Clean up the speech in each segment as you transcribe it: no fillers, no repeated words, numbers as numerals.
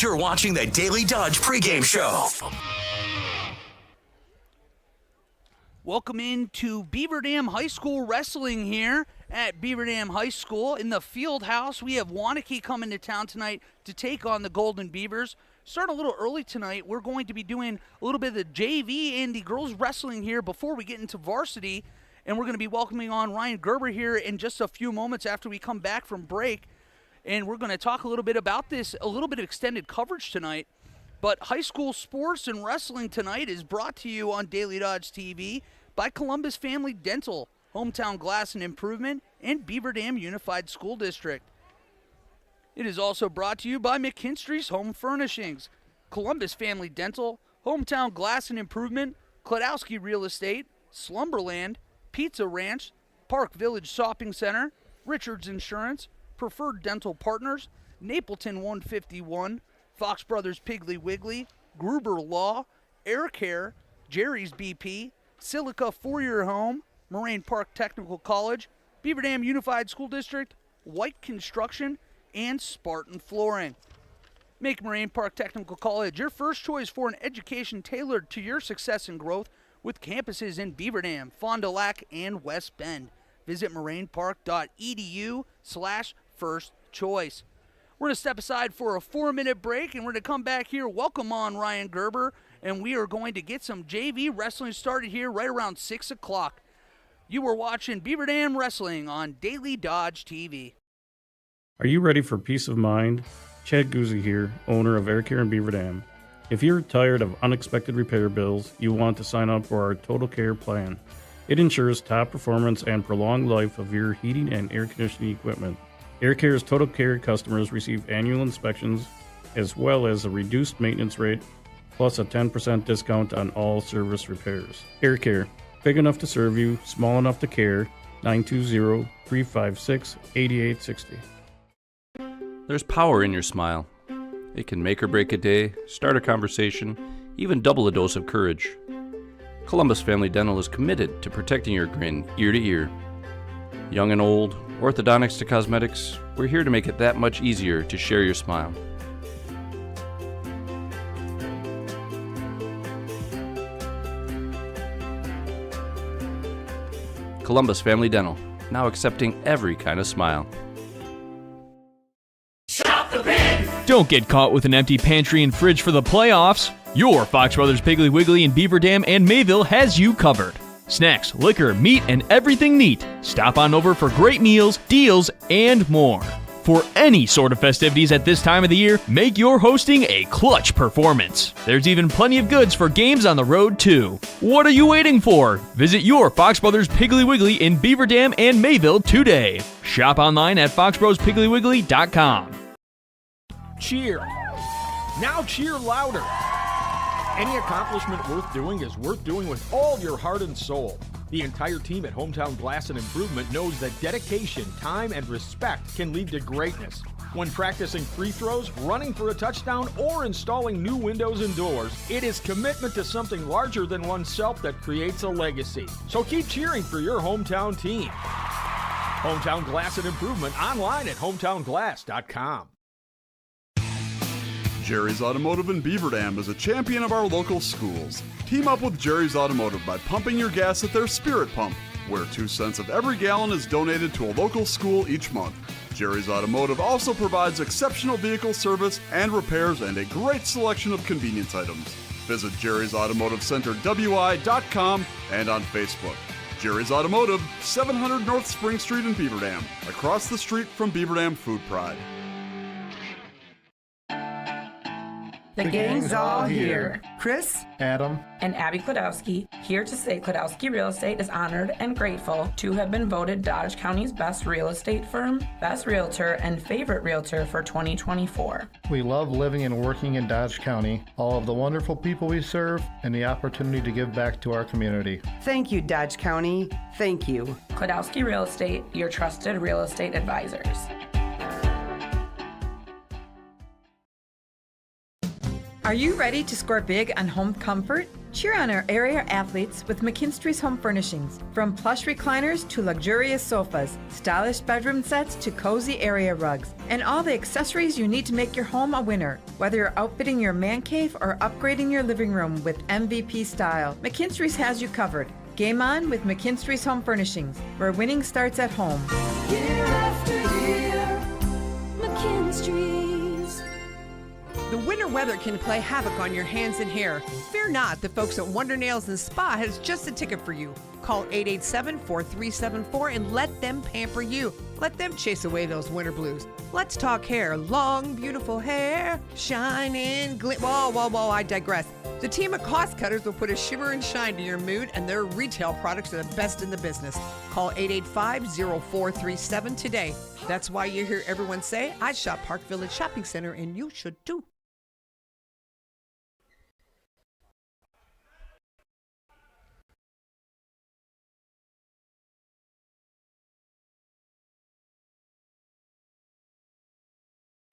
You're watching the Daily Dodge Pregame Show. Welcome into Beaver Dam High School Wrestling here at Beaver Dam High School. In the field house, we have Waunakee coming to town tonight to take on the Golden Beavers. Starting a little early tonight, we're going to be doing a little bit of the JV and the girls wrestling here before we get into varsity. And we're going to be welcoming on Ryan Gerber here in just a few moments after we come back from break. And we're going to talk a little bit about this, a little bit of extended coverage tonight. But high school sports and wrestling tonight is brought to you on Daily Dodge TV by Columbus Family Dental, Hometown Glass and Improvement, and Beaver Dam Unified School District. It is also brought to you by McKinstry's Home Furnishings, Columbus Family Dental, Hometown Glass and Improvement, Klodowski Real Estate, Slumberland, Pizza Ranch, Park Village Shopping Center, Richards Insurance, Preferred Dental Partners, Napleton 151, Fox Brothers Piggly Wiggly, Gruber Law, Air Care, Jerry's BP, Silica Four-Year Home, Moraine Park Technical College, Beaver Dam Unified School District, White Construction, and Spartan Flooring. Make Moraine Park Technical College your first choice for an education tailored to your success and growth with campuses in Beaver Dam, Fond du Lac, and West Bend. Visit morainepark.edu/first choice. We're going to step aside for a 4-minute break, and we're going to come back here, welcome on Ryan Gerber, and we are going to get some JV wrestling started here right around 6 o'clock. You were watching Beaver Dam Wrestling on Daily Dodge TV. Are you ready for peace of mind? Chad Guzzi here, owner of Air Care in Beaver Dam. If you're tired of unexpected repair bills, you want to sign up for our Total Care plan. It ensures top performance and prolonged life of your heating and air conditioning equipment. Air Care's Total Care customers receive annual inspections as well as a reduced maintenance rate plus a 10% discount on all service repairs. Air Care, big enough to serve you, small enough to care. 920-356-8860. There's power in your smile. It can make or break a day, start a conversation, even double a dose of courage. Columbus Family Dental is committed to protecting your grin ear to ear. Young and old, orthodontics to cosmetics, we're here to make it that much easier to share your smile. Columbus Family Dental, now accepting every kind of smile. Don't get caught with an empty pantry and fridge for the playoffs. Your Fox Brothers Piggly Wiggly in Beaver Dam and Mayville has you covered. Snacks, liquor, meat, and everything neat. Stop on over for great meals, deals, and more. For any sort of festivities at this time of the year, make your hosting a clutch performance. There's even plenty of goods for games on the road, too. What are you waiting for? Visit your Fox Brothers Piggly Wiggly in Beaver Dam and Mayville today. Shop online at foxbrospigglywiggly.com. Cheer. Now cheer louder. Any accomplishment worth doing is worth doing with all your heart and soul. The entire team at Hometown Glass and Improvement knows that dedication, time, and respect can lead to greatness. When practicing free throws, running for a touchdown, or installing new windows and doors, it is commitment to something larger than oneself that creates a legacy. So keep cheering for your hometown team. Hometown Glass and Improvement online at hometownglass.com. Jerry's Automotive in Beaver Dam is a champion of our local schools. Team up with Jerry's Automotive by pumping your gas at their Spirit Pump, where 2 cents of every gallon is donated to a local school each month. Jerry's Automotive also provides exceptional vehicle service and repairs and a great selection of convenience items. Visit Jerry's Automotive Center WI.com and on Facebook. Jerry's Automotive, 700 North Spring Street in Beaver Dam, across the street from Beaver Dam Food Pride. The gang's all here. Chris, Adam, and Abby Klodowski, here to say Klodowski Real Estate is honored and grateful to have been voted Dodge County's best real estate firm, best realtor, and favorite realtor for 2024. We love living and working in Dodge County, all of the wonderful people we serve, and the opportunity to give back to our community. Thank you, Dodge County. Thank you. Klodowski Real Estate, your trusted real estate advisors. Are you ready to score big on home comfort? Cheer on our area athletes with McKinstry's Home Furnishings. From plush recliners to luxurious sofas, stylish bedroom sets to cozy area rugs, and all the accessories you need to make your home a winner. Whether you're outfitting your man cave or upgrading your living room with MVP style, McKinstry's has you covered. Game on with McKinstry's Home Furnishings, where winning starts at home. Year after year, McKinstry's. The winter weather can play havoc on your hands and hair. Fear not, the folks at Wonder Nails and Spa has just a ticket for you. Call 887-4374 and let them pamper you. Let them chase away those winter blues. Let's talk hair. Long, beautiful hair, shining, whoa, I digress. The team at Cost Cutters will put a shimmer and shine to your mood, and their retail products are the best in the business. Call 885-0437 today. That's why you hear everyone say, I shop Park Village Shopping Center, and you should too.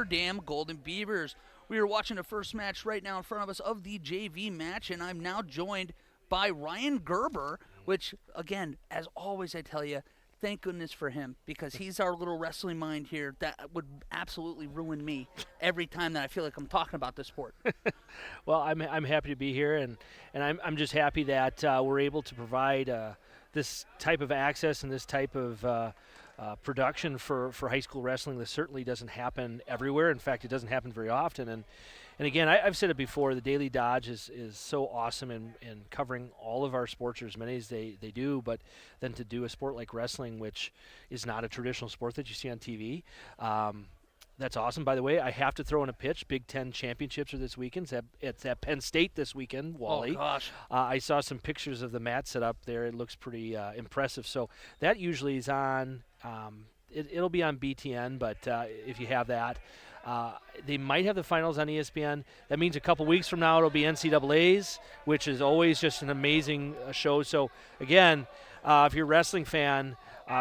Dam Golden Beavers. We are watching the first match right now in front of us of the JV match, and I'm now joined by Ryan Gerber, which, again, as always, I tell you, thank goodness for him, because he's our little wrestling mind here that would absolutely ruin me every time that I feel like I'm talking about this sport. Well, I'm happy to be here, and I'm just happy that we're able to provide this type of access and this type of production for high school wrestling. This certainly doesn't happen everywhere. In fact, it doesn't happen very often. And again, I've said it before, the Daily Dodge is so awesome in covering all of our sports, or as many as they do, but then to do a sport like wrestling, which is not a traditional sport that you see on TV, that's awesome. By the way, I have to throw in a pitch. Big Ten championships are this weekend. It's at Penn State this weekend, Wally. Oh, gosh. I saw some pictures of the mat set up there. It looks pretty impressive. So that usually is on, it'll be on BTN, but if you have that. They might have the finals on ESPN. That means a couple weeks from now it'll be NCAA's, which is always just an amazing show. So, again, if you're a wrestling fan,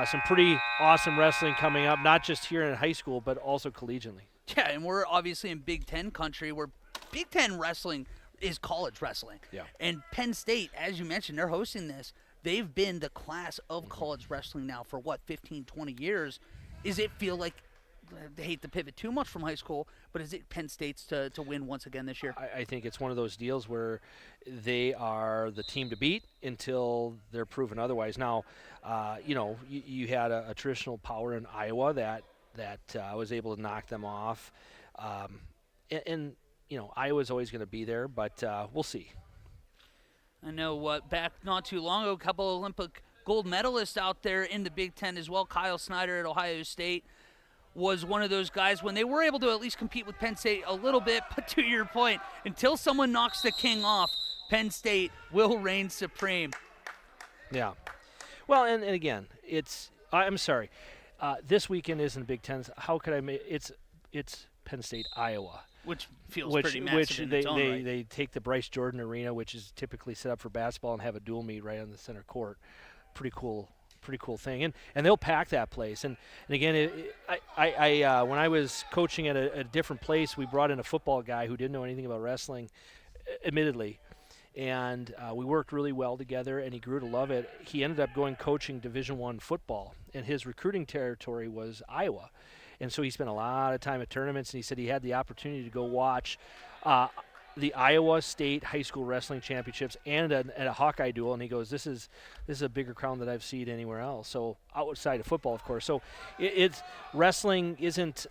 some pretty awesome wrestling coming up, not just here in high school, but also collegiately. Yeah, and we're obviously in Big Ten country, where Big Ten wrestling is college wrestling. Yeah. And Penn State, as you mentioned, they're hosting this. They've been the class of college wrestling now for, 15, 20 years. Does it feel like, I hate to pivot too much from high school, but is it Penn State's to win once again this year? I think it's one of those deals where they are the team to beat until they're proven otherwise. Now, you had a traditional power in Iowa that was able to knock them off. And Iowa's always going to be there, but we'll see. I know back not too long ago, a couple of Olympic gold medalists out there in the Big Ten as well. Kyle Snyder at Ohio State was one of those guys when they were able to at least compete with Penn State a little bit, but to your point, until someone knocks the king off, Penn State will reign supreme. Yeah. Well, and again, I'm sorry, this weekend isn't Big Ten. How could I make it's Penn State, Iowa. Which feels pretty massive in its own right. They take the Bryce Jordan Arena, which is typically set up for basketball, and have a dual meet right on the center court. Pretty cool thing, and they'll pack that place. And again, I when I was coaching at a different place, we brought in a football guy who didn't know anything about wrestling, admittedly, and we worked really well together, and he grew to love it. He ended up going coaching Division I football, and his recruiting territory was Iowa. And so he spent a lot of time at tournaments, and he said he had the opportunity to go watch the Iowa State High School Wrestling Championships and a Hawkeye duel. And he goes, "This is a bigger crown than I've seen anywhere else." So outside of football, of course. So it's wrestling isn't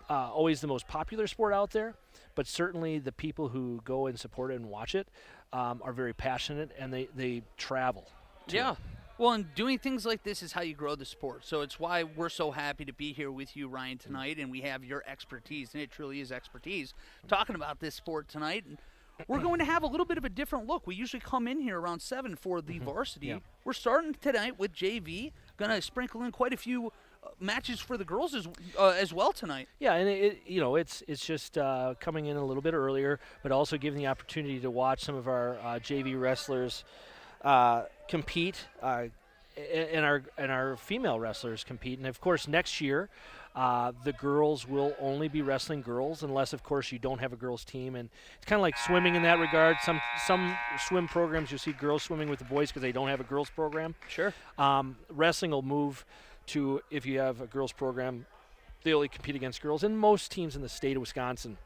always the most popular sport out there, but certainly the people who go and support it and watch it are very passionate, and they travel. Yeah. Well, and doing things like this is how you grow the sport. So it's why we're so happy to be here with you, Ryan, tonight, and we have your expertise, and it truly is expertise, talking about this sport tonight. And we're going to have a little bit of a different look. We usually come in here around 7 for the varsity. Yeah. We're starting tonight with JV, going to sprinkle in quite a few matches for the girls as well tonight. Yeah, and it's just coming in a little bit earlier, but also giving the opportunity to watch some of our JV wrestlers compete, and our female wrestlers compete. And of course, next year The girls will only be wrestling girls unless, of course, you don't have a girls team. And it's kind of like swimming in that regard. Some swim programs you'll see girls swimming with the boys because they don't have a girls program. Sure. Wrestling will move to, if you have a girls program, they only compete against girls. And most teams in the state of Wisconsin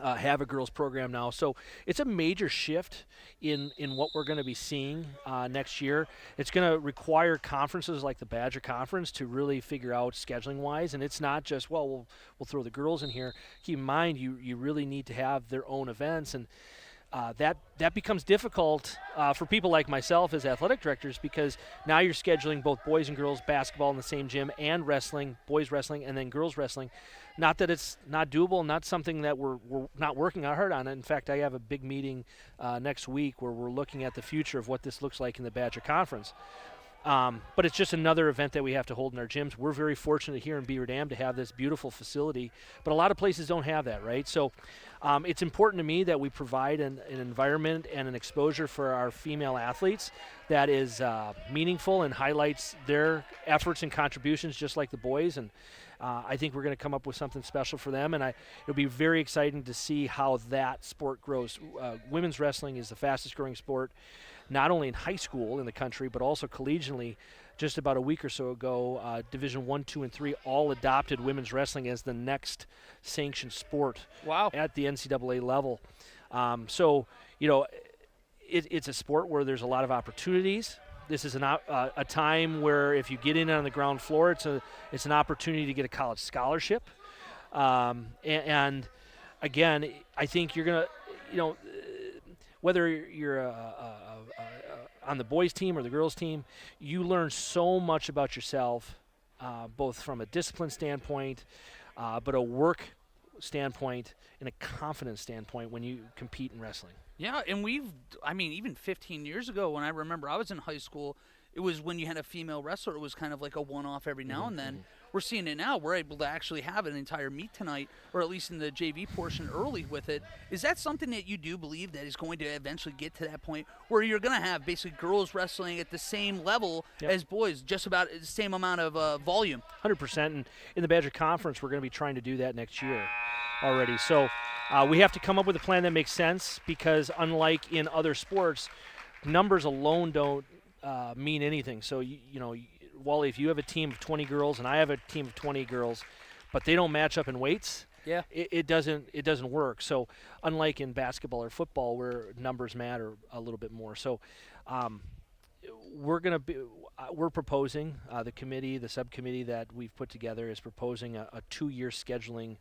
have a girls program now. So it's a major shift in what we're going to be seeing next year. It's going to require conferences like the Badger Conference to really figure out scheduling-wise. And it's not just, we'll throw the girls in here. Keep in mind, you really need to have their own events. And that becomes difficult for people like myself as athletic directors, because now you're scheduling both boys and girls basketball in the same gym and wrestling, boys wrestling and then girls wrestling. Not that it's not doable, not something that we're not working hard on. In fact, I have a big meeting next week where we're looking at the future of what this looks like in the Badger Conference. But it's just another event that we have to hold in our gyms. We're very fortunate here in Beaver Dam to have this beautiful facility, but a lot of places don't have that, right? So it's important to me that we provide an environment and an exposure for our female athletes that is meaningful and highlights their efforts and contributions just like the boys. And I think we're going to come up with something special for them, and it'll be very exciting to see how that sport grows. Women's wrestling is the fastest growing sport, not only in high school in the country, but also collegiately. Just about a week or so ago, Division 1, 2, and 3 all adopted women's wrestling as the next sanctioned sport at the NCAA level. So, it's a sport where there's a lot of opportunities. This is a time where if you get in on the ground floor, it's an opportunity to get a college scholarship. And again, I think you're going to, whether you're on the boys team or the girls team, you learn so much about yourself, both from a discipline standpoint, but a work standpoint and a confidence standpoint when you compete in wrestling. Yeah, and even 15 years ago when I remember I was in high school, it was when you had a female wrestler, it was kind of like a one-off every now and then. We're seeing it now. We're able to actually have an entire meet tonight, or at least in the JV portion early with it. Is that something that you do believe that is going to eventually get to that point where you're going to have basically girls wrestling at the same level as boys, just about the same amount of volume? 100%. And in the Badger Conference, we're going to be trying to do that next year already. So we have to come up with a plan that makes sense, because unlike in other sports, numbers alone don't mean anything. So, Wally, if you have a team of 20 girls and I have a team of 20 girls, but they don't match up in weights, it doesn't work. So unlike in basketball or football where numbers matter a little bit more. So we're proposing, the subcommittee that we've put together is proposing a 2-year scheduling,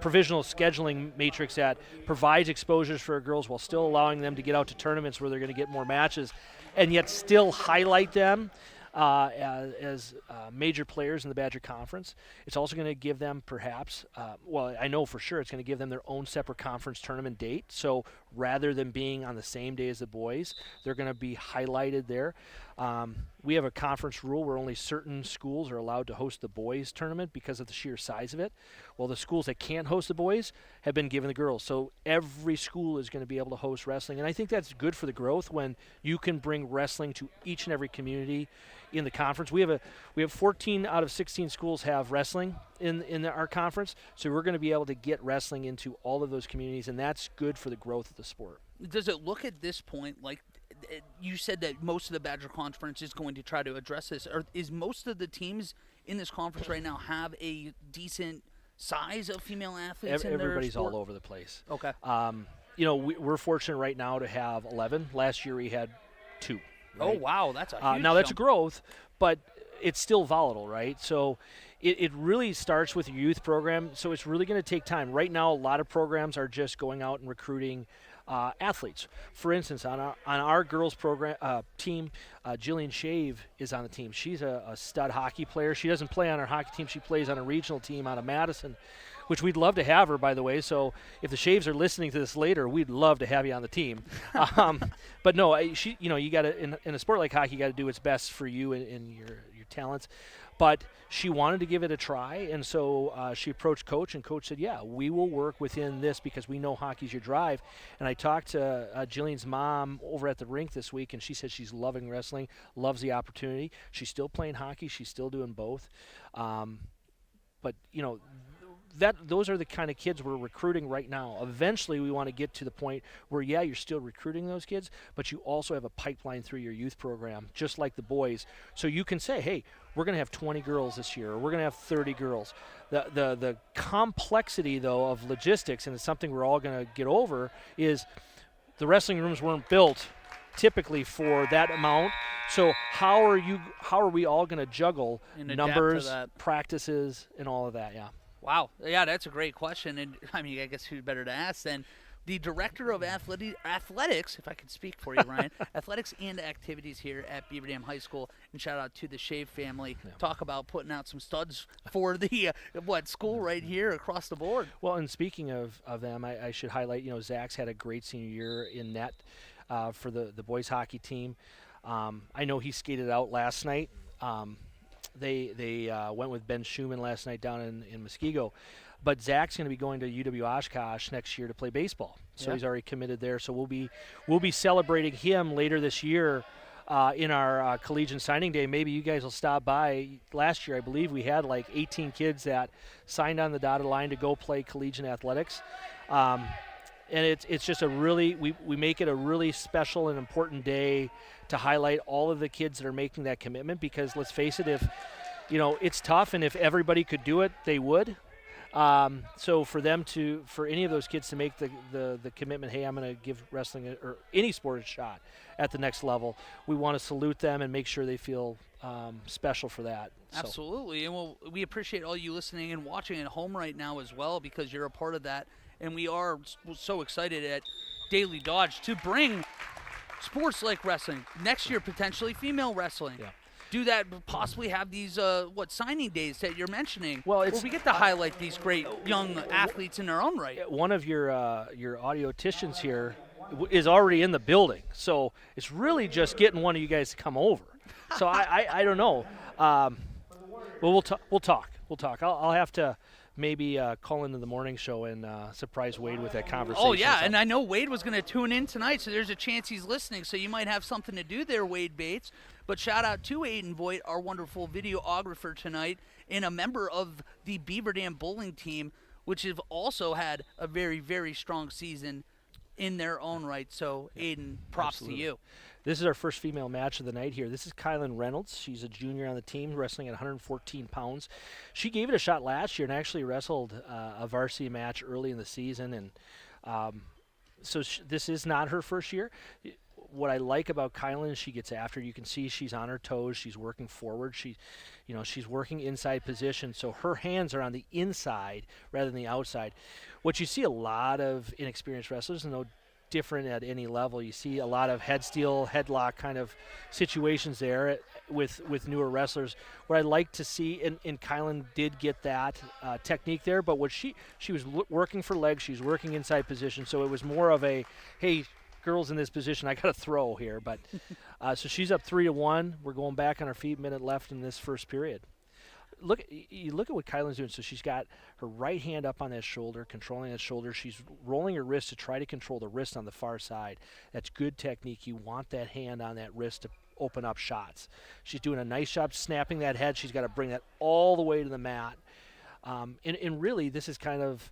provisional scheduling matrix that provides exposures for girls while still allowing them to get out to tournaments where they're going to get more matches, and yet still highlight them as major players in the Badger Conference. It's also going to give them perhaps, I know for sure it's going to give them their own separate conference tournament date. So rather than being on the same day as the boys, they're going to be highlighted there. We have a conference rule where only certain schools are allowed to host the boys tournament because of the sheer size of it. Well, the schools that can't host the boys have been given the girls. So every school is going to be able to host wrestling. And I think that's good for the growth when you can bring wrestling to each and every community in the conference. We have 14 out of 16 schools have wrestling in our conference. So we're going to be able to get wrestling into all of those communities, and that's good for the growth of the sport. Does it look at this point like you said that most of the Badger Conference is going to try to address this? Or is most of the teams in this conference right now have a decent size of female athletes in their Everybody's sport? all over the place. Okay. We're fortunate right now to have 11. Last year we had 2. Right? Oh, wow. That's a huge now that's a jump. growth, but it's still volatile, right? So it really starts with your youth program, so it's really going to take time. Right now, a lot of programs are just going out and recruiting athletes. For instance, on our girls program team, Jillian Shave is on the team. She's a stud hockey player. She doesn't play on our hockey team. She plays on a regional team out of Madison, which we'd love to have her, by the way. So if the Shaves are listening to this later, we'd love to have you on the team. But no, you got to in a sport like hockey, you got to do what's best for you and your talents. But she wanted to give it a try, and so she approached Coach, and Coach said, yeah, we will work within this because we know hockey's your drive. And I talked to Jillian's mom over at the rink this week, and she said she's loving wrestling, loves the opportunity. She's still playing hockey. She's still doing both. But But those are the kind of kids we're recruiting right now. Eventually, we want to get to the point where, you're still recruiting those kids, but you also have a pipeline through your youth program, just like the boys. So you can say, hey, we're going to have 20 girls this year, or we're going to have 30 girls. The complexity, though, of logistics, and it's something we're all going to get over, is the wrestling rooms weren't built typically for that amount. So how are we all going to juggle numbers, practices, and all of that? Yeah. Wow. Yeah, that's a great question. And, I guess who's better to ask than the Director of Athletics, if I could speak for you, Ryan, Athletics and Activities here at Beaver Dam High School. And shout out to the Shave family. Yeah. Talk about putting out some studs for the school right here across the board. Well, and speaking of them, I should highlight, Zach's had a great senior year in net for the boys hockey team. I know he skated out last night. They went with Ben Schumann last night down in Muskego. But Zach's going to be going to UW Oshkosh next year to play baseball. So he's already committed there. So we'll be celebrating him later this year in our collegiate signing day. Maybe you guys will stop by. Last year, I believe we had like 18 kids that signed on the dotted line to go play collegiate athletics. And it's just we make it a really special and important day to highlight all of the kids that are making that commitment, because let's face it, if it's tough, and if everybody could do it, they would. So for any of those kids to make the commitment, hey, I'm going to give wrestling or any sport a shot at the next level, we want to salute them and make sure they feel special for that. Absolutely. And we appreciate all you listening and watching at home right now as well, because you're a part of that. And we are so excited at Daily Dodge to bring sports like wrestling, next year potentially female wrestling. Yeah. Do that, possibly have these signing days that you're mentioning, where we get to highlight these great young athletes in their own right. One of your audioticians here is already in the building, so it's really just getting one of you guys to come over. So I don't know. Well, we'll talk. I'll have to maybe call into the morning show and surprise Wade with that conversation. Oh, yeah, and I know Wade was going to tune in tonight, so there's a chance he's listening, so you might have something to do there, Wade Bates. But shout out to Aiden Voigt, our wonderful videographer tonight, and a member of the Beaver Dam bowling team, which have also had a very, very strong season in their own right. So, Aiden, props to you. This is our first female match of the night here. This is Kylan Reynolds. She's a junior on the team, wrestling at 114 pounds. She gave it a shot last year and actually wrestled a varsity match early in the season. And so this is not her first year. What I like about Kylan is she gets after. You can see she's on her toes. She's working forward. She's working inside position. So her hands are on the inside rather than the outside. What you see a lot of inexperienced wrestlers, and no different at any level, you see a lot of head steal, headlock kind of situations there with newer wrestlers. What I like to see, and Kylan did get that technique there, but what she was working for legs, she's working inside position, so it was more of a, hey, girls in this position, I got to throw here. But so she's up 3-1. We're going back on our feet, minute left in this first period. Look at what Kylan's doing. So she's got her right hand up on that shoulder, controlling that shoulder. She's rolling her wrist to try to control the wrist on the far side. That's good technique. You want that hand on that wrist to open up shots. She's doing a nice job snapping that head. She's got to bring that all the way to the mat. And really, this is kind of,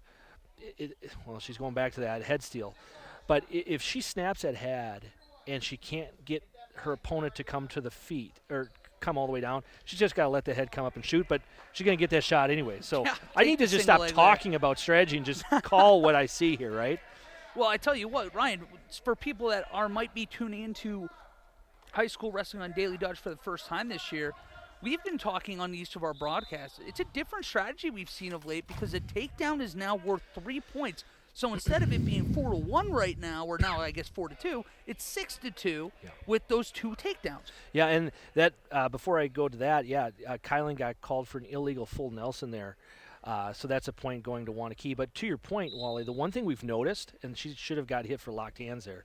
she's going back to that head steal. But if she snaps that head and she can't get her opponent to come to the feet or come all the way down, she's just got to let the head come up and shoot, but she's going to get that shot anyway. So yeah, I need to just stop talking about strategy and just call what I see here, right? Well, I tell you what, Ryan, for people that might be tuning into high school wrestling on Daily Dodge for the first time this year, we've been talking on each of our broadcasts. It's a different strategy we've seen of late because a takedown is now worth 3 points. So instead of it being 4-1 right now, or now I guess 4-2, it's 6-2 with those two takedowns. Yeah, and that before I go to that, Kylan got called for an illegal full Nelson there. So that's a point going to Waunakee. But to your point, Wally, the one thing we've noticed, and she should have got hit for locked hands there,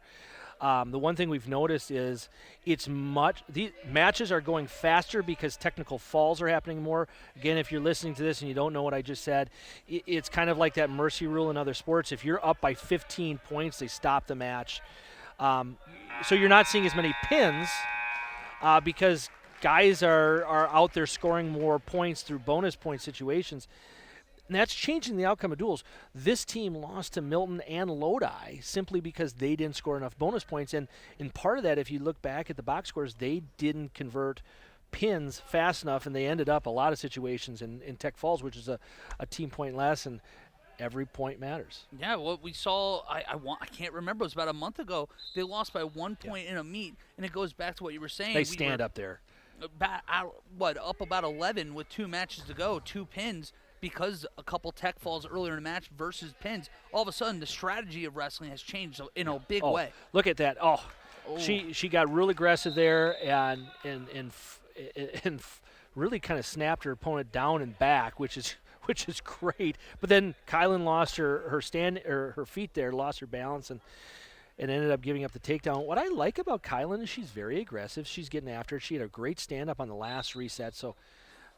the one thing we've noticed is these matches are going faster because technical falls are happening more. Again, if you're listening to this and you don't know what I just said, it's kind of like that mercy rule in other sports. If you're up by 15 points, they stop the match. So you're not seeing as many pins because guys are out there scoring more points through bonus point situations. And that's changing the outcome of duels. This team lost to Milton and Lodi simply because they didn't score enough bonus points. And part of that, if you look back at the box scores, they didn't convert pins fast enough, and they ended up a lot of situations in Tech Falls, which is a team point less, and every point matters. Yeah, what we saw, I can't remember, it was about a month ago. They lost by 1 point in a meet, and it goes back to what you were saying. They stand up there. Up about 11 with 2 matches to go, 2 pins, because a couple Tech Falls earlier in the match versus pins. All of a sudden, the strategy of wrestling has changed in a big way. Look at that. She got real aggressive there and really kind of snapped her opponent down and back, which is great. But then Kylan lost her feet there, lost her balance, and ended up giving up the takedown. What I like about Kylan is she's very aggressive. She's getting after it. She had a great stand-up on the last reset, so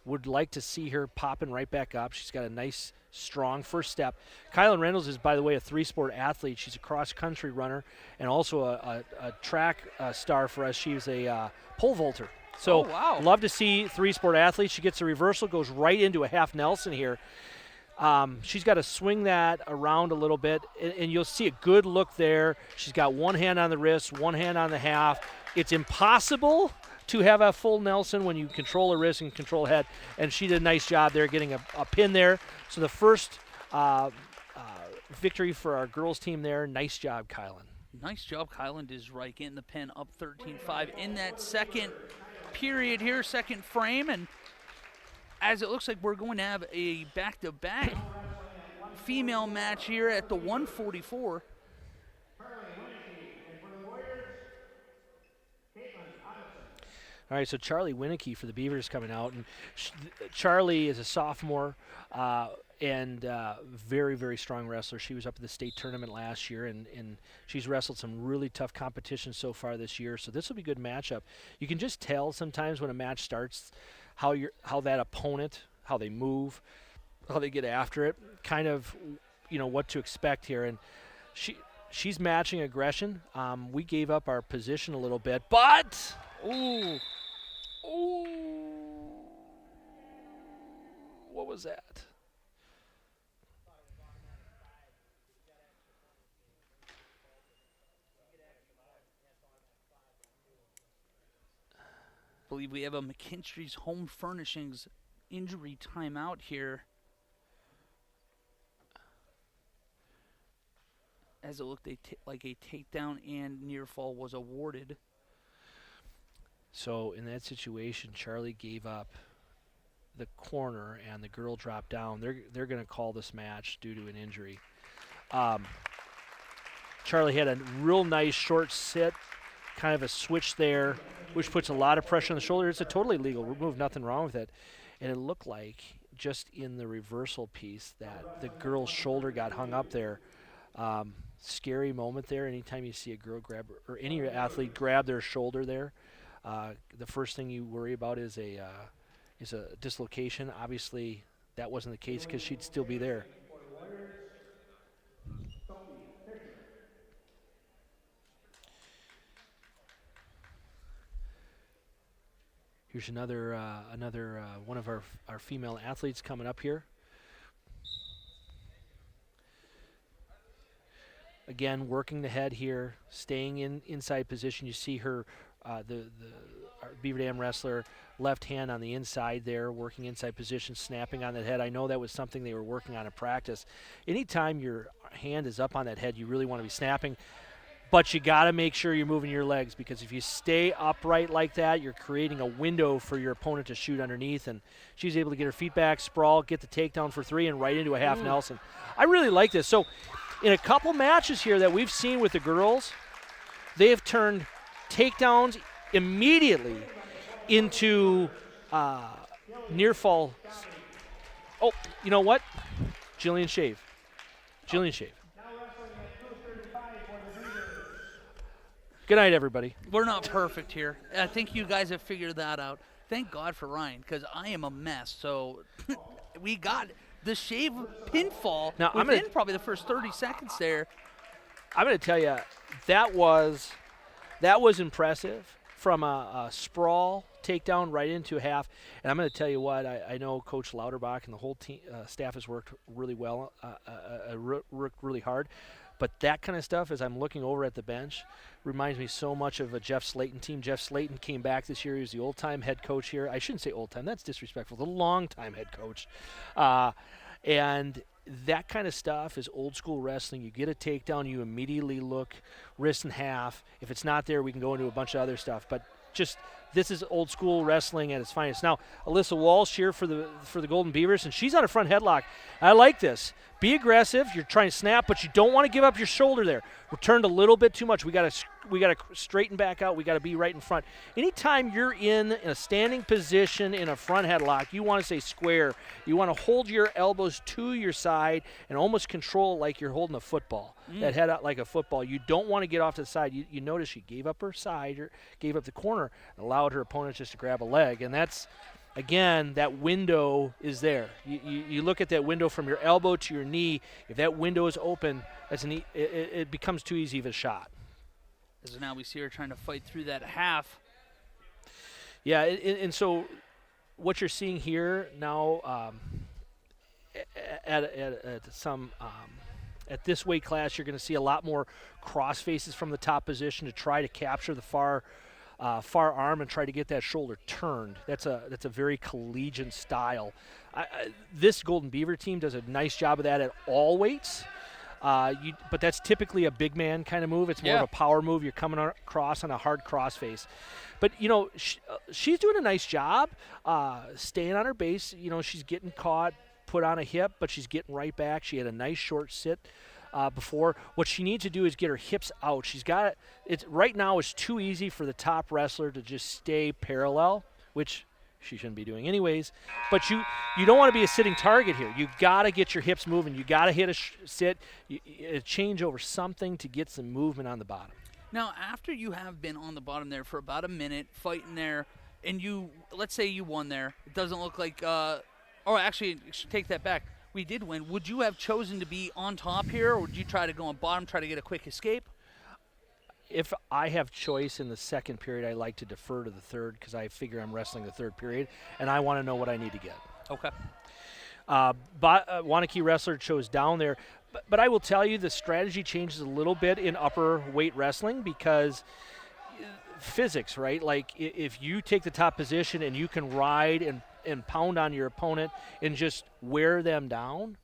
would like to see her popping right back up. She's got a nice, strong first step. Kylan Reynolds is, by the way, a 3-sport athlete. She's a cross-country runner and also a track star for us. She's a pole vaulter. So love to see 3-sport athletes. She gets a reversal, goes right into a half Nelson here. She's got to swing that around a little bit, and you'll see a good look there. She's got one hand on the wrist, one hand on the half. It's impossible to have a full Nelson when you control a wrist and control head, and she did a nice job there getting a pin there. So the first victory for our girls team there. Nice job, Kylan. Nice job, Kylan is right, getting the pin up 13-5 in that second period here, second frame, and as it looks like we're going to have a back-to-back female match here at the 144. All right, so Charlie Waunakee for the Beavers coming out, and Charlie is a sophomore and very, very strong wrestler. She was up at the state tournament last year, and she's wrestled some really tough competition so far this year. So this will be a good matchup. You can just tell sometimes when a match starts how that opponent, how they move, how they get after it, kind of, what to expect here. And she's matching aggression. We gave up our position a little bit, but what was that? I believe we have a McKinstry's Home Furnishings injury timeout here. As it looked like a takedown and near fall was awarded. So in that situation, Charlie gave up the corner and the girl dropped down. They're going to call this match due to an injury. Charlie had a real nice short sit, kind of a switch there, which puts a lot of pressure on the shoulder. It's a totally legal move, nothing wrong with it. And it looked like just in the reversal piece that the girl's shoulder got hung up there. Scary moment there. Anytime you see a girl grab, or any athlete grab their shoulder there, the first thing you worry about is a dislocation. Obviously, that wasn't the case because she'd still be there. Here's another one of our female athletes coming up here. Again, working the head here, staying inside position. You see her, our Beaver Dam wrestler, left hand on the inside there, working inside position, snapping on that head. I know that was something they were working on in practice. Anytime your hand is up on that head, you really want to be snapping. But you got to make sure you're moving your legs, because if you stay upright like that, you're creating a window for your opponent to shoot underneath. And she's able to get her feet back, sprawl, get the takedown for 3, and right into a half Nelson. I really like this. So in a couple matches here that we've seen with the girls, they have turned takedowns immediately into near fall. Oh, you know what? Jillian Shave. Good night, everybody. We're not perfect here. I think you guys have figured that out. Thank God for Ryan, because I am a mess. So we got the shave pinfall within probably the first 30 seconds there. I'm going to tell you, that was impressive from a sprawl takedown right into a half. And I'm going to tell you what, I know Coach Lauterbach and the whole team staff has worked really well, worked really hard. But that kind of stuff, as I'm looking over at the bench, reminds me so much of a Jeff Slayton team. Jeff Slayton came back this year. He was the old-time head coach here. I shouldn't say old-time. That's disrespectful. The long-time head coach. And that kind of stuff is old-school wrestling. You get a takedown, you immediately look wrist and half. If it's not there, we can go into a bunch of other stuff. But just this is old-school wrestling at its finest. Now, Alyssa Walsh here for the Golden Beavers, and she's on a front headlock. I like this. Be aggressive. You're trying to snap, but you don't want to give up your shoulder there. We're turned a little bit too much. We got to straighten back out. We got to be right in front. Anytime you're in a standing position in a front headlock, you want to stay square. You want to hold your elbows to your side and almost control like you're holding a football. That head out like a football. You don't want to get off to the side. You notice she gave up her side, or gave up the corner, and allowed her opponent just to grab a leg, and that's. Again, that window is there. You look at that window from your elbow to your knee. If that window is open, it becomes too easy of a shot. As now we see her trying to fight through that half. Yeah, and so what you're seeing here now at this weight class, you're going to see a lot more cross faces from the top position to try to capture the far arm and try to get that shoulder turned. That's a very collegiate style. This Golden Beaver team does a nice job of that at all weights. But that's typically a big man kind of move. It's more of a power move. You're coming across on a hard cross face. But, she's doing a nice job staying on her base. She's getting caught, put on a hip, but she's getting right back. She had a nice short sit. Before. What she needs to do is get her hips out. She's got it. Right now it's too easy for the top wrestler to just stay parallel, which she shouldn't be doing anyways. But you don't want to be a sitting target here. You got to get your hips moving. You got to hit a sit, a change over something to get some movement on the bottom. Now, after you have been on the bottom there for about a minute fighting there, and let's say you won there, it doesn't look like. Actually, take that back. We did win. Would you have chosen to be on top here, or would you try to go on bottom, try to get a quick escape? If I have choice in the second period, I like to defer to the third because I figure I'm wrestling the third period, and I want to know what I need to get. Okay. Waunakee wrestler chose down there. But I will tell you the strategy changes a little bit in upper weight wrestling because physics, right? Like if you take the top position and you can ride and pound on your opponent and just wear them down.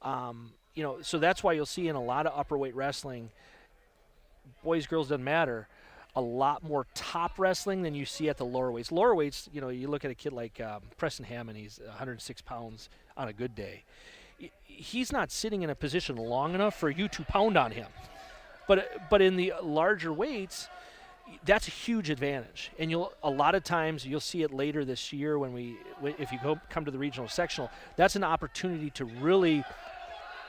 So that's why you'll see in a lot of upper weight wrestling, boys, girls, doesn't matter, a lot more top wrestling than you see at the lower weights. Lower weights, you look at a kid like Preston Hammond, he's 106 pounds on a good day. He's not sitting in a position long enough for you to pound on him. But in the larger weights, that's a huge advantage, and a lot of times you'll see it later this year if you come to the regional sectional. That's an opportunity to really,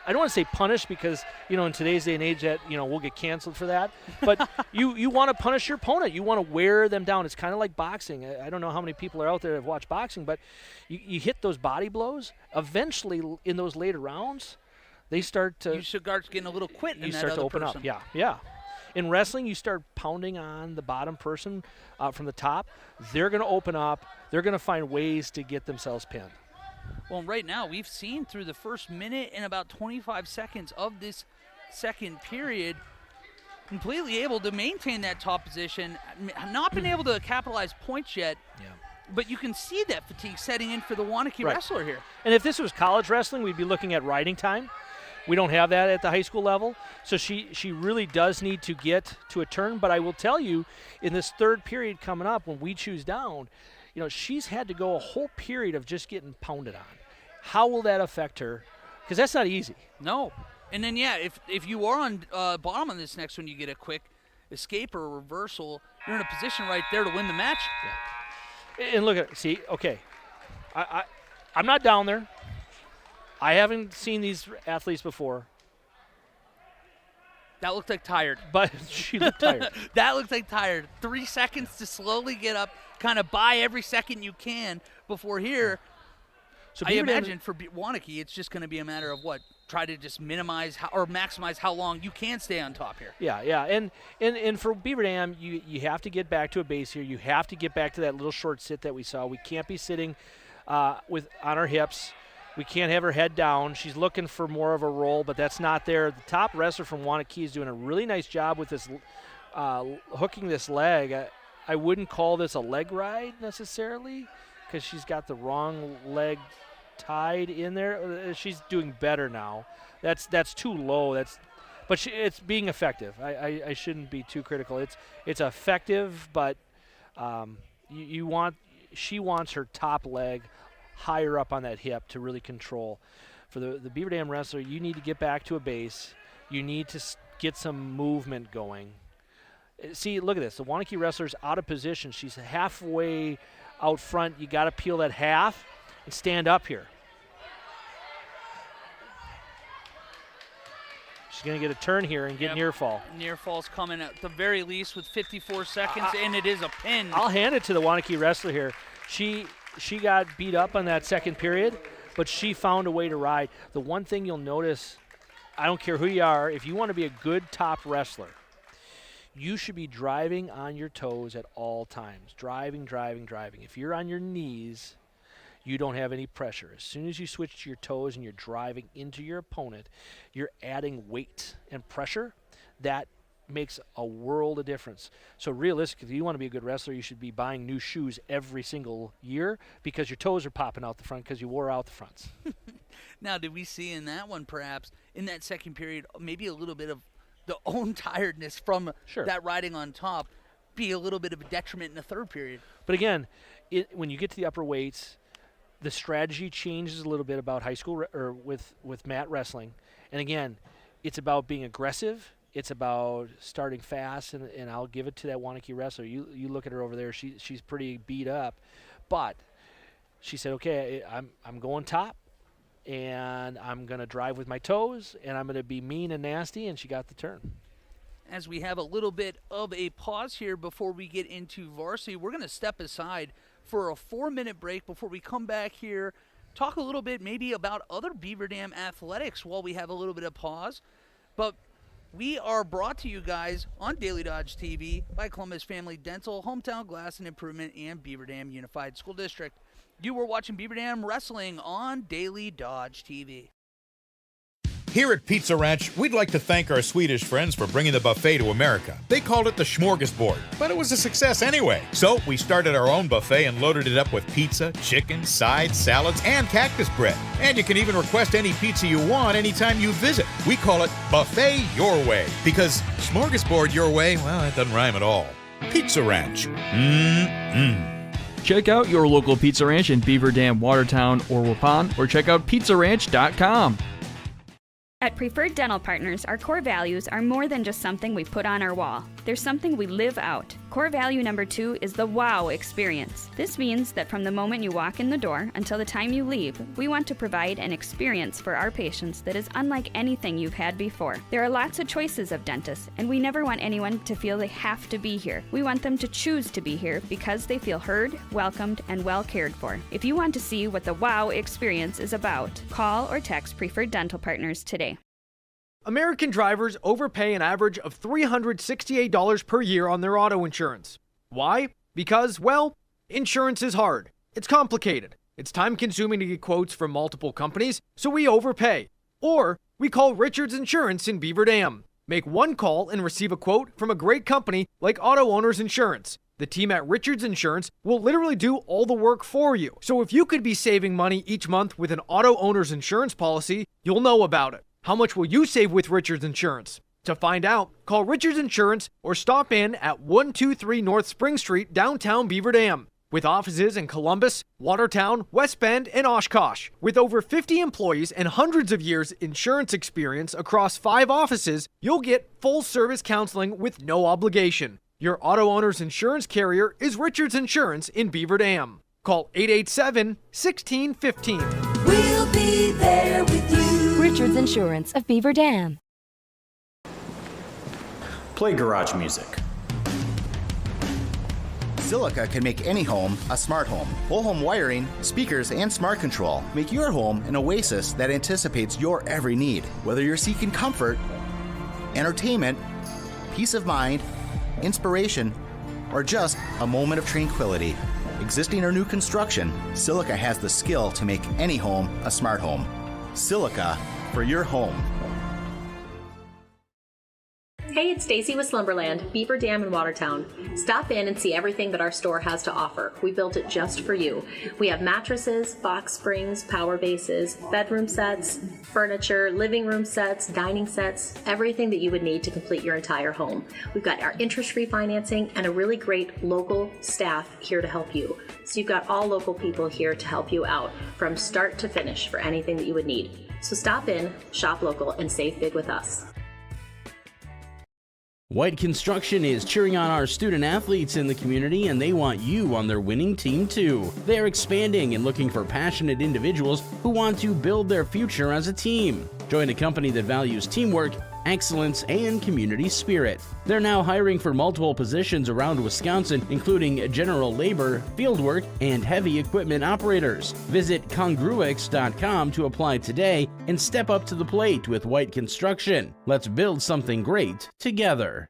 I don't want to say punish because in today's day and age that we'll get canceled for that. But you want to punish your opponent. You want to wear them down. It's kind of like boxing. I don't know how many people are out there that have watched boxing, but you hit those body blows. Eventually, in those later rounds, they start to. You start getting a little quit. You start to open up. Yeah. In wrestling, you start pounding on the bottom person from the top. They're going to open up. They're going to find ways to get themselves pinned. Well, right now, we've seen through the first minute and about 25 seconds of this second period, completely able to maintain that top position, not been able to capitalize points yet. Yeah. But you can see that fatigue setting in for the Waunakee wrestler here. And if this was college wrestling, we'd be looking at riding time. We don't have that at the high school level, so she really does need to get to a turn. But I will tell you, in this third period coming up, when we choose down, she's had to go a whole period of just getting pounded on. How will that affect her? Because that's not easy. No. And then, if you are on bottom on this next one, you get a quick escape or a reversal, you're in a position right there to win the match. Yeah. And look at it. See, okay, I'm not down there. I haven't seen these athletes before. That looked like tired. But she looked tired. That looked like tired. 3 seconds to slowly get up, kind of buy every second you can before here. So I imagine for Waunakee, it's just going to be a matter of, try to just minimize or maximize how long you can stay on top here. Yeah, and for Beaver Dam, you have to get back to a base here. You have to get back to that little short sit that we saw. We can't be sitting on our hips. We can't have her head down. She's looking for more of a roll, but that's not there. The top wrestler from Waunakee is doing a really nice job with this hooking this leg. I wouldn't call this a leg ride necessarily because she's got the wrong leg tied in there. She's doing better now. That's too low. But it's being effective. I shouldn't be too critical. It's effective, but she wants her top leg higher up on that hip to really control. For the Beaver Dam wrestler, you need to get back to a base. You need to get some movement going. See, look at this. The Waunakee wrestler's out of position. She's halfway out front. You got to peel that half and stand up here. She's going to get a turn here and get near fall. Near fall's coming at the very least with 54 seconds, and it is a pin. I'll hand it to the Waunakee wrestler here. She got beat up on that second period, but she found a way to ride. The one thing you'll notice, I don't care who you are, if you want to be a good top wrestler, you should be driving on your toes at all times. Driving. If you're on your knees, you don't have any pressure. As soon as you switch to your toes and you're driving into your opponent, you're adding weight and pressure. That makes a world of difference. So realistically, if you want to be a good wrestler, you should be buying new shoes every single year because your toes are popping out the front because you wore out the fronts. Now, did we see in that one, perhaps, in that second period, maybe a little bit of the own tiredness from that riding on top be a little bit of a detriment in the third period? But again, when you get to the upper weights, the strategy changes a little bit about high school or with mat wrestling. And again, it's about being aggressive. It's about starting fast, and I'll give it to that Waunakee wrestler. You look at her over there; she's pretty beat up, but she said, "Okay, I'm going top, and I'm going to drive with my toes, and I'm going to be mean and nasty." And she got the turn. As we have a little bit of a pause here before we get into varsity, we're going to step aside for a 4-minute break before we come back here, talk a little bit maybe about other Beaver Dam athletics while we have a little bit of pause, but. We are brought to you guys on Daily Dodge TV by Columbus Family Dental, Hometown Glass and Improvement, and Beaver Dam Unified School District. You were watching Beaver Dam Wrestling on Daily Dodge TV. Here at Pizza Ranch, we'd like to thank our Swedish friends for bringing the buffet to America. They called it the smorgasbord, but it was a success anyway. So we started our own buffet and loaded it up with pizza, chicken, sides, salads, and cactus bread. And you can even request any pizza you want anytime you visit. We call it Buffet Your Way, because smorgasbord your way, well, it doesn't rhyme at all. Pizza Ranch. Check out your local Pizza Ranch in Beaver Dam, Watertown, or Waupun, or check out pizzaranch.com. At Preferred Dental Partners, our core values are more than just something we put on our wall. They're something we live out. Core value number 2 is the wow experience. This means that from the moment you walk in the door until the time you leave, we want to provide an experience for our patients that is unlike anything you've had before. There are lots of choices of dentists, and we never want anyone to feel they have to be here. We want them to choose to be here because they feel heard, welcomed, and well cared for. If you want to see what the wow experience is about, call or text Preferred Dental Partners today. American drivers overpay an average of $368 per year on their auto insurance. Why? Because, well, insurance is hard. It's complicated. It's time-consuming to get quotes from multiple companies, so we overpay. Or we call Richards Insurance in Beaver Dam. Make one call and receive a quote from a great company like Auto Owners Insurance. The team at Richards Insurance will literally do all the work for you. So if you could be saving money each month with an Auto Owners Insurance policy, you'll know about it. How much will you save with Richards Insurance? To find out, call Richards Insurance or stop in at 123 North Spring Street, downtown Beaver Dam. With offices in Columbus, Watertown, West Bend, and Oshkosh. With over 50 employees and hundreds of years insurance experience across 5 offices, you'll get full-service counseling with no obligation. Your auto owner's insurance carrier is Richards Insurance in Beaver Dam. Call 887-1615. We'll be there with you. Richards Insurance of Beaver Dam. Play garage music. Silica can make any home a smart home. Whole home wiring, speakers, and smart control make your home an oasis that anticipates your every need. Whether you're seeking comfort, entertainment, peace of mind, inspiration, or just a moment of tranquility. Existing or new construction, Silica has the skill to make any home a smart home. Silica for your home. Hey, it's Stacy with Slumberland, Beaver Dam in Watertown. Stop in and see everything that our store has to offer. We built it just for you. We have mattresses, box springs, power bases, bedroom sets, furniture, living room sets, dining sets, everything that you would need to complete your entire home. We've got our interest-free financing and a really great local staff here to help you. So you've got all local people here to help you out from start to finish for anything that you would need. So stop in, shop local, and save big with us. White Construction is cheering on our student athletes in the community, and they want you on their winning team too. They're expanding and looking for passionate individuals who want to build their future as a team. Join a company that values teamwork, excellence, and community spirit. They're now hiring for multiple positions around Wisconsin, including general labor, fieldwork, and heavy equipment operators. Visit congruix.com to apply today and step up to the plate with White Construction. Let's build something great together.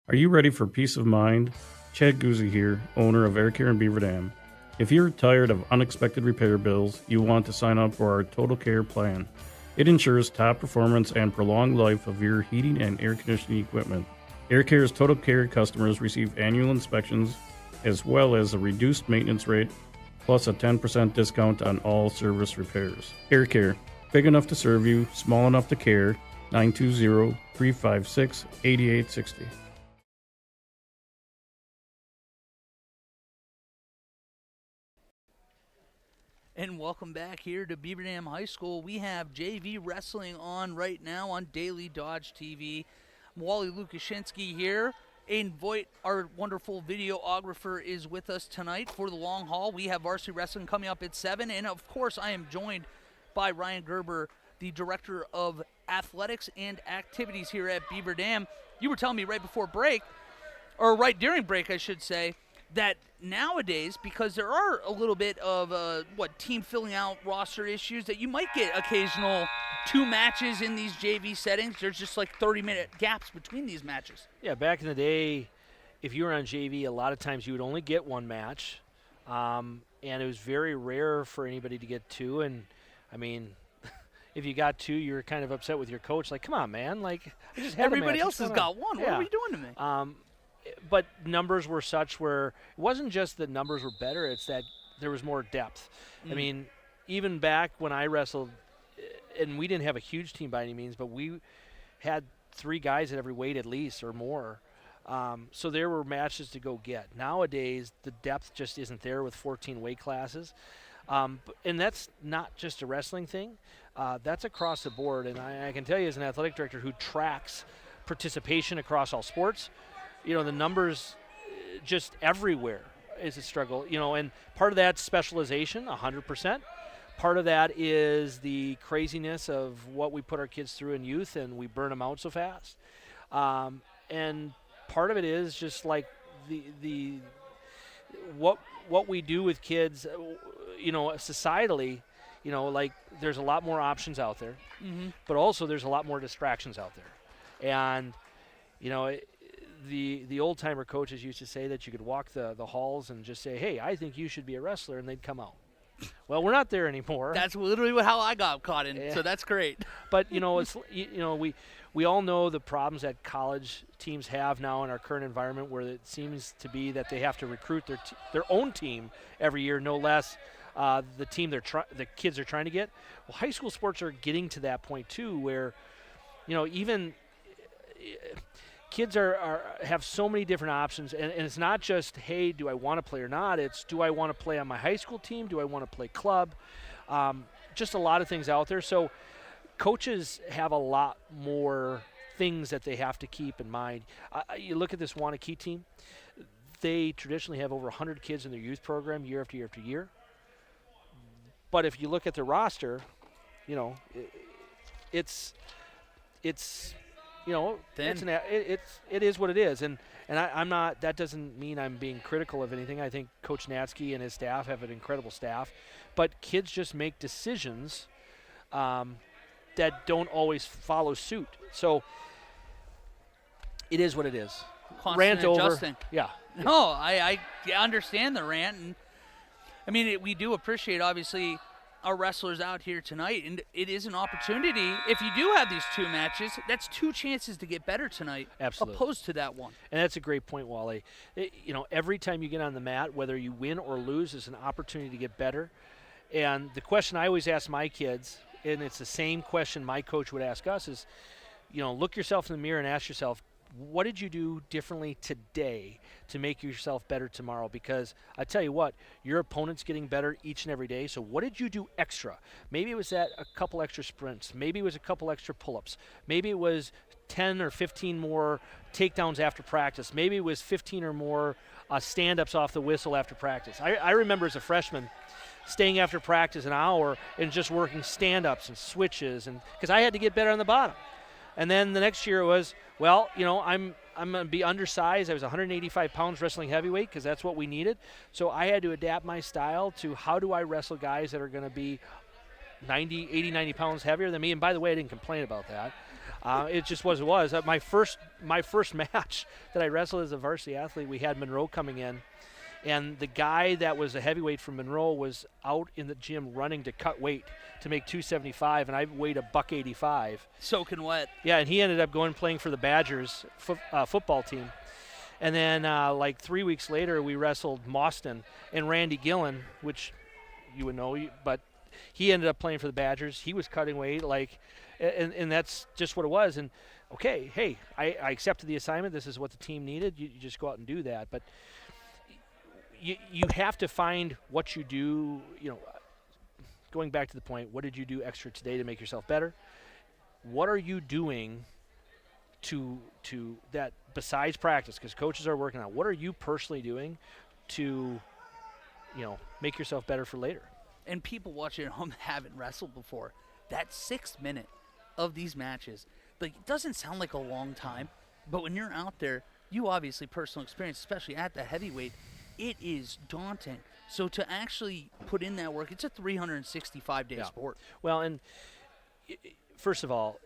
Are you ready for peace of mind? Chad Guzzi here, owner of Air Care in Beaver Dam. If you're tired of unexpected repair bills, you want to sign up for our Total Care plan. It ensures top performance and prolonged life of your heating and air conditioning equipment. Air Care's Total Care customers receive annual inspections, as well as a reduced maintenance rate, plus a 10% discount on all service repairs. Air Care, big enough to serve you, small enough to care. 920-356-8860. And welcome back here to Beaver Dam High School. We have JV Wrestling on right now on Daily Dodge TV. I'm Wally Lukashinsky here. Aiden Voigt, our wonderful videographer, is with us tonight for the long haul. We have Varsity Wrestling coming up at 7. And, of course, I am joined by Ryan Gerber, the Director of Athletics and Activities here at Beaver Dam. You were telling me right before break, or right during break, I should say, that nowadays, because there are a little bit of team filling out roster issues, that you might get occasional 2 matches in these JV settings. There's just like 30-minute gaps between these matches. Yeah, back in the day, if you were on JV, a lot of times you would only get 1 match, and it was very rare for anybody to get 2. And I mean, if you got 2, you were kind of upset with your coach. Like, come on, man! Like, I just had everybody else has got 1. What are you doing to me? But numbers were such where it wasn't just that numbers were better, it's that there was more depth. I mean, even back when I wrestled, and we didn't have a huge team by any means, but we had 3 guys at every weight at least or more. So there were matches to go get. Nowadays, the depth just isn't there with 14 weight classes. And that's not just a wrestling thing. That's across the board. And I can tell you as an athletic director who tracks participation across all sports, you know, the numbers just everywhere is a struggle, you know, and part of that's specialization, 100%. Part of that is the craziness of what we put our kids through in youth, and we burn them out so fast. And part of it is just like what we do with kids, you know, societally, you know, like there's a lot more options out there, but also there's a lot more distractions out there. And, you know, the old-timer coaches used to say that you could walk the halls and just say, hey, I think you should be a wrestler, and they'd come out. Well, we're not there anymore. That's literally how I got caught in, so that's great. But, you know, it's we all know the problems that college teams have now in our current environment, where it seems to be that they have to recruit their own team every year, no less the team the kids are trying to get. Well, high school sports are getting to that point, too, where, you know, even kids have so many different options, and it's not just, hey, do I want to play or not? It's, do I want to play on my high school team? Do I want to play club? Just a lot of things out there. So coaches have a lot more things that they have to keep in mind. You look at this Waunakee team. They traditionally have over 100 kids in their youth program year after year after year. But if you look at their roster, you know, it's it is what it is, and I'm not. That doesn't mean I'm being critical of anything. I think Coach Natsky and his staff have an incredible staff, but kids just make decisions that don't always follow suit. So it is what it is. Constant Rant adjusting. over. Yeah. No, I understand the rant, and I mean we do appreciate obviously our wrestlers out here tonight, and it is an opportunity. If you do have these 2 matches, that's 2 chances to get better tonight. Absolutely. Opposed to that one. And that's a great point, Wally. Every time you get on the mat, whether you win or lose, is an opportunity to get better. And the question I always ask my kids, and it's the same question my coach would ask us, is, look yourself in the mirror and ask yourself, what did you do differently today to make yourself better tomorrow? Because I tell you what, your opponent's getting better each and every day. So what did you do extra? Maybe it was a couple extra sprints. Maybe it was a couple extra pull-ups. Maybe it was 10 or 15 more takedowns after practice. Maybe it was 15 or more stand-ups off the whistle after practice. I remember as a freshman staying after practice an hour and just working stand-ups and switches, and because I had to get better on the bottom. And then the next year was, I'm going to be undersized. I was 185 pounds wrestling heavyweight because that's what we needed. So I had to adapt my style to how do I wrestle guys that are going to be 80, 90 pounds heavier than me. And by the way, I didn't complain about that. It just was. My first match that I wrestled as a varsity athlete, we had Monroe coming in. And the guy that was a heavyweight from Monroe was out in the gym running to cut weight to make 275, and I weighed $185. Soaking wet. Yeah, and he ended up playing for the Badgers football team. And then 3 weeks later, we wrestled Mauston and Randy Gillen, which you would know, but he ended up playing for the Badgers. He was cutting weight, and that's just what it was. And okay, hey, I accepted the assignment. This is what the team needed. You just go out and do that. But you have to find what you do, going back to the point, what did you do extra today to make yourself better? What are you doing to that besides practice? Because coaches are working on, what are you personally doing to, make yourself better for later? And people watching at home haven't wrestled before. That 6th minute of these matches, it doesn't sound like a long time, but when you're out there, you obviously personal experience, especially at the heavyweight, it is daunting. So to actually put in that work, it's a 365-day sport. Well, and first of all,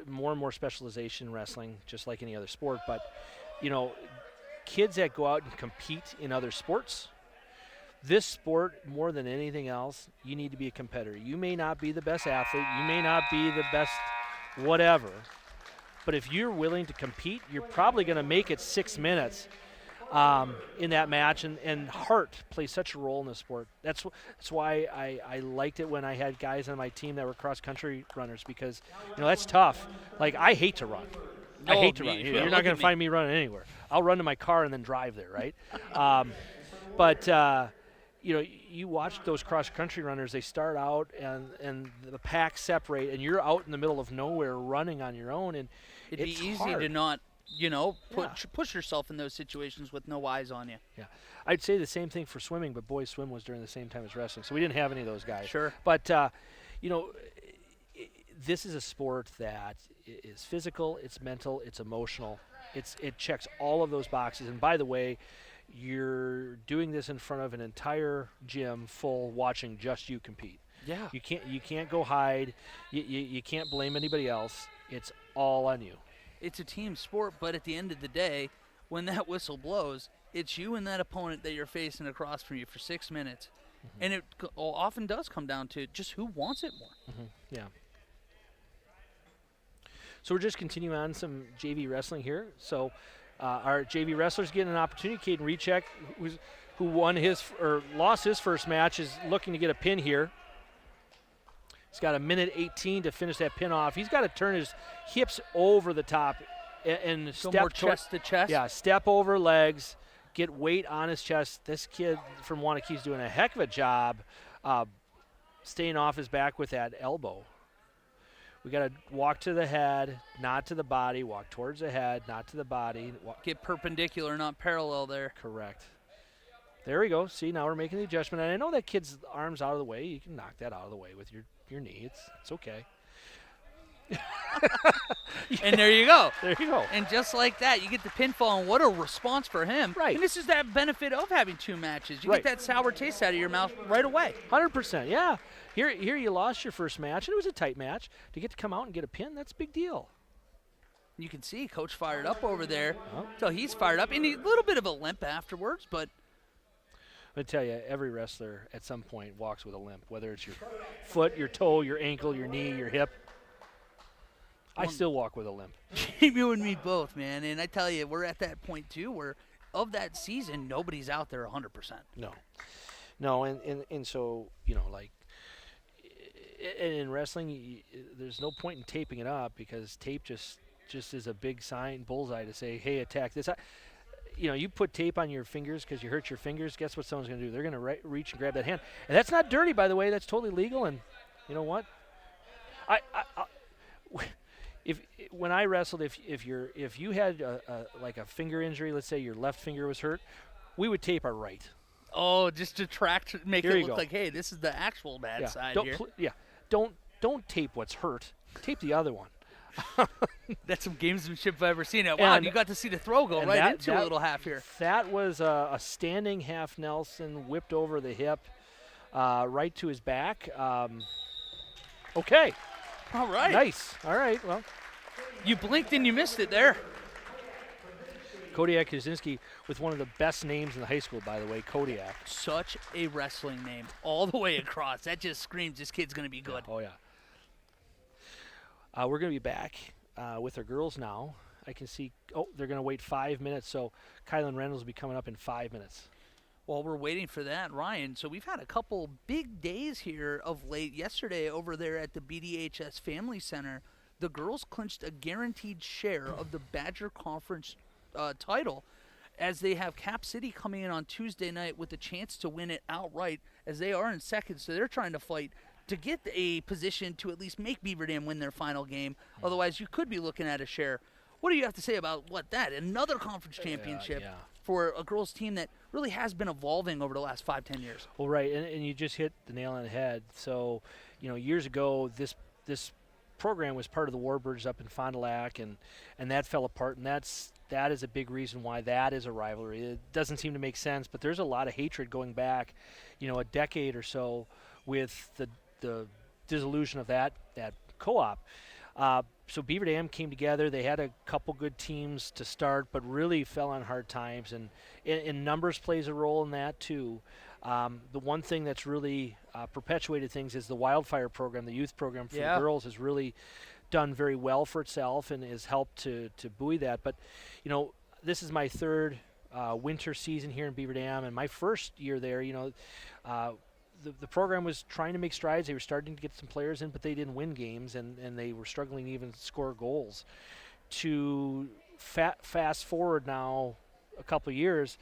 more and more specialization in wrestling, just like any other sport. But, kids that go out and compete in other sports, this sport, more than anything else, you need to be a competitor. You may not be the best athlete. You may not be the best whatever. But if you're willing to compete, you're probably going to make it 6 minutes. In that match, and heart plays such a role in the sport. That's why I liked it when I had guys on my team that were cross-country runners, because that's tough. I hate to run. I hate to run. You're not going to find me running anywhere. I'll run to my car and then drive there, right? But you watch those cross-country runners. They start out and the packs separate, and you're out in the middle of nowhere running on your own, and it'd be easy hard. to not. Push yourself in those situations with no eyes on you. Yeah. I'd say the same thing for swimming, but boys swim was during the same time as wrestling, so we didn't have any of those guys. Sure. But, this is a sport that is physical, it's mental, it's emotional. It checks all of those boxes. And by the way, you're doing this in front of an entire gym full watching just you compete. Yeah. You can't go hide. You can't blame anybody else. It's all on you. It's a team sport, but at the end of the day, when that whistle blows, it's you and that opponent that you're facing across from you for 6 minutes. Mm-hmm. And it often does come down to just who wants it more. Mm-hmm. Yeah. So we're just continuing on some JV wrestling here. So our JV wrestlers getting an opportunity. Caden Recheck, who lost his first match, is looking to get a pin here. He's got 1:18 to finish that pin off. He's got to turn his hips over the top and so step more chest to chest. Yeah, step over legs, get weight on his chest. This kid from Waunakee is doing a heck of a job staying off his back with that elbow. We got to walk to the head, not to the body. Walk towards the head, not to the body. Get perpendicular, not parallel there. Correct. There we go. See, now we're making the adjustment. And I know that kid's arm's out of the way. You can knock that out of the way with your knee. It's okay. And there you go. There you go. And just like that, you get the pinfall, and what a response for him. Right. And this is that benefit of having 2 matches. You Right. get that sour taste out of your mouth right away. 100%, yeah. Here you lost your first match, and it was a tight match. To get to come out and get a pin, that's a big deal. You can see Coach fired up over there. So he's fired up. And a little bit of a limp afterwards, but I tell you, every wrestler at some point walks with a limp, whether it's your foot, your toe, your ankle, your knee, your hip. I still walk with a limp. you and me both, man. And I tell you, we're at that point, too, where of that season, nobody's out there 100%. No, and so, like, in wrestling, there's no point in taping it up because tape just is a big sign, bullseye to say, hey, attack this. You put tape on your fingers because you hurt your fingers, guess what someone's going to do? They're going to reach and grab that hand. And that's not dirty, by the way. That's totally legal. And you know what? When I wrestled, if you had like a finger injury, let's say your left finger was hurt, we would tape our right. Oh, just to make Here it you look go. like, hey, this is the actual bad side Don't here. Don't tape what's hurt. Tape the other one. That's some gamesmanship I've ever seen. Wow, and you got to see the throw go right into a little half here. That was a standing half Nelson, whipped over the hip, right to his back. Okay. All right. Nice. All right, well. You blinked and you missed it there. Kodiak Kaczynski with one of the best names in the high school, by the way, Kodiak. Such a wrestling name all the way across. That just screams this kid's going to be good. Oh, yeah. We're going to be back with our girls now. I can see, they're going to wait 5 minutes, so Kylan Reynolds will be coming up in 5 minutes. While we're waiting for that, Ryan, so we've had a couple big days here of late. Yesterday over there at the BDHS Family Center, the girls clinched a guaranteed share of the Badger Conference title as they have Cap City coming in on Tuesday night with a chance to win it outright as they are in second, so they're trying to fight to get a position to at least make Beaver Dam win their final game. Otherwise, you could be looking at a share. What do you have to say about that? Another conference championship for a girls' team that really has been evolving over the last 5-10 years. Well, right, and you just hit the nail on the head. So, years ago, this program was part of the Warbirds up in Fond du Lac, and that fell apart, and that is a big reason why that is a rivalry. It doesn't seem to make sense, but there's a lot of hatred going back, a decade or so with the dissolution of that co-op. So Beaver Dam came together. They had a couple good teams to start, but really fell on hard times, and numbers plays a role in that too. The one thing that's really perpetuated things is the Wildfire program, the youth program for the girls, has really done very well for itself and has helped to buoy that. But, this is my third winter season here in Beaver Dam, and my first year there, the program was trying to make strides. They were starting to get some players in, but they didn't win games, and they were struggling to even score goals. To fast forward now a couple of years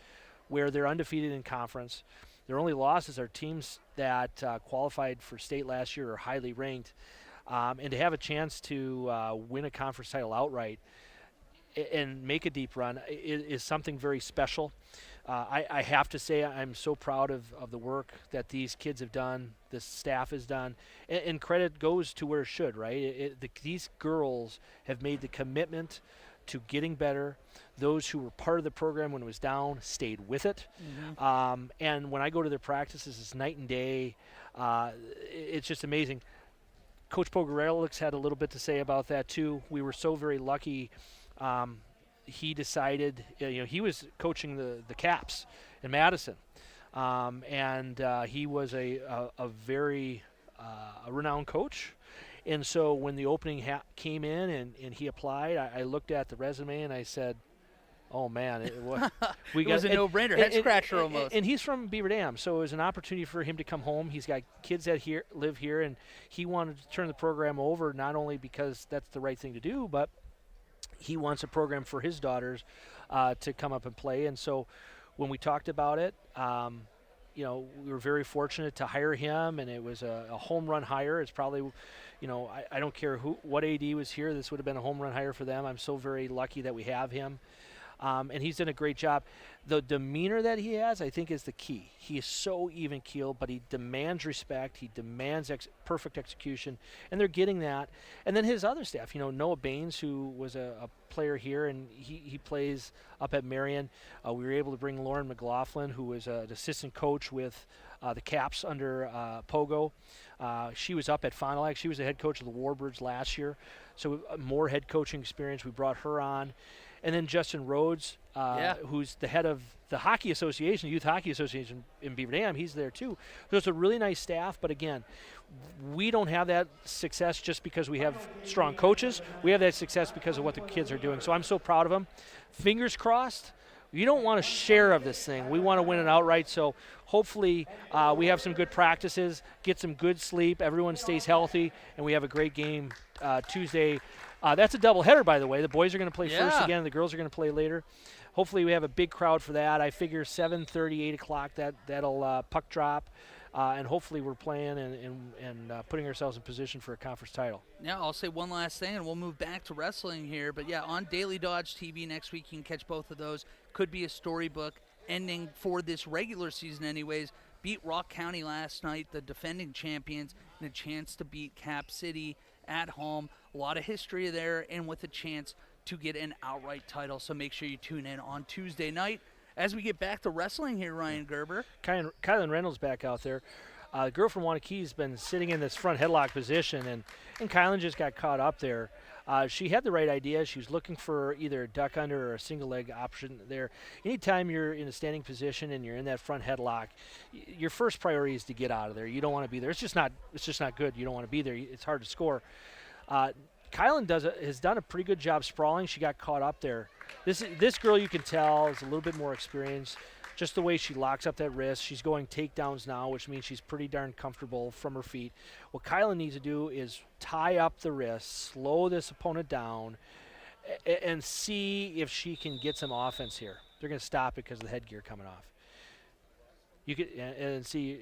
where they're undefeated in conference. Their only losses are teams that qualified for state last year or highly ranked. And to have a chance to win a conference title outright and make a deep run is something very special. I have to say I'm so proud of the work that these kids have done, the staff has done, and credit goes to where it should, right? These girls have made the commitment to getting better. Those who were part of the program when it was down stayed with it. Mm-hmm. And when I go to their practices, it's night and day. It's just amazing. Coach Pogorelics had a little bit to say about that too. We were so very lucky. He decided, he was coaching the Caps in Madison, and he was a very renowned coach. And so when the opening came in and he applied, I looked at the resume and I said, oh, man. It was a no-brainer, head-scratcher almost. And he's from Beaver Dam, so it was an opportunity for him to come home. He's got kids that live here, and he wanted to turn the program over not only because that's the right thing to do, but he wants a program for his daughters to come up and play. And so when we talked about it, we were very fortunate to hire him, and it was a home run hire. It's probably, I don't care what AD was here. This would have been a home run hire for them. I'm so very lucky that we have him. And he's done a great job. The demeanor that he has, I think, is the key. He is so even-keeled, but he demands respect. He demands perfect execution, and they're getting that. And then his other staff, Noah Baines, who was a player here, and he plays up at Marion. We were able to bring Lauren McLaughlin, who was an assistant coach with the Caps under Pogo. She was up at Fond du Lac. She was the head coach of the Warbirds last year, so more head coaching experience. We brought her on. And then Justin Rhodes, who's the head of the Hockey Association, Youth Hockey Association in Beaver Dam, he's there too. So it's a really nice staff, but again, we don't have that success just because we have strong coaches. We have that success because of what the kids are doing. So I'm so proud of them. Fingers crossed. You don't want a share of this thing. We want to win it outright, so hopefully we have some good practices, get some good sleep, everyone stays healthy, and we have a great game Tuesday. That's a doubleheader, by the way. The boys are going to play first again, and the girls are going to play later. Hopefully we have a big crowd for that. I figure 7:30, 8 o'clock, that'll puck drop. And hopefully we're playing and putting ourselves in position for a conference title. Yeah, I'll say one last thing, and we'll move back to wrestling here. But, yeah, on Daily Dodge TV next week, you can catch both of those. Could be a storybook ending for this regular season anyways. Beat Rock County last night, the defending champions, and a chance to beat Cap City at home. A lot of history there, and with a chance to get an outright title. So make sure you tune in on Tuesday night. As we get back to wrestling here, Ryan Gerber. Kylan Reynolds back out there. The girl from Waunakee has been sitting in this front headlock position, and Kylan just got caught up there. She had the right idea. She was looking for either a duck under or a single leg option there. Anytime you're in a standing position and you're in that front headlock, your first priority is to get out of there. You don't want to be there. It's just not good. You don't want to be there. It's hard to score. Kylan has done a pretty good job sprawling. She got caught up there. This girl, you can tell, is a little bit more experienced. Just the way she locks up that wrist. She's going takedowns now, which means she's pretty darn comfortable from her feet. What Kylan needs to do is tie up the wrist, slow this opponent down, and see if she can get some offense here. They're going to stop it because of the headgear coming off. You could and see,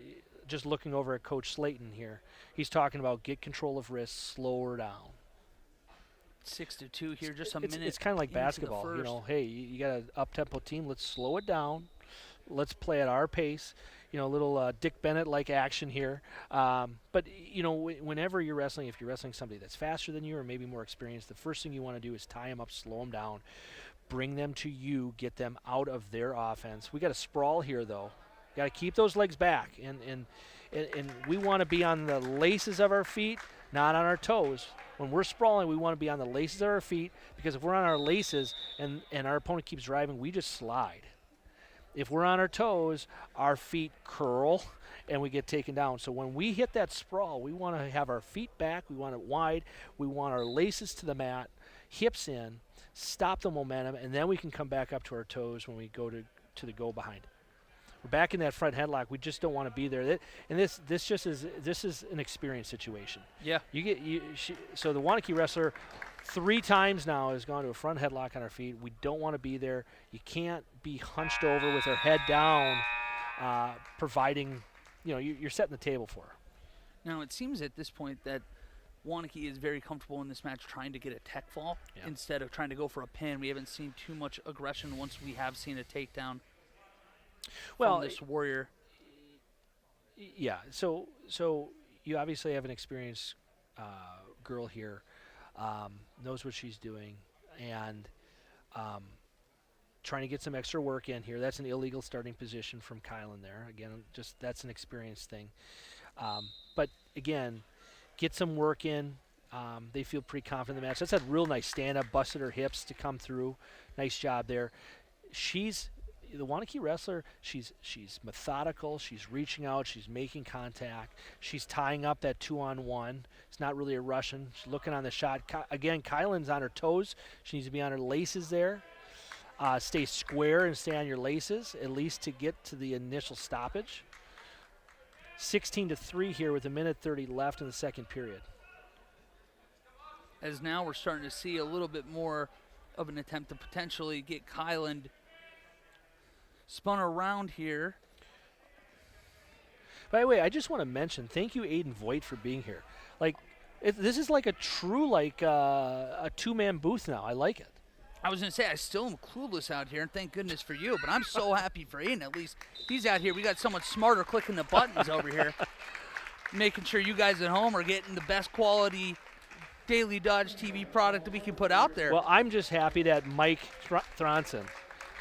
just looking over at Coach Slayton here, he's talking about get control of wrist, slow her down. 6-2 here, just a minute. It's kind of like basketball. Hey, you got an up-tempo team. Let's slow it down. Let's play at our pace. A little Dick Bennett-like action here. But, whenever you're wrestling, if you're wrestling somebody that's faster than you or maybe more experienced, the first thing you want to do is tie them up, slow them down, bring them to you, get them out of their offense. We got to sprawl here, though. Got to keep those legs back. And we want to be on the laces of our feet, not on our toes. When we're sprawling, we want to be on the laces of our feet, because if we're on our laces and our opponent keeps driving, we just slide. If we're on our toes, our feet curl and we get taken down. So when we hit that sprawl, we want to have our feet back, we want it wide, we want our laces to the mat, hips in, stop the momentum, and then we can come back up to our toes when we go to the go behind. We're back in that front headlock. We just don't want to be there. And this is an experience situation. Yeah. So the Waunakee wrestler 3 times now has gone to a front headlock on her feet. We don't want to be there. You can't be hunched over with her head down, providing, you're setting the table for her. Now it seems at this point that Waunakee is very comfortable in this match trying to get a tech fall instead of trying to go for a pin. We haven't seen too much aggression once we have seen a takedown. Well, this warrior. Yeah. So you obviously have an experienced girl here, knows what she's doing, and trying to get some extra work in here. That's an illegal starting position from Kylan there. Again, just that's an experience thing. But again, get some work in. They feel pretty confident in the match. That's a real nice stand-up, busted her hips to come through. Nice job there. The Waunakee wrestler, she's methodical, she's reaching out, she's making contact, she's tying up that 2-on-1. It's not really a Russian. She's looking on the shot. Again, Kylan's on her toes. She needs to be on her laces there. Stay square and stay on your laces, at least to get to the initial stoppage. 16-3 here with 1:30 left in the second period. As now we're starting to see a little bit more of an attempt to potentially get Kylan spun around here. By the way, I just want to mention, thank you, Aiden Voigt, for being here. This is like a true, a two-man booth now. I like it. I was going to say, I still am clueless out here, and thank goodness for you, but I'm so happy for Aiden. At least he's out here. We got someone smarter clicking the buttons over here, making sure you guys at home are getting the best quality Daily Dodge TV product that we can put out there. Well, I'm just happy that Mike Thronson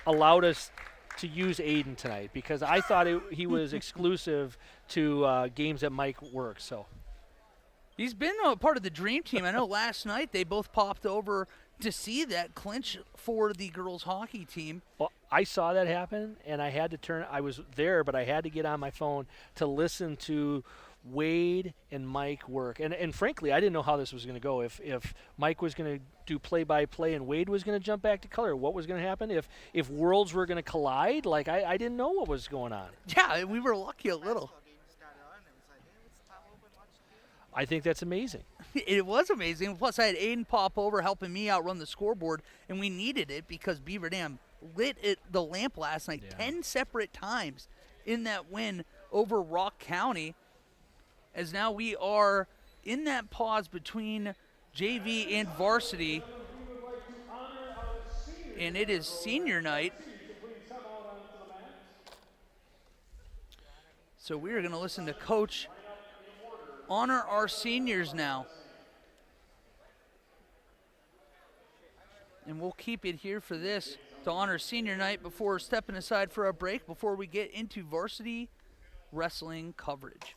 allowed us to use Aiden tonight, because I thought he was exclusive to games that Mike works. So he's been a part of the dream team. I know last night they both popped over to see that clinch for the girls hockey team. Well, I saw that happen, and I had to I was there, but I had to get on my phone to listen to Wade and Mike work. And frankly, I didn't know how this was going to go. If Mike was going to do play-by-play and Wade was going to jump back to color, what was going to happen? If worlds were going to collide, like I didn't know what was going on. Yeah, we were lucky a little. I think that's amazing. It was amazing. Plus, I had Aiden pop over helping me outrun the scoreboard, and we needed it because Beaver Dam lit the lamp last night 10 separate times in that win over Rock County. As now we are in that pause between JV and varsity, and it is senior night. So we are going to listen to Coach honor our seniors now. And we'll keep it here for this to honor senior night before stepping aside for a break before we get into varsity wrestling coverage.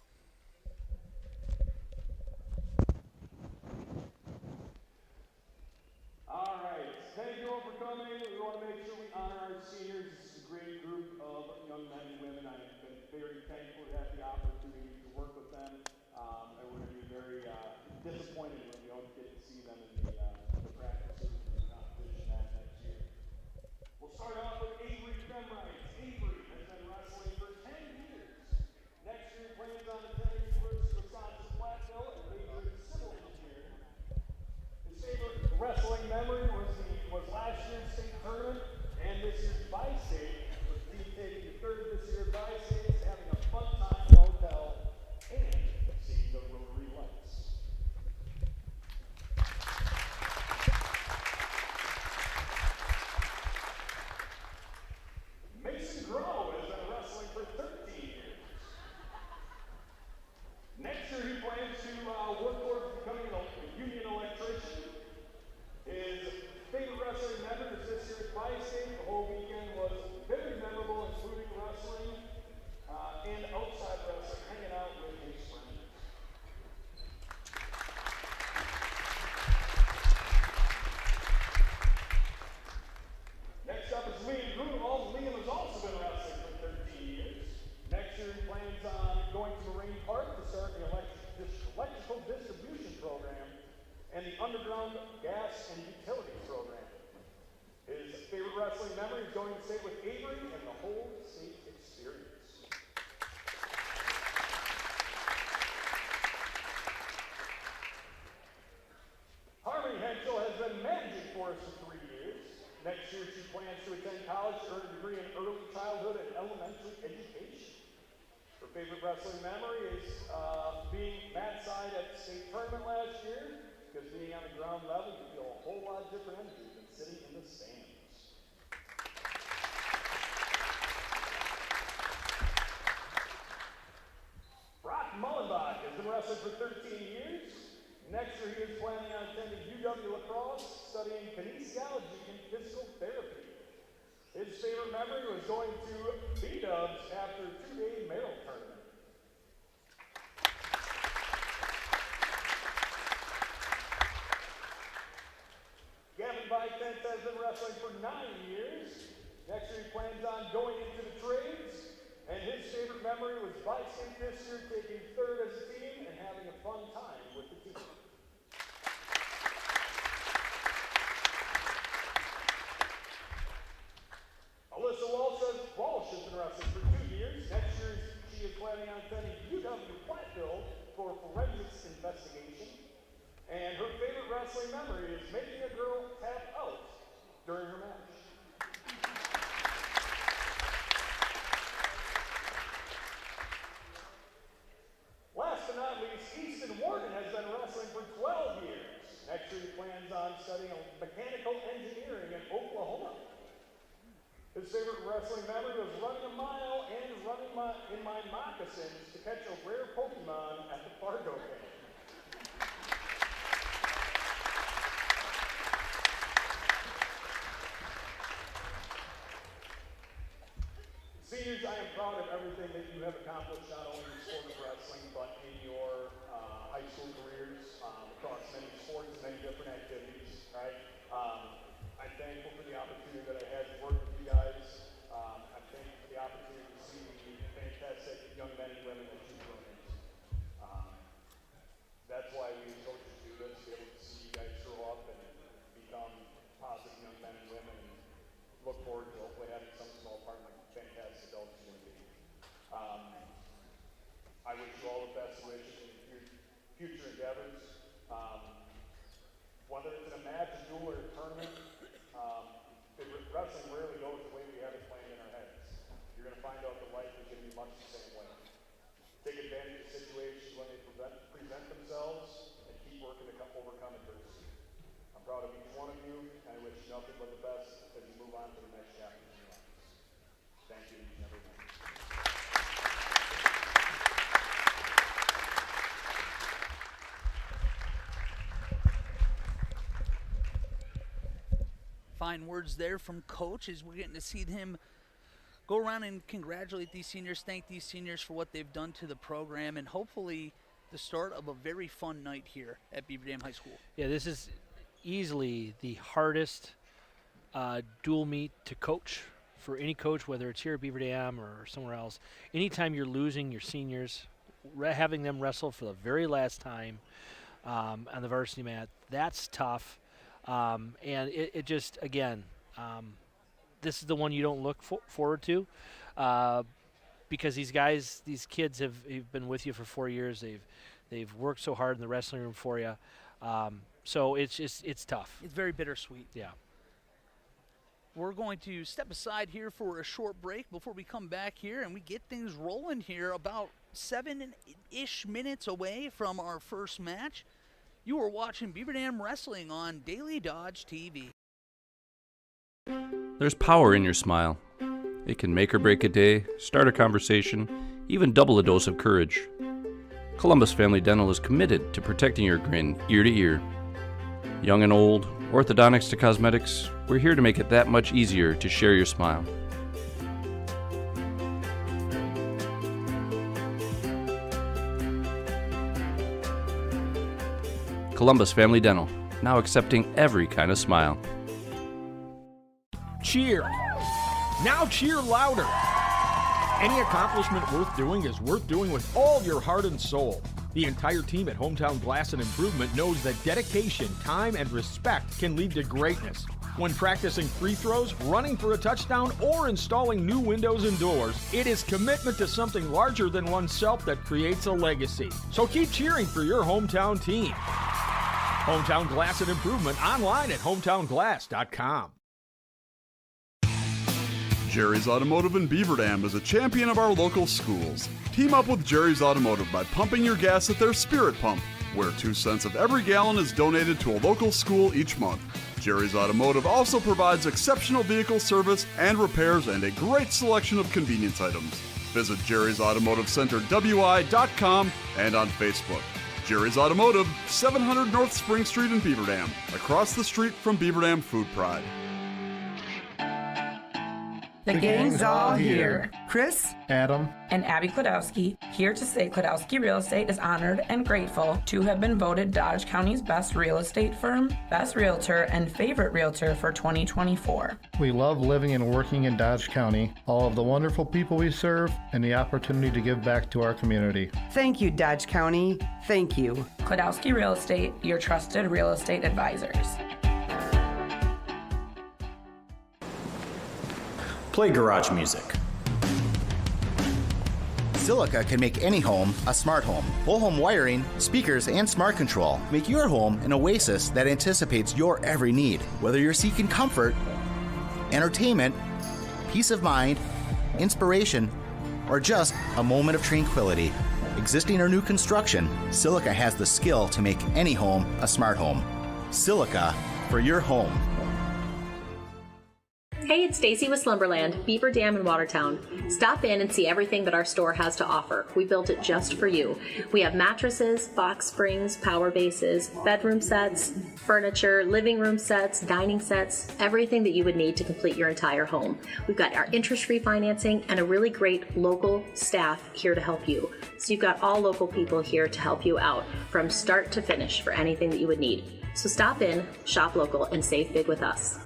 All right, thank you all for coming. We want to make sure we honor our seniors. This is a great group of young men and women. I've been very thankful to have the opportunity to work with them. And we're going to be very disappointed when we don't get to see them in the practices and the competition next year. We'll start off with Avery Femrights. Avery has been wrestling for 10 years. Next year plans on attending University of Wisconsin-Platteville and majoring in civil engineering. His favorite wrestling memory was last year's state tournament and this year's bi-state, with the team taking third this year at bi-state, having a fun time in the hotel and seeing the Rotary Lights. Mason Grow has been wrestling for 13 years. Next year he plans to work towards becoming a union electrician. His favorite wrestling memory is this year's bi-state. The whole weekend was very memorable, including wrestling and outside wrestling, hanging out with his friends. Next up is Liam Grunewald. Liam has also been wrestling for 13 years. Next year he plans on going to Marine Park to start the electrical distribution program and the underground gas and utilities program. His favorite wrestling memory is going to stay with Avery and the whole state experience. Harmony Henschel has been managing for us for 3 years. Next year she plans to attend college to earn a degree in early childhood and elementary education. Her favorite wrestling memory is being mat side at the state tournament last year, because being on the ground level, you feel a whole lot different energy than sitting in the stands. Brock Mullenbach has been wrestling for 13 years. Next year he is planning on attending UW La Crosse, studying kinesiology and physical therapy. His favorite memory was going to B-Dubs after a 2-day Merrill tournament. Gavin Vitens has been wrestling for 9 years. Next year he plans on going into the trades, and his favorite memory was bi-state this year, taking third as a team and having a fun time with the team. Alyssa Walsh has been wrestling for 2 years. Next year she is planning on attending UW-Platteville for forensics investigation. And her favorite wrestling memory is making a girl tap out during her match. Last but not least, Easton Warden has been wrestling memory was running a mile and running in my moccasins to catch a rare Pokemon at the Fargo game. Seniors, I am proud of everything that you have accomplished, not only in the sport of wrestling, but in your high school careers across many sports and many different activities, right? I'm thankful for the opportunity that I had to work with you guys. I'm thankful for the opportunity to see the fantastic young men and women that you've grown into. That's why we as coaches do this, to be able to see you guys grow up and become positive young men and women, and look forward to hopefully having some small part of the fantastic adults you're going to be. I wish you all the best wishes in your future endeavors. Whether it's in a match, a duel, or a tournament, wrestling rarely goes the way we have it planned in our heads. You're going to find out that life is going to be much the same way. Take advantage of situations when they present themselves and keep working to overcome adversity. I'm proud of each one of you, and I wish you nothing but the best as you move on to the next chapter in your lives. Thank you, each and every one. Fine words there from Coach as we're getting to see him go around and congratulate these seniors, thank these seniors for what they've done to the program, and hopefully the start of a very fun night here at Beaver Dam High School. Yeah, this is easily the hardest dual meet to coach for any coach, whether it's here at Beaver Dam or somewhere else. Anytime you're losing your seniors, having them wrestle for the very last time on the varsity mat, that's tough. And it just, again, this is the one you don't look forward to because these guys, these kids have been with you for 4 years. They've worked so hard in the wrestling room for you. So it's tough. It's very bittersweet. Yeah. We're going to step aside here for a short break before we come back here and we get things rolling here about 7-ish minutes away from our first match. You are watching Beaver Dam Wrestling on Daily Dodge TV. There's power in your smile. It can make or break a day, start a conversation, even double a dose of courage. Columbus Family Dental is committed to protecting your grin ear to ear. Young and old, orthodontics to cosmetics, we're here to make it that much easier to share your smile. Columbus Family Dental, now accepting every kind of smile. Cheer. Now cheer louder. Any accomplishment worth doing is worth doing with all your heart and soul. The entire team at Hometown Glass and Improvement knows that dedication, time, and respect can lead to greatness. When practicing free throws, running for a touchdown, or installing new windows and doors, it is commitment to something larger than oneself that creates a legacy. So keep cheering for your hometown team. Hometown Glass and Improvement online at hometownglass.com. Jerry's Automotive in Beaver Dam is a champion of our local schools. Team up with Jerry's Automotive by pumping your gas at their Spirit Pump, where 2 cents of every gallon is donated to a local school each month. Jerry's Automotive also provides exceptional vehicle service and repairs and a great selection of convenience items. Visit Jerry's Automotive Center WI.com and on Facebook. Jerry's Automotive, 700 North Spring Street in Beaver Dam, across the street from Beaver Dam Food Pride. The gang's all here. Chris, Adam, and Abby Klodowski here to say Klodowski Real Estate is honored and grateful to have been voted Dodge County's best real estate firm, best realtor, and favorite realtor for 2024. We love living and working in Dodge County, all of the wonderful people we serve, and the opportunity to give back to our community. Thank you, Dodge County. Thank you. Klodowski Real Estate, your trusted real estate advisors. Play garage music. Silica can make any home a smart home. Whole home wiring, speakers, and smart control make your home an oasis that anticipates your every need. Whether you're seeking comfort, entertainment, peace of mind, inspiration, or just a moment of tranquility. Existing or new construction, Silica has the skill to make any home a smart home. Silica for your home. Hey, it's Stacy with Slumberland, Beaver Dam in Watertown. Stop in and see everything that our store has to offer. We built it just for you. We have mattresses, box springs, power bases, bedroom sets, furniture, living room sets, dining sets, everything that you would need to complete your entire home. We've got our interest-free financing and a really great local staff here to help you. So you've got all local people here to help you out from start to finish for anything that you would need. So stop in, shop local, and save big with us.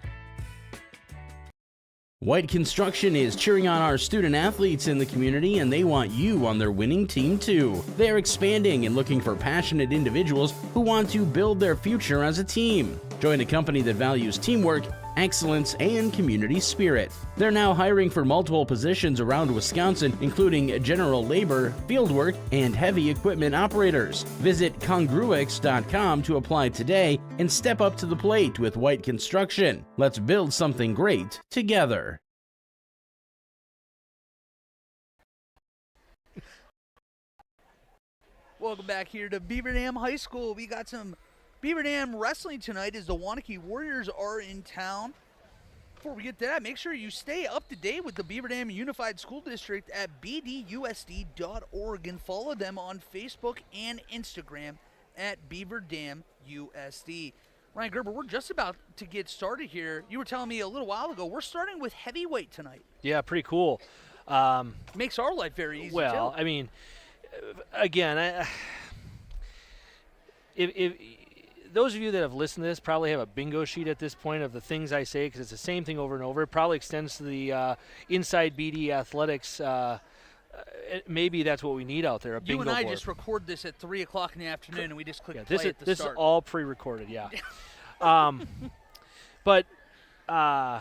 White Construction is cheering on our student athletes in the community, and they want you on their winning team too. They're expanding and looking for passionate individuals who want to build their future as a team. Join a company that values teamwork, excellence, and community spirit. They're now hiring for multiple positions around Wisconsin, including general labor, fieldwork, and heavy equipment operators. Visit congruix.com to apply today and step up to the plate with White Construction. Let's build something great together. Welcome back here to Beaver Dam High School. We got some Beaver Dam wrestling tonight as the Waunakee Warriors are in town. Before we get to that, make sure you stay up to date with the Beaver Dam Unified School District at bdusd.org and follow them on Facebook and Instagram at Beaver Dam USD. Ryan Gerber, we're just about to get started here. You were telling me a little while ago, we're starting with heavyweight tonight. Yeah, pretty cool. Makes our life very easy, well, too. I mean, again, if those of you that have listened to this probably have a bingo sheet at this point of the things I say, because it's the same thing over and over. It probably extends to the Inside BD Athletics. Maybe that's what we need out there, a bingo You and I board. just record this at 3 o'clock in the afternoon, and we just click play This at the start. is all pre-recorded, yeah. But I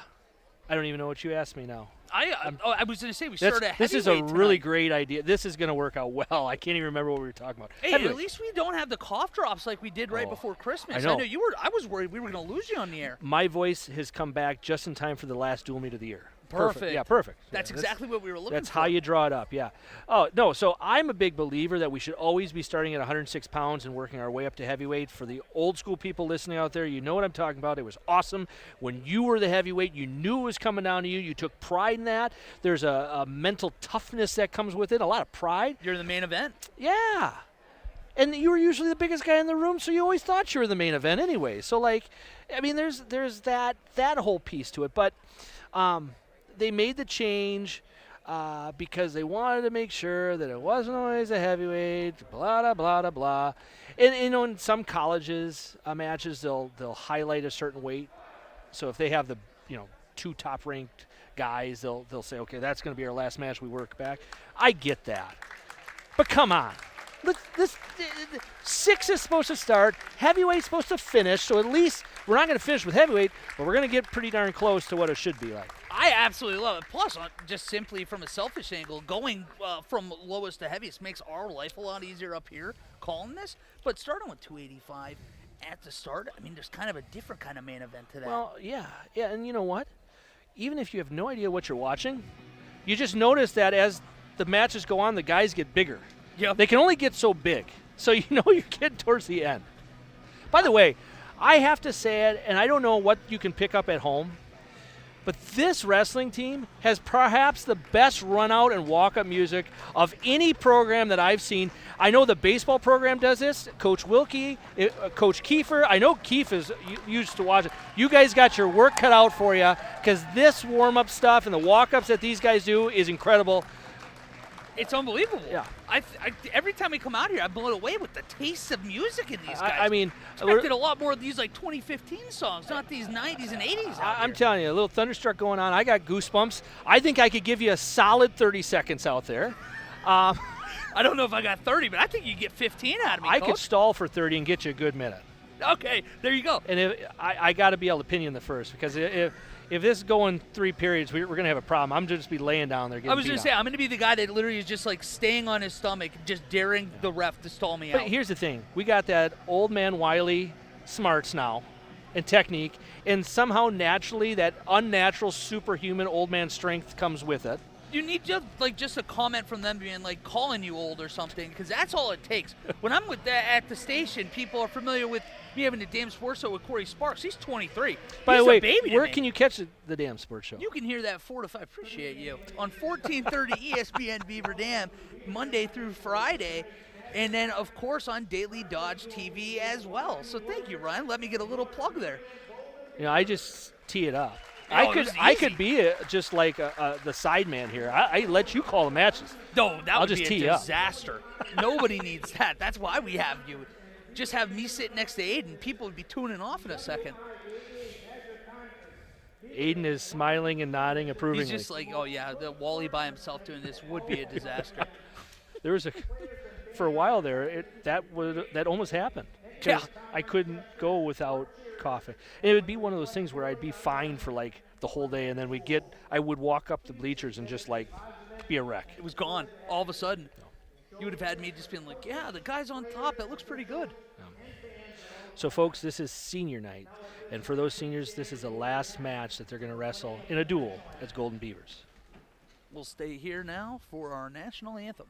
don't even know what you asked me now. I was going to say we started at This is a heavyweight really tonight. great idea. This is going to work out well. I can't even remember what we were talking about. Hey, Heavyweight. at least we don't have the cough drops like we did right before Christmas. I know. you were. I was worried we were going to lose you on the air. My voice has come back just in time for the last dual meet of the year. Perfect. Yeah, perfect. That's exactly what we were looking That's for. how you draw it up, yeah. Oh, no, so I'm a big believer that we should always be starting at 106 pounds and working our way up to heavyweight. For the old school people listening out there, you know what I'm talking about. It was awesome. When you were the heavyweight, you knew it was coming down to you. You took pride in that. There's a mental toughness that comes with it, a lot of pride. You're the main event. Yeah. And you were usually the biggest guy in the room, so you always thought you were the main event anyway. So, like, I mean, there's that whole piece to it. But they made the change because they wanted to make sure that it wasn't always a heavyweight, blah, blah, blah, blah, blah. And, you know, in some colleges matches, they'll highlight a certain weight. So if they have the, two top-ranked guys, they'll say, okay, that's going to be our last match. We work back. I get that. But come on. This 6 is supposed to start. Heavyweight's supposed to finish. So at least we're not going to finish with heavyweight, but we're going to get pretty darn close to what it should be like. I absolutely love it. Plus, just simply from a selfish angle, going from lowest to heaviest makes our life a lot easier up here calling this. But starting with 285 at the start, I mean, there's kind of a different kind of main event to that. Well, yeah, and you know what? Even if you have no idea what you're watching, you just notice that as the matches go on, the guys get bigger. Yep. They can only get so big. So you know you're getting towards the end. By the way, I have to say it, and I don't know what you can pick up at home, but this wrestling team has perhaps the best run-out and walk-up music of any program that I've seen. I know the baseball program does this. Coach Wilkie, Coach Kiefer. I know Keefe is used to watch it. You guys got your work cut out for you because this warm-up stuff and the walk-ups that these guys do is incredible. It's unbelievable. Yeah. Every time we come out here, I'm blown away with the taste of music in these guys. I mean, expected a lot more of these like 2015 songs, not these 90s and 80s. I'm telling you, a little thunderstruck going on. I got goosebumps. I think I could give you a solid 30 seconds out there. I don't know if I got 30, but I think you get 15 out of me. I Coach. could stall for 30 and get you a good minute. Okay, there you go. And I got to be able to pin you in the first because if this is going 3 periods, we're going to have a problem. I'm just be laying down there getting I was going to say, I'm going to be the guy that literally is just like staying on his stomach, just daring the ref to stall me But out. here's the thing. We got that old man Wiley smarts now and technique, and somehow naturally that unnatural superhuman old man strength comes with it. You need just a comment from them being like calling you old or something, because that's all it takes. When I'm at the station, people are familiar with me having the damn sports show with Corey Sparks. He's 23. By He's the way, a baby to where me. can you catch the damn sports show? You can hear that 4 to 5. Appreciate you on 1430 ESPN Beaver Dam, Monday through Friday, and then of course on Daily Dodge TV as well. So thank you, Ryan. Let me get a little plug there. I just tee it up. Oh, I could be just like the side man here. I let you call the matches. No, that I'll would just be tee a up. disaster. Nobody needs that. That's why we have you. Just have me sit next to Aiden. People would be tuning off in a second. Aiden is smiling and nodding approvingly. He's just like, oh yeah, the Wally by himself doing this would be a disaster. There was for a while there, that almost happened. Yeah. I couldn't go without coughing. And it would be one of those things where I'd be fine for like the whole day, and then I would walk up the bleachers and just like be a wreck. It was gone all of a sudden. You would have had me just being like, yeah, the guy's on top. It looks pretty good. So, folks, this is senior night. And for those seniors, this is the last match that they're going to wrestle in a duel as Golden Beavers. We'll stay here now for our national anthem.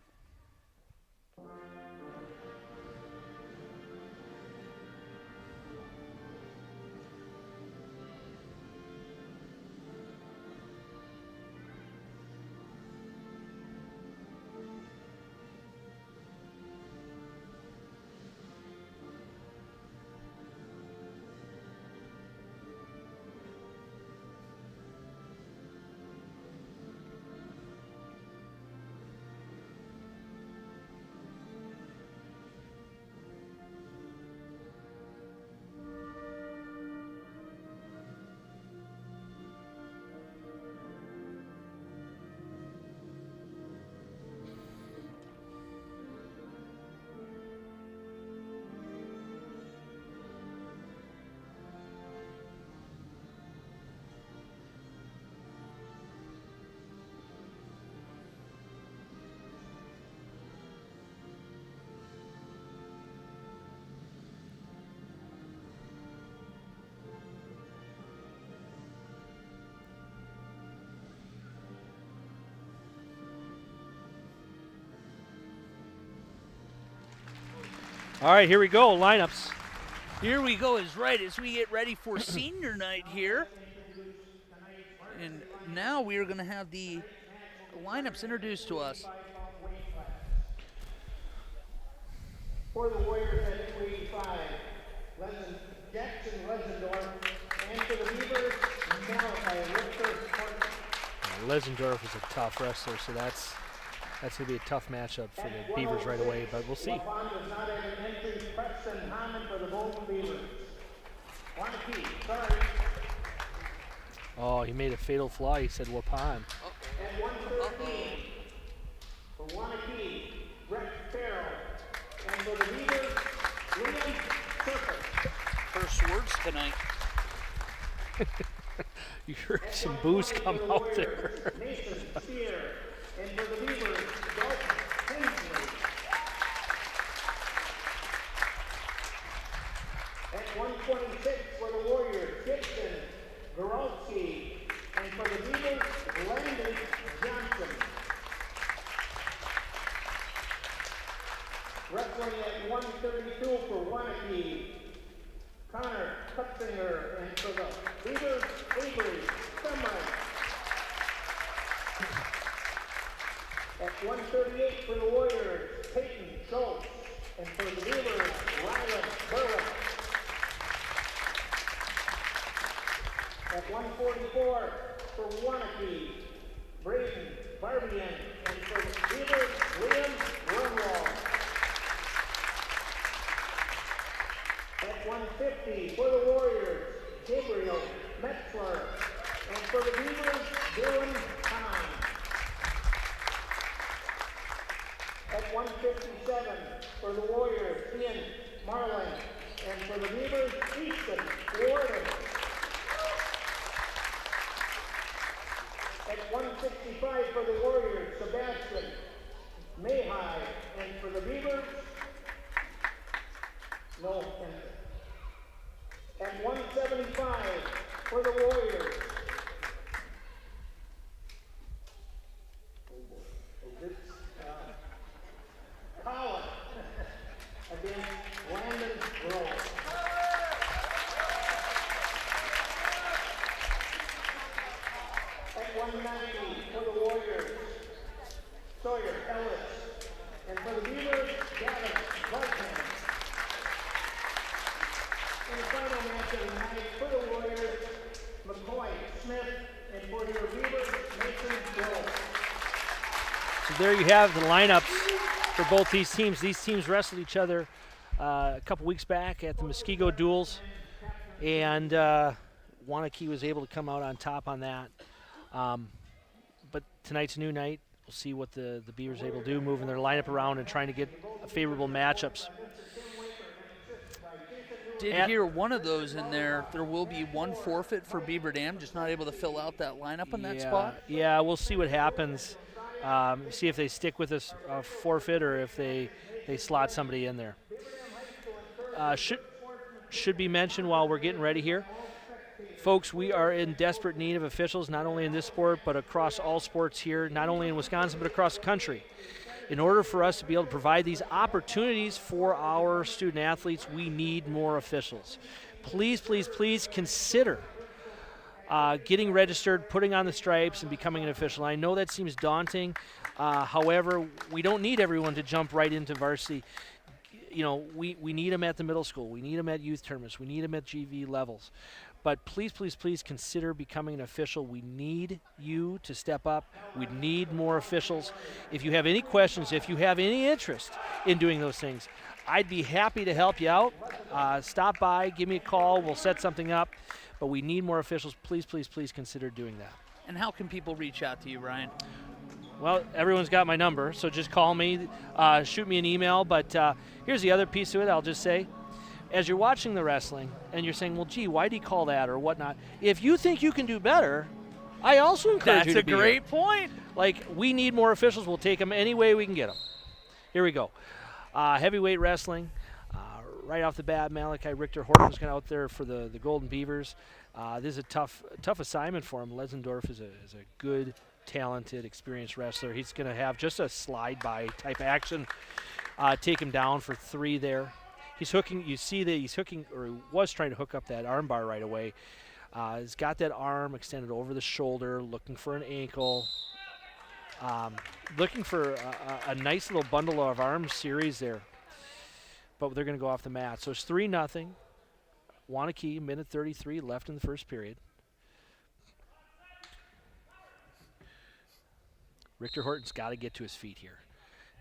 All right, here we go, lineups. Here we go as we get ready for senior night here. And now we are going to have the lineups introduced to us. For the Warriors at 285, Jackson Lesendorf, and for the Beavers, Malachi Richter. Lesendorf is a tough wrestler, so that's going to be a tough matchup for the Beavers right away, but we'll see. Waupun does not have an entry. Preston Hammond for the Golden Beavers. Waunakee, sorry. Oh, he made a fatal flaw. He said Waupun. At 113, for Waunakee, Brett Farrell. And for the Beavers, William Circus. First words tonight. You heard some boos come out there. Nathan Spear. And for the Beavers, Dalton Hensley. At 126 for the Warriors, Gibson Goralski. And for the Beavers, Landon Johnson. Wrestling at 132 for Waunakee, Connor Cutzinger. And for the Beavers, Avery Summer. At 138 for the Warriors, Peyton Schultz. And for the Beavers, Rylan Berwick. At 144 for Waunakee, Braden Barbian. And for the Beavers, Liam Runwald. At 150 for the Warriors, Gabriel Metzler. And for the Beavers, Dylan Kahn. At 157 for the Warriors, Ian Marlin. And for the Beavers, Easton Warden. At 165 for the Warriors, Sebastian Mayhigh. And for the Beavers, no entry. At 175 for the Warriors, Colin against Landon Grove. Waunakee for the Warriors, Sawyer Ellis. And for the Beavers, Gavin Barton. In the final match of the night for the Warriors, McCoy Smith. And for your Beavers, Mason Bill. So there you have the lineups for both these teams. These teams wrestled each other a couple weeks back at the Muskego Duels, and Waunakee was able to come out on top on that. But tonight's a new night. We'll see what the Beavers are able to do, moving their lineup around and trying to get favorable matchups. Did hear one of those in there. There will be one forfeit for Beaver Dam, just not able to fill out that lineup on that spot. Yeah, we'll see what happens. See if they stick with this forfeit or if they slot somebody in there. Should be mentioned while we're getting ready here. Folks, we are in desperate need of officials, not only in this sport, but across all sports here, not only in Wisconsin, but across the country. In order for us to be able to provide these opportunities for our student athletes, we need more officials. Please, please, please consider getting registered, putting on the stripes, and becoming an official. I know that seems daunting. However, we don't need everyone to jump right into varsity. You know, we need them at the middle school. We need them at youth tournaments. We need them at GV levels. But please, please, please consider becoming an official. We need you to step up. We need more officials. If you have any questions, if you have any interest in doing those things, I'd be happy to help you out. Stop by, give me a call. We'll set something up. But we need more officials. Please, please, please consider doing that. And how can people reach out to you, Ryan? Well, everyone's got my number, so just call me, shoot me an email. But here's the other piece of it, I'll just say. As you're watching the wrestling and you're saying, well, gee, why'd he call that or whatnot? If you think you can do better, I also encourage you to be That's a great point. Like, we need more officials. We'll take them any way we can get them. Here we go. Heavyweight wrestling. Right off the bat, Malachi Richter Horton's going out there for the Golden Beavers. This is a tough assignment for him. Lesendorf is a good, talented, experienced wrestler. He's going to have just a slide-by type action. Take him down for 3 there. He's hooking. You see that he's hooking, or he was trying to hook up that arm bar right away. He's got that arm extended over the shoulder, looking for an ankle. Looking for a nice little bundle of arm series there. But they're going to go off the mat. So it's 3-0. Waunakee, minute 33 left in the first period. Richter Horton's got to get to his feet here.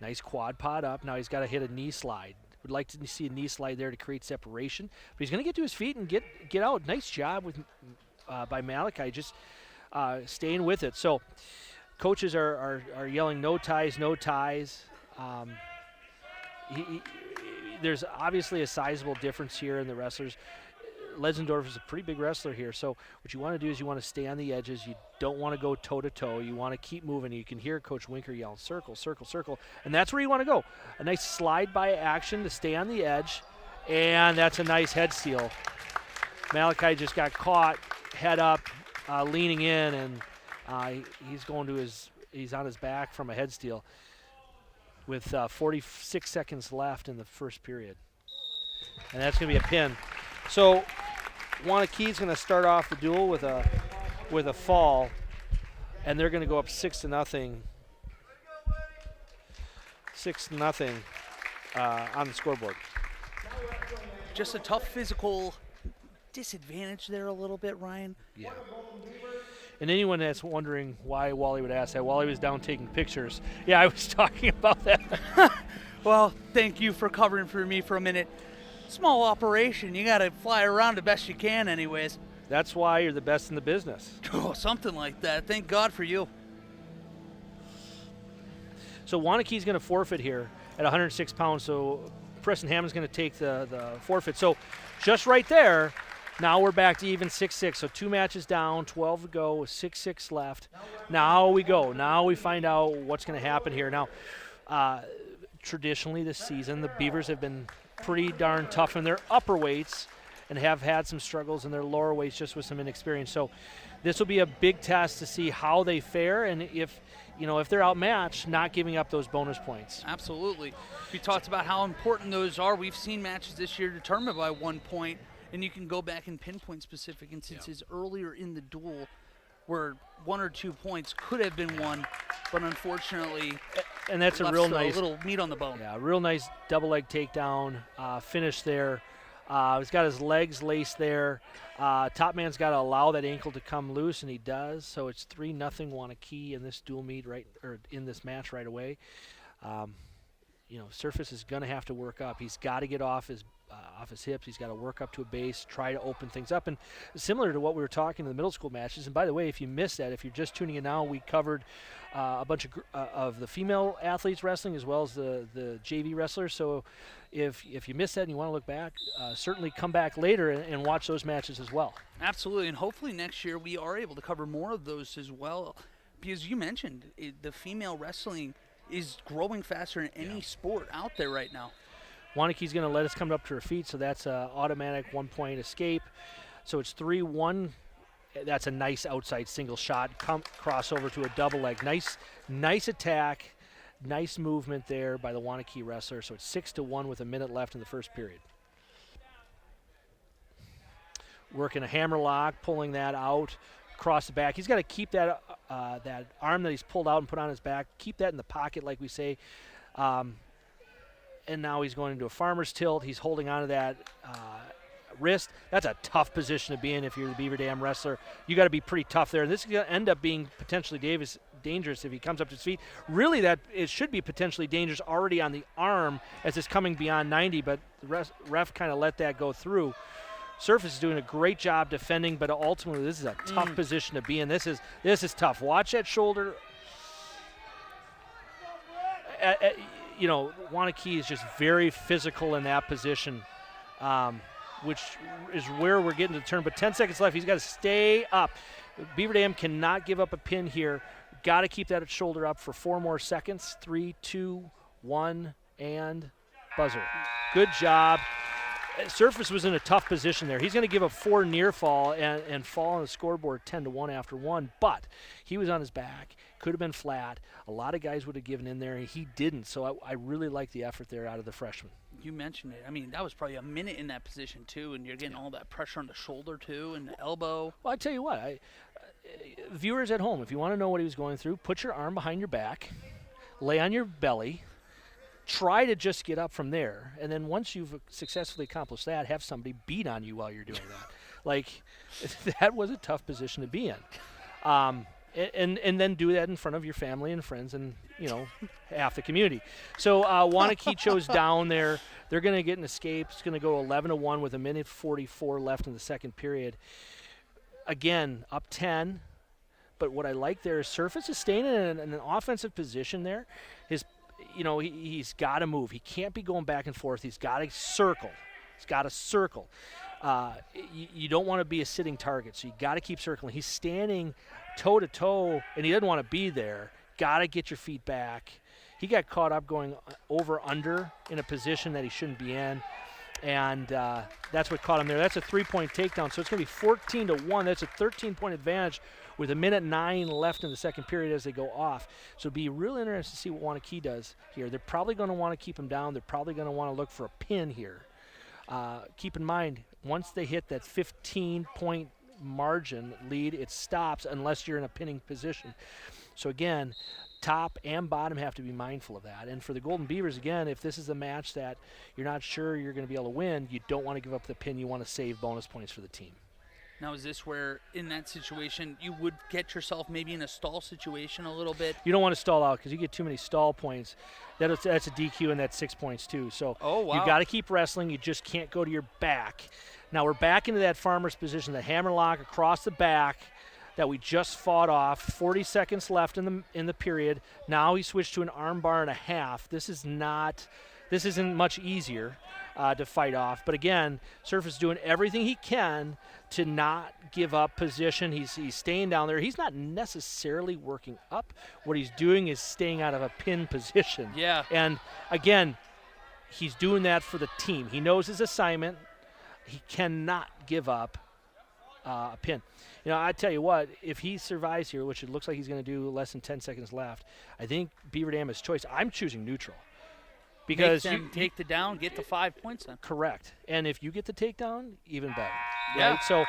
Nice quad pod up. Now he's got to hit a knee slide. Would like to see a knee slide there to create separation. But he's going to get to his feet and get out. Nice job by Malachi, just staying with it. So coaches are yelling, no ties, no ties. There's obviously a sizable difference here in the wrestlers. Lesendorf is a pretty big wrestler here, so what you want to do is you want to stay on the edges. You don't want to go toe-to-toe. You want to keep moving. You can hear Coach Winker yell, circle, circle, circle, and that's where you want to go. A nice slide-by action to stay on the edge, and that's a nice head steal. Malachi just got caught, head up, leaning in, and he's on his back from a head steal with 46 seconds left in the first period. And that's going to be a pin. So Waunakee's going to start off the duel with a fall, and they're going to go up 6-0. 6-0 on the scoreboard. Just a tough physical disadvantage there a little bit, Ryan. Yeah. And anyone that's wondering why Wally would ask that, Wally was down taking pictures. Yeah, I was talking about that. Well, thank you for covering for me for a minute. Small operation. You got to fly around the best you can anyways. That's why you're the best in the business. Oh, something like that. Thank God for you. So Waunakee's going to forfeit here at 106 pounds, so Preston Hammond's going to take the forfeit. So just right there, now we're back to even 6-6. So 2 matches down, 12 to go, 6-6 left. Now we go. Now we find out what's going to happen here. Now, traditionally this season, the Beavers have been pretty darn tough in their upper weights and have had some struggles in their lower weights just with some inexperience. So this will be a big test to see how they fare, and if they're outmatched, not giving up those bonus points. Absolutely. We talked about how important those are. We've seen matches this year determined by 1 point, and you can go back and pinpoint specific instances earlier in the duel where 1 or 2 points could have been won, but unfortunately, and that's a left real a nice little meat on the bone. Yeah, real nice double leg takedown finish there. He's got his legs laced there. Top man's got to allow that ankle to come loose, and he does. So it's 3-0 Waunakee in this dual meet in this match right away. Surface is going to have to work up. He's got to get off his hips. He's got to work up to a base, try to open things up. And similar to what we were talking in the middle school matches, and by the way, if you missed that, if you're just tuning in now, we covered a bunch of the female athletes wrestling as well as the JV wrestlers. So if you missed that and you want to look back, certainly come back later and watch those matches as well. Absolutely, and hopefully next year we are able to cover more of those as well. Because you mentioned the female wrestling is growing faster than any sport out there right now. Waunakee's going to let us come up to her feet, so that's an automatic 1-point escape. So it's 3-1. That's a nice outside single shot. Crossover to a double leg. Nice attack. Nice movement there by the Waunakee wrestler. So it's 6-1 with a minute left in the first period. Working a hammer lock, pulling that out across the back. He's got to keep that that arm that he's pulled out and put on his back, keep that in the pocket like we say. And now he's going into a farmer's tilt. He's holding onto that wrist. That's a tough position to be in if you're the Beaver Dam wrestler. You got to be pretty tough there. And this is going to end up being potentially dangerous if he comes up to his feet. Really, that it should be potentially dangerous already on the arm as it's coming beyond 90, but the ref kind of let that go through. Surface is doing a great job defending, but ultimately this is a tough position to be in. This is tough. Watch that shoulder. Waunakee is just very physical in that position, which is where we're getting to the turn. But 10 seconds left. He's got to stay up. Beaver Dam cannot give up a pin here. Got to keep that shoulder up for 4 more seconds. 3, 2, 1, and buzzer. Good job. Surface was in a tough position there. He's going to give a 4 near fall and fall on the scoreboard 10-1 after 1, but he was on his back. Could have been flat. A lot of guys would have given in there, and he didn't, so I really like the effort there out of the freshman. You mentioned it. I mean, that was probably a minute in that position, too, and you're getting all that pressure on the shoulder, too, and the elbow. Well, I tell you what, viewers at home, if you want to know what he was going through, put your arm behind your back, lay on your belly, try to just get up from there, and then once you've successfully accomplished that, have somebody beat on you while you're doing that. That was a tough position to be in. And then do that in front of your family and friends and, half the community. So Waunakee chose down there. They're going to get an escape. It's going to go 11-1 with 1:44 left in the second period. Again, up 10. But what I like there is Surface is staying in an offensive position there. He's got to move. He can't be going back and forth. He's got to circle. You don't want to be a sitting target, so you got to keep circling. He's standing toe-to-toe, and he doesn't want to be there. Got to get your feet back. He got caught up going over-under in a position that he shouldn't be in, and that's what caught him there. That's a 3-point takedown, so it's going to be 14-1. That's a 13-point advantage with 1:09 left in the second period as they go off. So it'll be real interesting to see what Waunakee does here. They're probably going to want to keep him down. They're probably going to want to look for a pin here. Keep in mind, once they hit that 15-point margin lead, it stops unless you're in a pinning position. So again, top and bottom have to be mindful of that. And for the Golden Beavers, again, if this is a match that you're not sure you're going to be able to win, you don't want to give up the pin. You want to save bonus points for the team. Now, is this where, in that situation, you would get yourself maybe in a stall situation a little bit? You don't want to stall out because you get too many stall points. That's a DQ, and that's 6 points, too. So you got to keep wrestling. You just can't go to your back. Now, we're back into that farmer's position, the hammer lock across the back that we just fought off. 40 seconds left in the period. Now he switched to an arm bar and a half. This isn't much easier to fight off. But again, Surface doing everything he can to not give up position. He's staying down there. He's not necessarily working up. What he's doing is staying out of a pin position. Yeah. And again, he's doing that for the team. He knows his assignment. He cannot give up a pin. I tell you what, if he survives here, which it looks like he's going to do less than 10 seconds left, I think Beaver Dam has choice. I'm choosing neutral. Because you take the down, get the 5 points then. Correct. And if you get the takedown, even better. Yeah. Right? So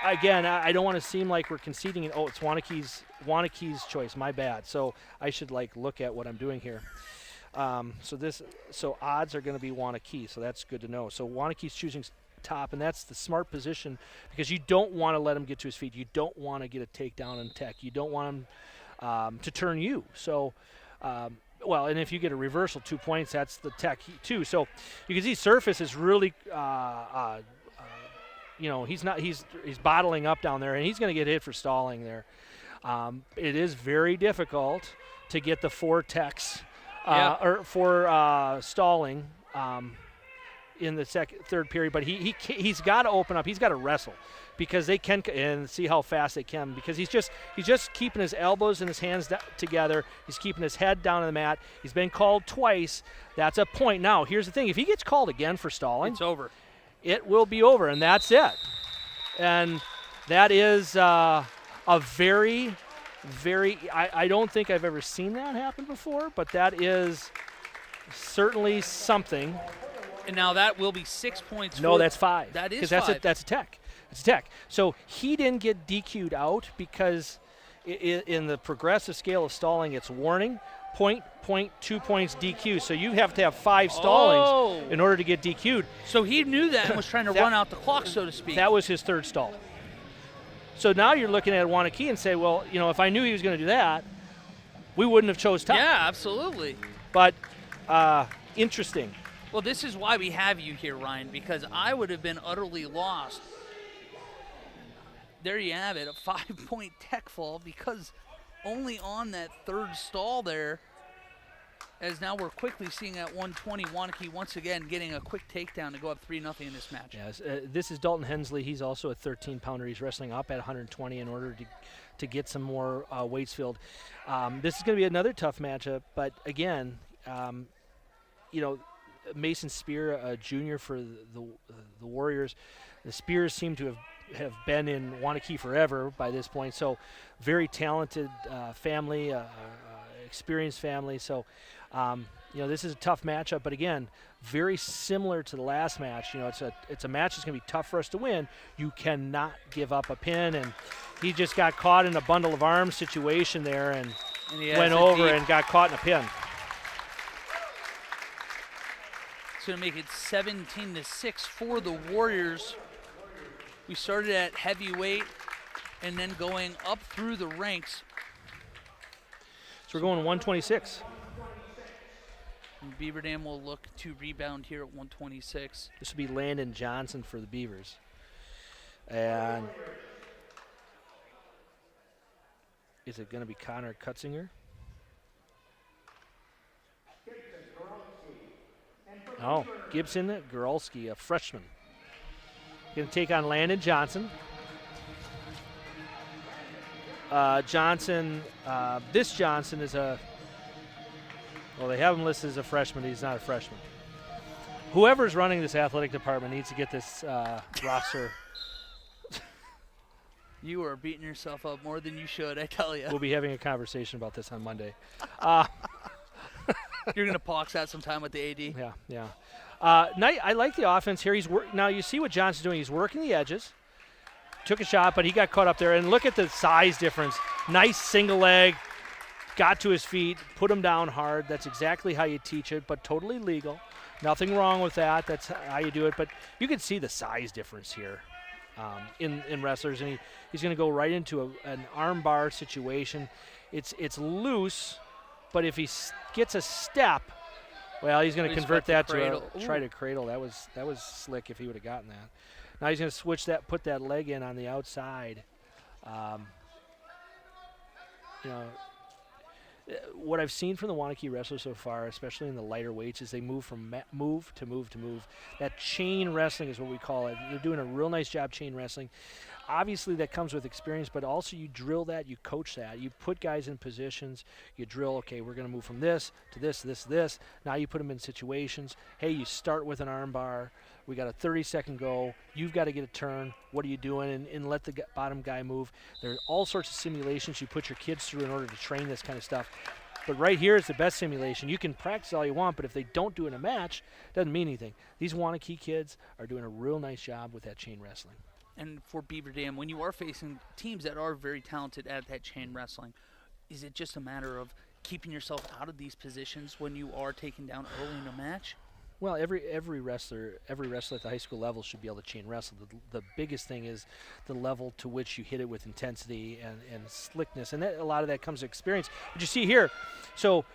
again, I don't want to seem like we're conceding it. Oh, it's Waunakee's choice. My bad. So I should look at what I'm doing here. So odds are going to be Waunakee. So that's good to know. So Waunakee's choosing top, and that's the smart position because you don't want to let him get to his feet. You don't want to get a takedown and tech. You don't want him to turn you. So, and if you get a reversal, 2 points, that's the tech too. So you can see Surface is really, he's bottling up down there, and he's going to get hit for stalling there. It is very difficult to get the 4 techs or 4 stalling in the third period, but he's got to open up. He's got to wrestle because they can and see how fast they can because he's just keeping his elbows and his hands together. He's keeping his head down on the mat. He's been called twice. That's a point. Now, here's the thing. If he gets called again for stalling, it's over. It will be over, and that's it. And that is a very, very – I don't think I've ever seen that happen before, but that is certainly something. And now that will be 6 points. No, that's 5. That is 5. Because that's a tech. It's a tech. So he didn't get DQ'd out because in the progressive scale of stalling, it's warning, point, 2 points DQ. So you have to have 5 stallings in order to get DQ'd. So he knew that and was trying to run out the clock, so to speak. That was his 3rd stall. So now you're looking at Waunakee and say, well, if I knew he was going to do that, we wouldn't have chose top. Yeah, absolutely. But interesting. Well, this is why we have you here, Ryan, because I would have been utterly lost. There you have it, a 5-point tech fall because only on that 3rd stall there, as now we're quickly seeing at 120, Waunakee once again getting a quick takedown to go up 3-0 in this match. Yes, this is Dalton Hensley. He's also a 13-pounder. He's wrestling up at 120 in order to get some more weights filled. This is going to be another tough matchup, but again, Mason Spear, a junior for the Warriors. The Spears seem to have been in Waunakee forever by this point, so very talented family, experienced family. So, this is a tough matchup, but again, very similar to the last match. It's a match that's going to be tough for us to win. You cannot give up a pin, and he just got caught in a bundle of arms situation there and went over and got caught in a pin. It's going to make it 17-6 for the Warriors. We started at heavyweight and then going up through the ranks. So we're going 126. And Beaver Dam will look to rebound here at 126. This will be Landon Johnson for the Beavers. And is it going to be Connor Kutzinger? Oh, Gibson Goralski, a freshman. Going to take on Landon Johnson. This Johnson is they have him listed as a freshman. He's not a freshman. Whoever's running this athletic department needs to get this roster. You are beating yourself up more than you should, I tell you. We'll be having a conversation about this on Monday. You're going to box that sometime with the AD. Yeah. I like the offense here. Now you see what Johnson's doing. He's working the edges. Took a shot, but he got caught up there. And look at the size difference. Nice single leg. Got to his feet. Put him down hard. That's exactly how you teach it, but totally legal. Nothing wrong with that. That's how you do it. But you can see the size difference here in wrestlers. And he's going to go right into an arm bar situation. It's loose. But if he gets a step, well, he's going to convert that to try to cradle. That was slick if he would have gotten that. Now he's going to switch that, put that leg in on the outside. What I've seen from the Waunakee wrestlers so far, especially in the lighter weights, is they move from move to move to move. That chain wrestling is what we call it. They're doing a real nice job chain wrestling. Obviously, that comes with experience, but also you drill that, you coach that. You put guys in positions, you drill, okay, we're going to move from this to this, this, this. Now you put them in situations. Hey, you start with an arm bar. We got a 30-second go. You've got to get a turn. What are you doing? And let the bottom guy move. There are all sorts of simulations you put your kids through in order to train this kind of stuff. But right here is the best simulation. You can practice all you want, but if they don't do it in a match, it doesn't mean anything. These Waunakee kids are doing a real nice job with that chain wrestling. And for Beaver Dam, when you are facing teams that are very talented at that chain wrestling, is it just a matter of keeping yourself out of these positions when you are taken down early in a match? Well, every wrestler at the high school level should be able to chain wrestle. The biggest thing is the level to which you hit it with intensity and slickness, and a lot of that comes to experience. But you see here, so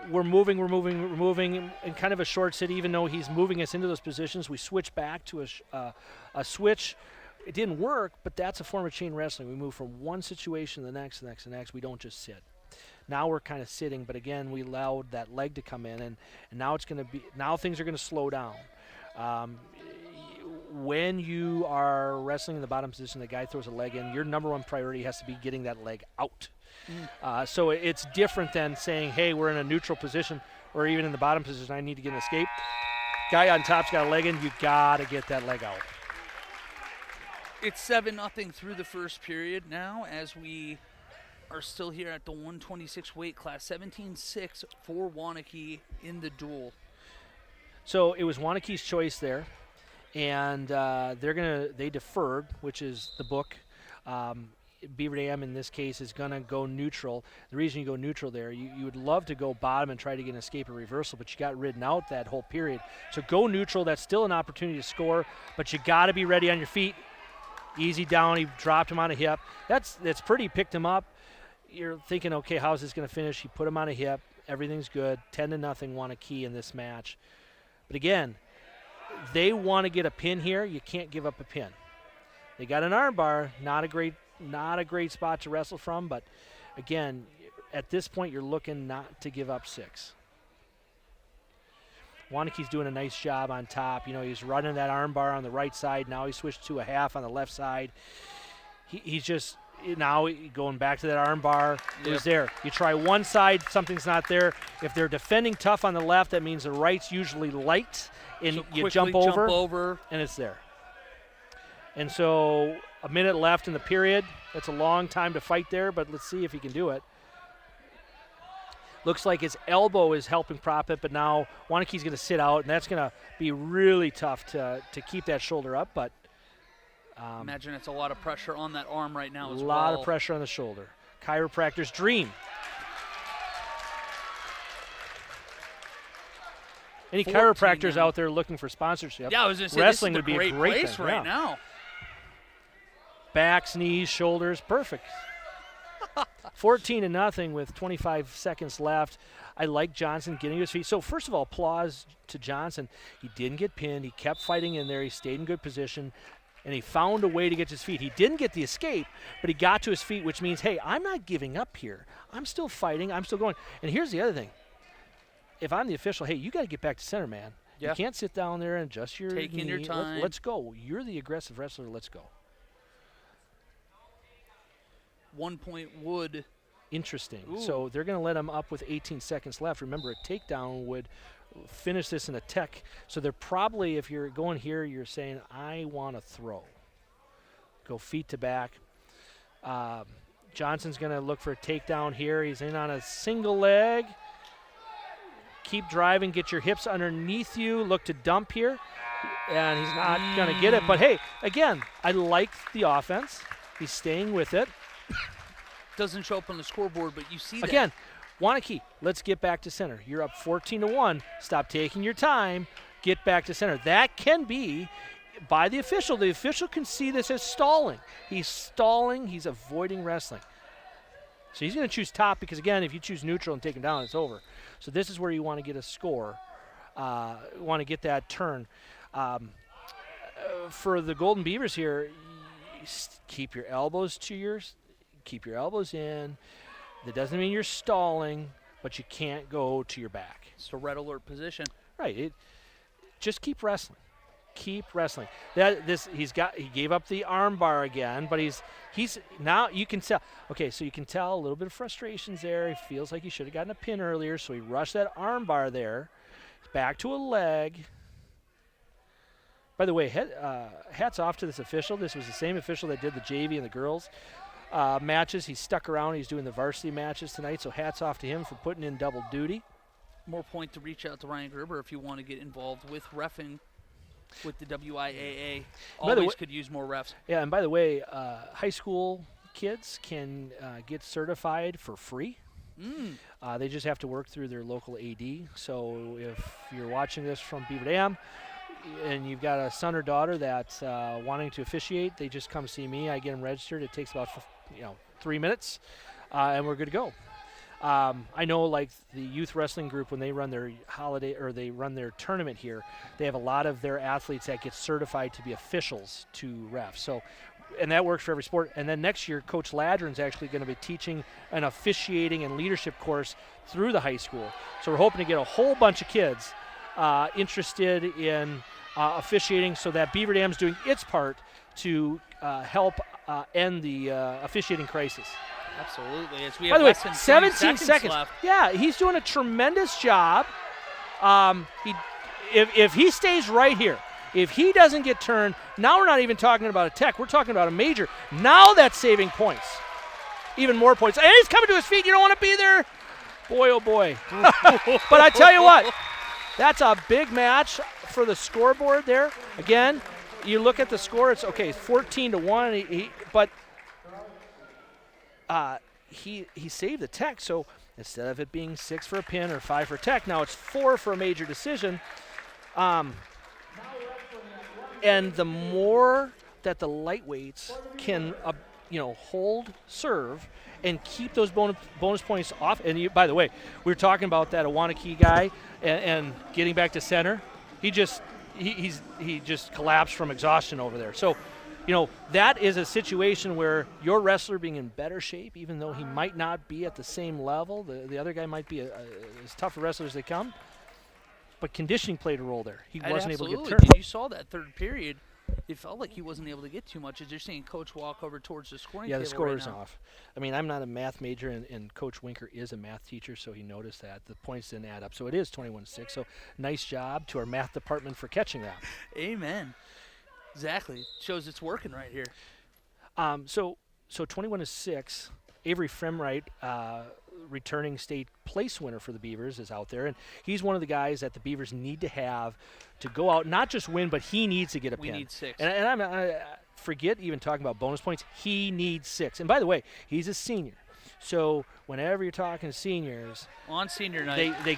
we're moving in kind of a short sit. Even though he's moving us into those positions, we switch back to a switch. It didn't work, but that's a form of chain wrestling. We move from one situation to the next, the next, the next. We don't just sit. Now we're kind of sitting, but again, we allowed that leg to come in, and now it's going to be, now things are going to slow down. When you are wrestling in the bottom position, the guy throws a leg in, your number one priority has to be getting that leg out. So it's different than saying, hey, we're in a neutral position, or even in the bottom position, I need to get an escape. Guy on top's got a leg in, you got to get that leg out. It's 7-0 through the first period now as we are still here at the 126 weight class. 17-6 for Waunakee in the duel. So it was Waunakee's choice there, and they deferred, which is the book. Beaver Dam in this case is going to go neutral. The reason you go neutral there, you would love to go bottom and try to get an escape or reversal, but you got ridden out that whole period. So go neutral. That's still an opportunity to score, but you got to be ready on your feet. Easy down. He dropped him on a hip. That's pretty. Picked him up. You're thinking, okay, how's this going to finish? He put him on a hip. Everything's good. 10-0 Waunakee in this match. But again, they want to get a pin here. You can't give up a pin. They got an arm bar. Not a great spot to wrestle from. But again, at this point, you're looking not to give up 6. Waunakee's doing a nice job on top. You know, he's running that arm bar on the right side. Now he switched to a half on the left side. He's just now going back to that arm bar. It was there. You try one side, something's not there. If they're defending tough on the left, that means the right's usually light, and So you jump over, and it's there. And so a minute left in the period. That's a long time to fight there, but let's see if he can do it. Looks like his elbow is helping prop it, but now Waunakee's going to sit out, and that's going to be really tough to keep that shoulder up. But imagine it's a lot of pressure on that arm right now as well. A lot of pressure on the shoulder. Chiropractor's dream. Any chiropractors out there looking for sponsorship? Yeah, I was going to say, wrestling this is would be a great place thing. right now. Backs, knees, shoulders, perfect. 14-0 with 25 seconds left. I like Johnson getting to his feet. So first of all, applause to Johnson. He didn't get pinned. He kept fighting in there. He stayed in good position, and he found a way to get to his feet. He didn't get the escape, but he got to his feet, which means, hey, I'm not giving up here. I'm still fighting. I'm still going. And here's the other thing. If I'm the official, hey, you got to get back to center, man. Yeah. You can't sit down there and adjust your Taking knee. your time. Let's go. You're the aggressive wrestler. Let's go. 1 point would. Interesting. Ooh. So they're going to let him up with 18 seconds left. Remember, a takedown would finish this in a tech. So they're probably, if you're going here, you're saying, I want to throw. Go feet to back. Johnson's going to look for a takedown here. He's in on a single leg. Keep driving. Get your hips underneath you. Look to dump here. And he's not going to get it. But, hey, again, I like the offense. He's staying with it. Doesn't show up on the scoreboard, but you see that. Again, Waunakee, let's get back to center. You're up 14-1. Stop taking your time. Get back to center. That can be by the official. The official can see this as stalling. He's stalling. He's avoiding wrestling. So he's going to choose top because, again, if you choose neutral and take him down, it's over. So this is where you want to get a score. Want to get that turn. For the Golden Beavers here, keep your elbows keep your elbows in. That doesn't mean you're stalling, but you can't go to your back. It's a red alert position. Right. Just keep wrestling. Keep wrestling. He gave up the arm bar again, but he's now you can tell. Okay, so you can tell a little bit of frustrations there. He feels like he should have gotten a pin earlier, so he rushed that arm bar there. Back to a leg. By the way, hats off to this official. This was the same official that did the JV and the girls matches. He's stuck around. He's doing the varsity matches tonight, so hats off to him for putting in double duty. More point to reach out to Ryan Gerber if you want to get involved with reffing with the WIAA. By the Always way- could use more refs. Yeah, and by the way, high school kids can get certified for free. They just have to work through their local AD. So if you're watching this from Beaver Dam and you've got a son or daughter that's wanting to officiate, they just come see me. I get them registered. It takes about 3 minutes, and we're good to go. I know, like the youth wrestling group, when they run their holiday or they run their tournament here, they have a lot of their athletes that get certified to be officials to refs. So, and that works for every sport. And then next year, Coach Ladron's actually going to be teaching an officiating and leadership course through the high school. So we're hoping to get a whole bunch of kids interested in officiating, so that Beaver Dam's doing its part to help end the officiating crisis. Absolutely. As we By have the way, less than 17 seconds left. Yeah, he's doing a tremendous job. If he stays right here, if he doesn't get turned, now we're not even talking about a tech. We're talking about a major. Now that's saving points. Even more points. And he's coming to his feet. You don't want to be there? Boy, oh boy. But I tell you what, that's a big match for the scoreboard there. Again, you look at the score, it's okay, 14-1, but he saved the tech. So instead of it being 6 for a pin or 5 for tech, now it's 4 for a major decision. And the more that the lightweights can, hold serve and keep those bonus points off. And by the way, we were talking about that Waunakee guy and getting back to center. He just collapsed from exhaustion over there. So, that is a situation where your wrestler being in better shape, even though he might not be at the same level, the other guy might be as tough a wrestler as they come, but conditioning played a role there. He wasn't able to get turned. You saw that third period. It felt like he wasn't able to get too much. As you're seeing Coach walk over towards the scoring table. Yeah, the scorer's right now. off. I mean, I'm not a math major, and Coach Winker is a math teacher, so he noticed that. The points didn't add up. So it is 21-6. So nice job to our math department for catching that. Amen. Exactly. Shows it's working right here. So 21-6. Avery Fremwright, returning state place winner for the Beavers, is out there, and he's one of the guys that the Beavers need to have to go out, not just win, but he needs to get a pin. We need 6. And I forget even talking about bonus points. He needs 6. And by the way, he's a senior. So whenever you're talking seniors, on senior night, they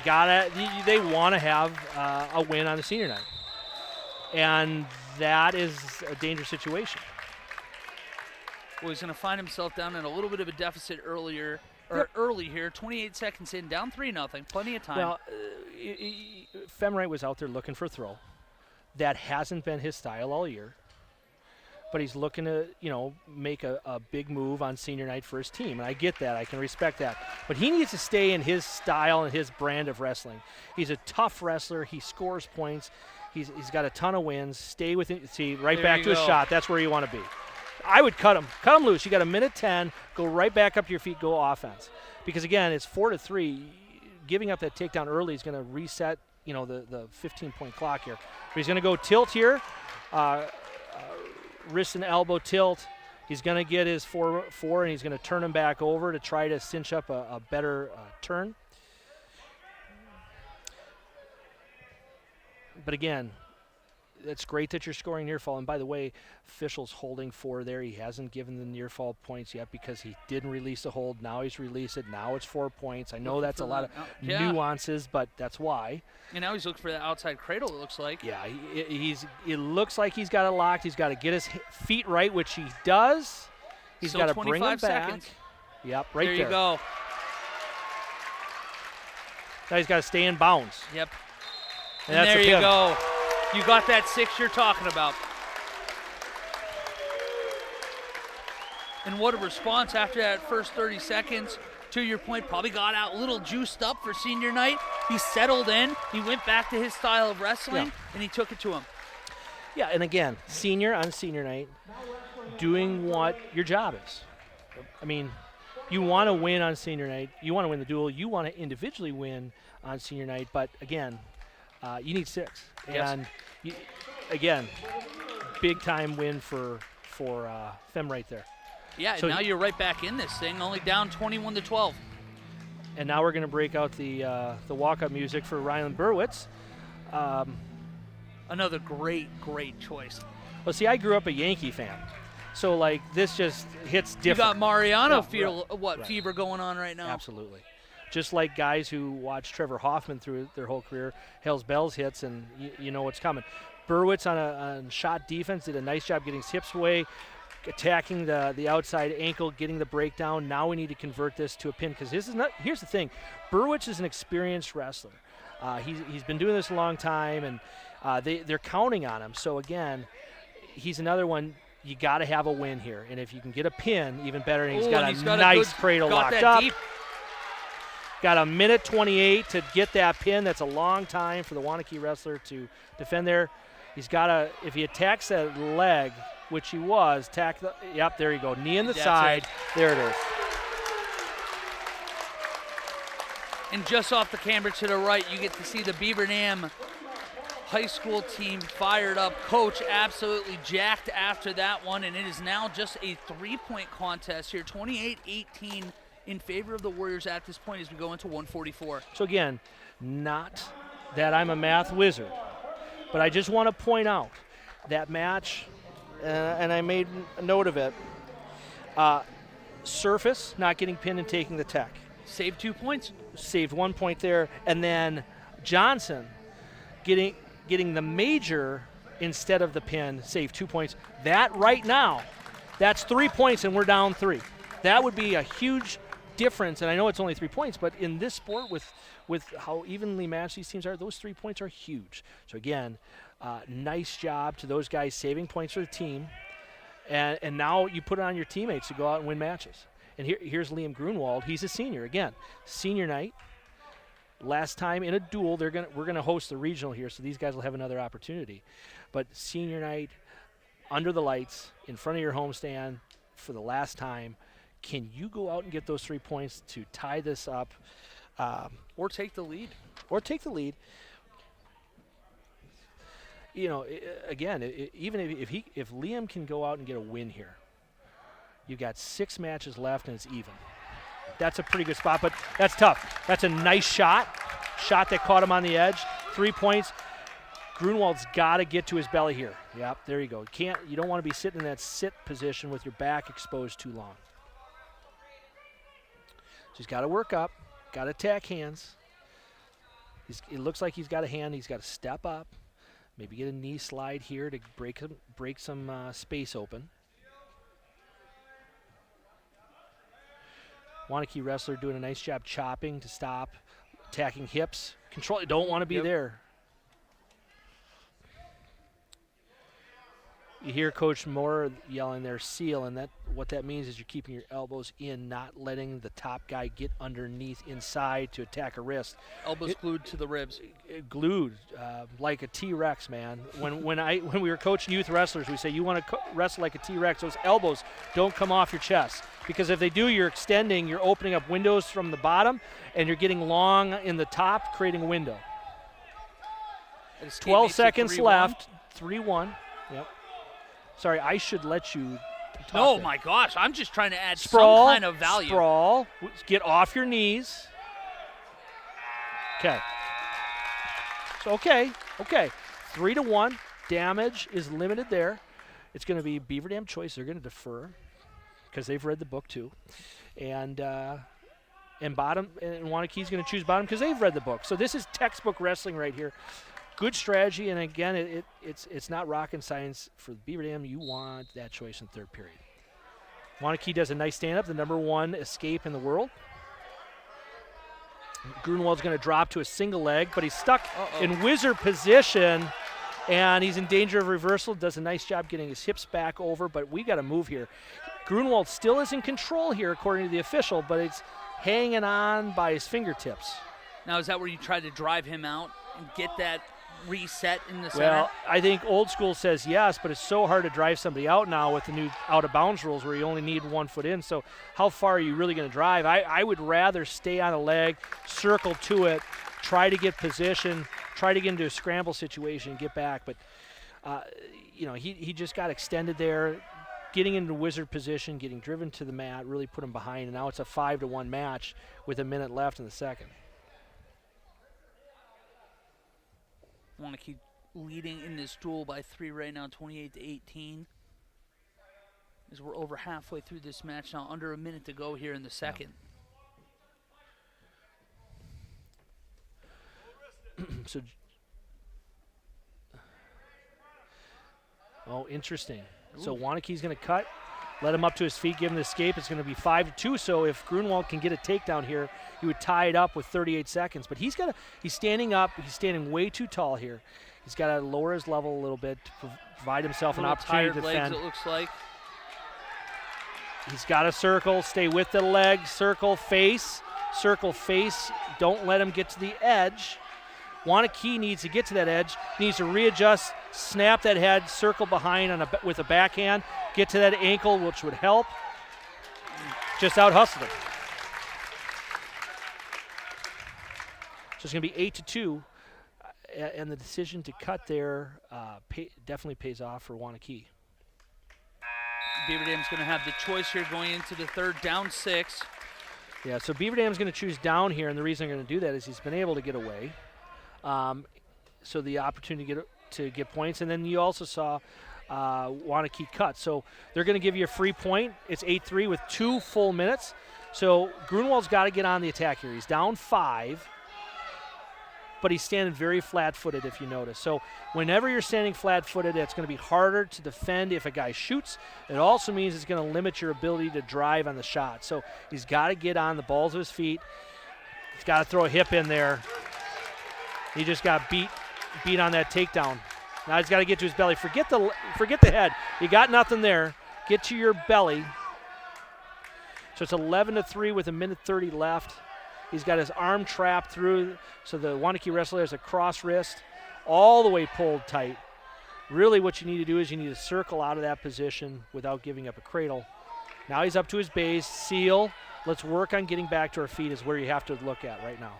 want to have a win on the senior night, and that is a dangerous situation. Well, he's going to find himself down in a little bit of a deficit early here. 28 seconds in, down 3-0. Plenty of time. Well, Femwright was out there looking for a throw. That hasn't been his style all year. But he's looking to, make a big move on senior night for his team. And I get that. I can respect that. But he needs to stay in his style and his brand of wrestling. He's a tough wrestler. He scores points. He's got a ton of wins. Stay with it. See, right back to his shot. That's where you want to be. I would cut him. Cut him loose. You got a minute 10. Go right back up to your feet. Go offense. Because, again, it's 4-3. Giving up that takedown early is going to reset, the 15-point clock here. But he's going to go tilt here. Wrist and elbow tilt. He's going to get his 4, and he's going to turn him back over to try to cinch up a better turn. But, again, it's great that you're scoring near fall. And by the way, official's holding 4 there. He hasn't given the near fall points yet because he didn't release the hold. Now he's released it. Now it's 4 points. I know that's a lot of nuances, but that's why. And now he's looking for that outside cradle, it looks like. Yeah, it looks like he's got it locked. He's got to get his feet right, which he does. He's got to bring him back. Seconds. Yep, right there. There you go. Now he's got to stay in bounds. Yep. And that's there you go. You got that 6 you're talking about. And what a response after that first 30 seconds. To your point, probably got out a little juiced up for senior night. He settled in. He went back to his style of wrestling, and he took it to him. Yeah, and again, senior on senior night, doing what your job is. I mean, you want to win on senior night. You want to win the duel. You want to individually win on senior night. But, again, you need 6. Yes. And, again, big-time win for Fem right there. Yeah, so now you're right back in this thing, only down 21-12. And now we're going to break out the walk-up music for Ryland Burwitz. Another great choice. Well, see, I grew up a Yankee fan, so like this just hits different. You got Mariano Right. fever going on right now. Absolutely. Just like guys who watch Trevor Hoffman through their whole career, Hales Bells hits, and you know what's coming. Berwitz on shot defense did a nice job getting his hips away, attacking the outside ankle, getting the breakdown. Now we need to convert this to a pin, because here's the thing. Berwitz is an experienced wrestler. He's been doing this a long time, and they're counting on him. So again, he's another one. You got to have a win here, and if you can get a pin, even better. And he's got a nice cradle locked up. Deep. Got a minute 28 to get that pin. That's a long time for the Waunakee wrestler to defend there. He's got to, if he attacks that leg, which he was, yep, there you go. Knee in the side. There it is. And just off the camera to the right, you get to see the Beaver Dam high school team fired up. Coach absolutely jacked after that one, and it is now just a 3-point contest here, 28-18 in favor of the Warriors at this point as we go into 144. So again, not that I'm a math wizard, but I just want to point out that match, and I made a note of it, Surface not getting pinned and taking the tech. Saved 2 points. Saved 1 point there, and then Johnson getting the major instead of the pin, saved 2 points. That right now, that's 3 points and we're down 3. That would be a huge difference, and I know it's only 3 points, but in this sport with how evenly matched these teams are, those 3 points are huge. So again, nice job to those guys saving points for the team, and now you put it on your teammates to go out and win matches. And here's Liam Grunwald. He's a senior. Again, senior night. Last time in a duel, we're gonna host the regional here, so these guys will have another opportunity. But senior night, under the lights, in front of your homestand for the last time, can you go out and get those 3 points to tie this up? Or take the lead. You know, Again, even if Liam can go out and get a win here, you've got 6 matches left and it's even. That's a pretty good spot, but that's tough. That's a nice shot that caught him on the edge. 3 points. Grunwald's got to get to his belly here. Yep, there you go. You don't want to be sitting in that sit position with your back exposed too long. So he's got to work up, got to attack hands. It looks like he's got a hand. He's got to step up, maybe get a knee slide here to break some space open. Waunakee wrestler doing a nice job chopping to stop, attacking hips. Control, don't want to be there. You hear Coach Moore yelling there, seal, and what that means is you're keeping your elbows in, not letting the top guy get underneath inside to attack a wrist. Elbows glued to the ribs. Glued, like a T-Rex, man. When we were coaching youth wrestlers, we say you want to wrestle like a T-Rex. Those elbows don't come off your chest, because if they do, you're extending, you're opening up windows from the bottom, and you're getting long in the top, creating a window. 12 seconds left. 3-1. Yep. Sorry, I should let you talk. Oh, my gosh. I'm just trying to add sprawl, some kind of value. Sprawl. Get off your knees. Okay. So, okay. 3-1. Damage is limited there. It's going to be Beaver Dam choice. They're going to defer because they've read the book too. And Waunakee's going to choose bottom because they've read the book. So this is textbook wrestling right here. Good strategy, and again, it's not rocket science for Beaver Dam. You want that choice in third period. Waunakee does a nice stand-up, the #1 escape in the world. Grunwald's going to drop to a single leg, but he's stuck in wizard position, and he's in danger of reversal. Does a nice job getting his hips back over, but we got to move here. Grunwald still is in control here, according to the official, but it's hanging on by his fingertips. Now, is that where you try to drive him out and get that reset in the center? Well, I think old school says yes, but it's so hard to drive somebody out now with the new out-of-bounds rules where you only need 1 foot in. So how far are you really going to drive? I would rather stay on a leg, circle to it, try to get position, try to get into a scramble situation and get back. But, he just got extended there, getting into wizard position, getting driven to the mat, really put him behind. And now it's a 5-1 match with a minute left in the second. Waunakee leading in this duel by 3 right now, 28-18. As we're over halfway through this match now, under a minute to go here in the second. Interesting. So Waunakee's going to cut, let him up to his feet, give him the escape. It's going to be 5-2. So if Grunwald can get a takedown here, he would tie it up with 38 seconds. But he's standing up. He's standing way too tall here. He's got to lower his level a little bit to provide himself an opportunity to defend. Legs, it looks like. He's got to circle, stay with the legs, circle, face. Don't let him get to the edge. Waunakee needs to get to that edge, needs to readjust, snap that head, circle behind with a backhand, get to that ankle, which would help. Just out-hustled him. So it's going to be 8-2, and the decision to cut there definitely pays off for Waunakee. Beaver Dam's going to have the choice here going into the third, down 6. Yeah, so Beaver Dam's going to choose down here, and the reason they're going to do that is he's been able to get away. So the opportunity to get points, and then you also saw Waunakee cut. So they're going to give you a free point. It's 8-3 with 2 full minutes. So Grunwald's got to get on the attack here. He's down 5, but he's standing very flat-footed, if you notice. So whenever you're standing flat-footed, it's going to be harder to defend if a guy shoots. It also means it's going to limit your ability to drive on the shot. So he's got to get on the balls of his feet. He's got to throw a hip in there. He just got beat on that takedown. Now he's got to get to his belly. Forget the head. You got nothing there. Get to your belly. So it's 11-3 with 1:30 left. He's got his arm trapped through, so the Waunakee wrestler has a cross wrist all the way pulled tight. Really what you need to do is you need to circle out of that position without giving up a cradle. Now he's up to his base, seal. Let's work on getting back to our feet is where you have to look at right now.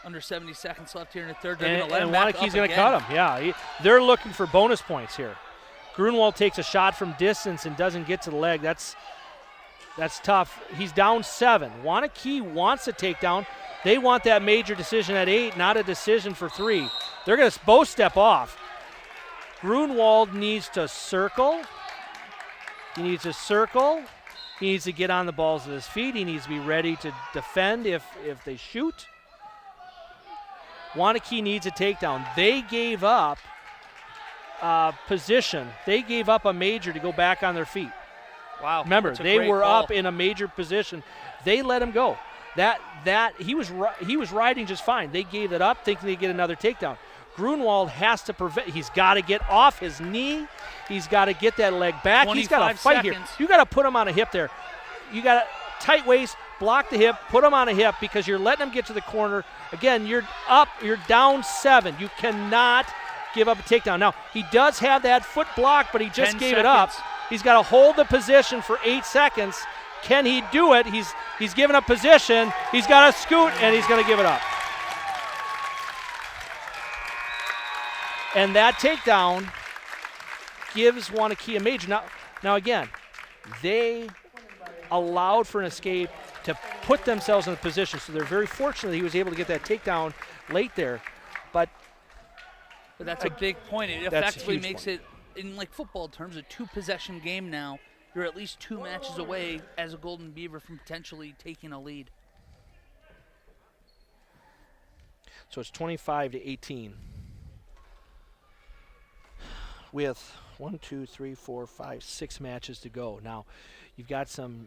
Under 70 seconds left here in the third. They're And, going to let him and Waunakee's going to cut him. Yeah, they're looking for bonus points here. Grunwald takes a shot from distance and doesn't get to the leg. That's tough. He's down 7. Waunakee wants a takedown. They want that major decision at 8, not a decision for 3. They're going to both step off. Grunwald needs to circle. He needs to get on the balls of his feet. He needs to be ready to defend if they shoot. Waunakee needs a takedown. They gave up position. They gave up a major to go back on their feet. Wow. Remember, they were up in a major position. They let him go. He was riding just fine. They gave it up thinking they'd get another takedown. Grunwald has to prevent. He's got to get off his knee. He's got to get that leg back. He's got to fight here. You got to put him on a hip there. You got to tight waist, block the hip, put him on a hip because you're letting him get to the corner. Again, you're up, you're down 7. You cannot give up a takedown. Now, he does have that foot block, but he just gave it up. He's got to hold the position for 8 seconds. Can he do it? He's given up position. He's got to scoot, and he's going to give it up. And that takedown gives Waunakee a major. Now again, they allowed for an escape to put themselves in a position, so they're very fortunate that he was able to get that takedown late there. But that's a big point. It effectively makes it, in like football terms, a 2-possession game now. You're at least 2 matches away as a Golden Beaver from potentially taking a lead. So it's 25-18. With 6 matches to go. Now, you've got some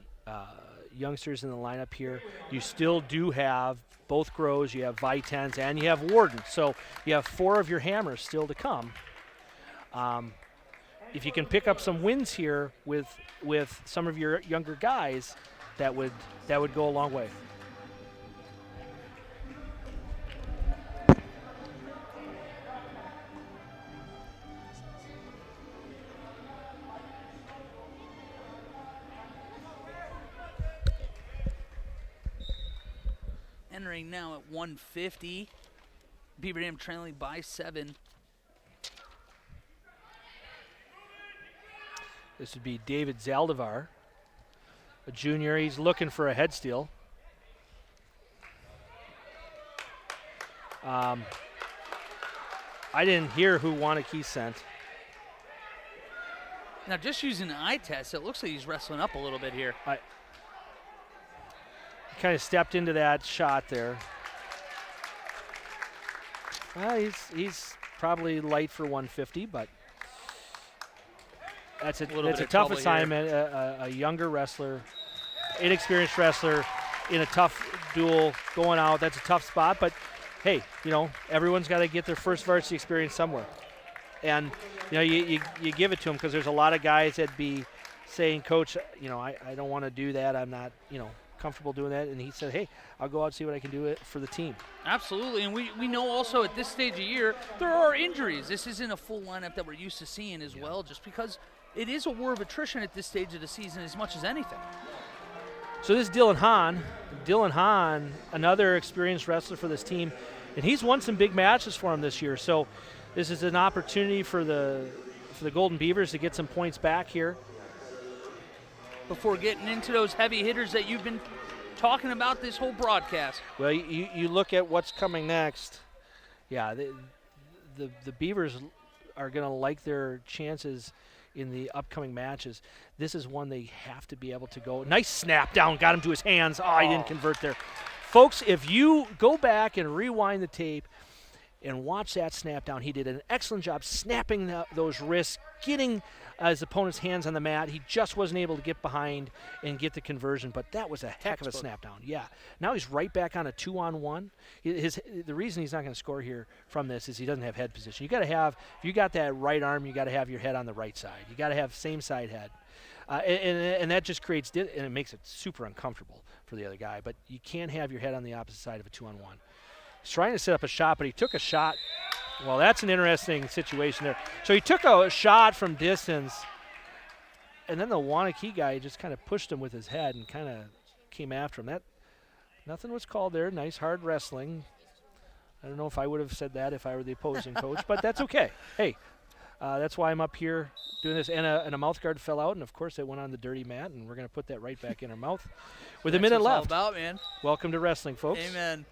youngsters in the lineup here. You still do have both Grows, you have Vitens, and you have Warden. So you have 4 of your hammers still to come. If you can pick up some wins here with some of your younger guys, that would go a long way. Entering now at 150. Beaver Dam trailing by 7. This would be David Zaldivar, a junior. He's looking for a head steal. I didn't hear who Waunakee sent. Now, just using the eye test, it looks like he's wrestling up a little bit here. He kind of stepped into that shot there. He's probably light for 150, but that's a tough assignment. A younger wrestler, inexperienced wrestler in a tough duel going out. That's a tough spot, but hey, everyone's got to get their first varsity experience somewhere. And, you give it to them because there's a lot of guys that be saying, Coach, I don't want to do that. I'm not, comfortable doing that. And he said, hey, I'll go out and see what I can do for the team. Absolutely. And we know also at this stage of year, there are injuries. This isn't a full lineup that we're used to seeing as well, just because it is a war of attrition at this stage of the season as much as anything. So this is Dylan Hahn. Dylan Hahn, another experienced wrestler for this team, and he's won some big matches for him this year. So this is an opportunity for the Golden Beavers to get some points back here. Before getting into those heavy hitters that you've been talking about this whole broadcast. Well, you look at what's coming next. Yeah, the Beavers are going to like their chances in the upcoming matches. This is one they have to be able to go. Nice snap down, got him to his hands. Oh, he didn't convert there. Folks, if you go back and rewind the tape and watch that snap down, he did an excellent job snapping those wrists, getting his opponent's hands on the mat. He just wasn't able to get behind and get the conversion, but that was a heck of a snap down. Yeah. Now he's right back on a 2-on-1. The reason he's not going to score here from this is he doesn't have head position. You got to have, if you got that right arm, you got to have your head on the right side. You got to have same side head. And that just creates, and it makes it super uncomfortable for the other guy, but you can't have your head on the opposite side of a 2-on-1. He's trying to set up a shot, but he took a shot. Well, that's an interesting situation there. So he took a shot from distance, and then the Waunakee guy just kind of pushed him with his head and kind of came after him. Nothing was called there. Nice hard wrestling. I don't know if I would have said that if I were the opposing coach, but that's okay. Hey, that's why I'm up here doing this. And a mouth guard fell out, and of course it went on the dirty mat, and we're going to put that right back in our mouth with a minute left. That's what it's all about, man. Welcome to wrestling, folks. Amen.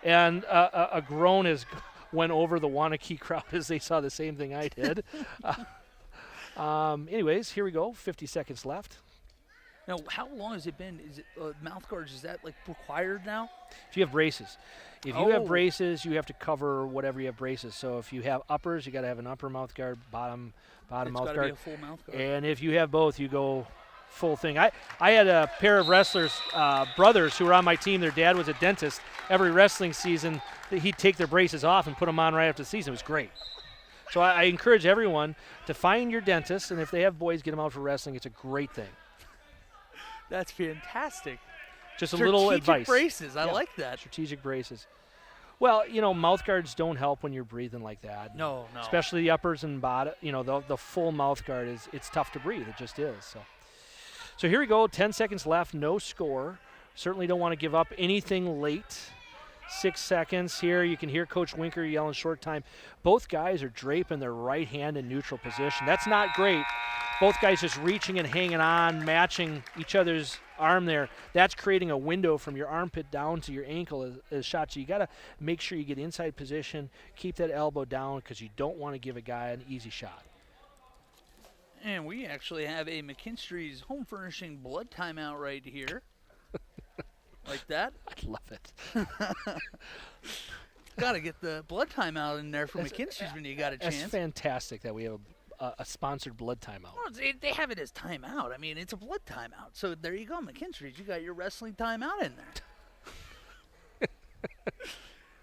And a groan went over the Waunakee crowd as they saw the same thing I did. Anyways, here we go. 50 seconds left. Now, how long has it been? Is it mouth guards? Is that required now? If you have braces. If you have braces, you have to cover whatever you have braces. So if you have uppers, you got to have an upper mouth guard, bottom mouth guard. It's got to be a full mouth guard. And if you have both, you go full thing. I had a pair of wrestlers, brothers, who were on my team. Their dad was a dentist. Every wrestling season, he'd take their braces off and put them on right after the season. It was great. So I encourage everyone to find your dentist, and if they have boys, get them out for wrestling. It's a great thing. That's fantastic. Just a little advice. Strategic braces. I like that. Strategic braces. Well, mouth guards don't help when you're breathing like that. No. Especially the uppers and bottom. The full mouth guard it's tough to breathe. It just is. So here we go. 10 seconds left. No score. Certainly don't want to give up anything late. 6 seconds here. You can hear Coach Winker yelling short time. Both guys are draping their right hand in neutral position. That's not great. Both guys just reaching and hanging on, matching each other's arm there. That's creating a window from your armpit down to your ankle as shots. So you got to make sure you get inside position, keep that elbow down because you don't want to give a guy an easy shot. And we actually have a McKinstry's Home Furnishing blood timeout right here. Like that? I love it. Got to get the blood timeout in there for McKinstry's when you got a chance. It's fantastic that we have a sponsored blood timeout. Well, they have it as timeout. I mean, it's a blood timeout. So there you go, McKinstry's. You got your wrestling timeout in there.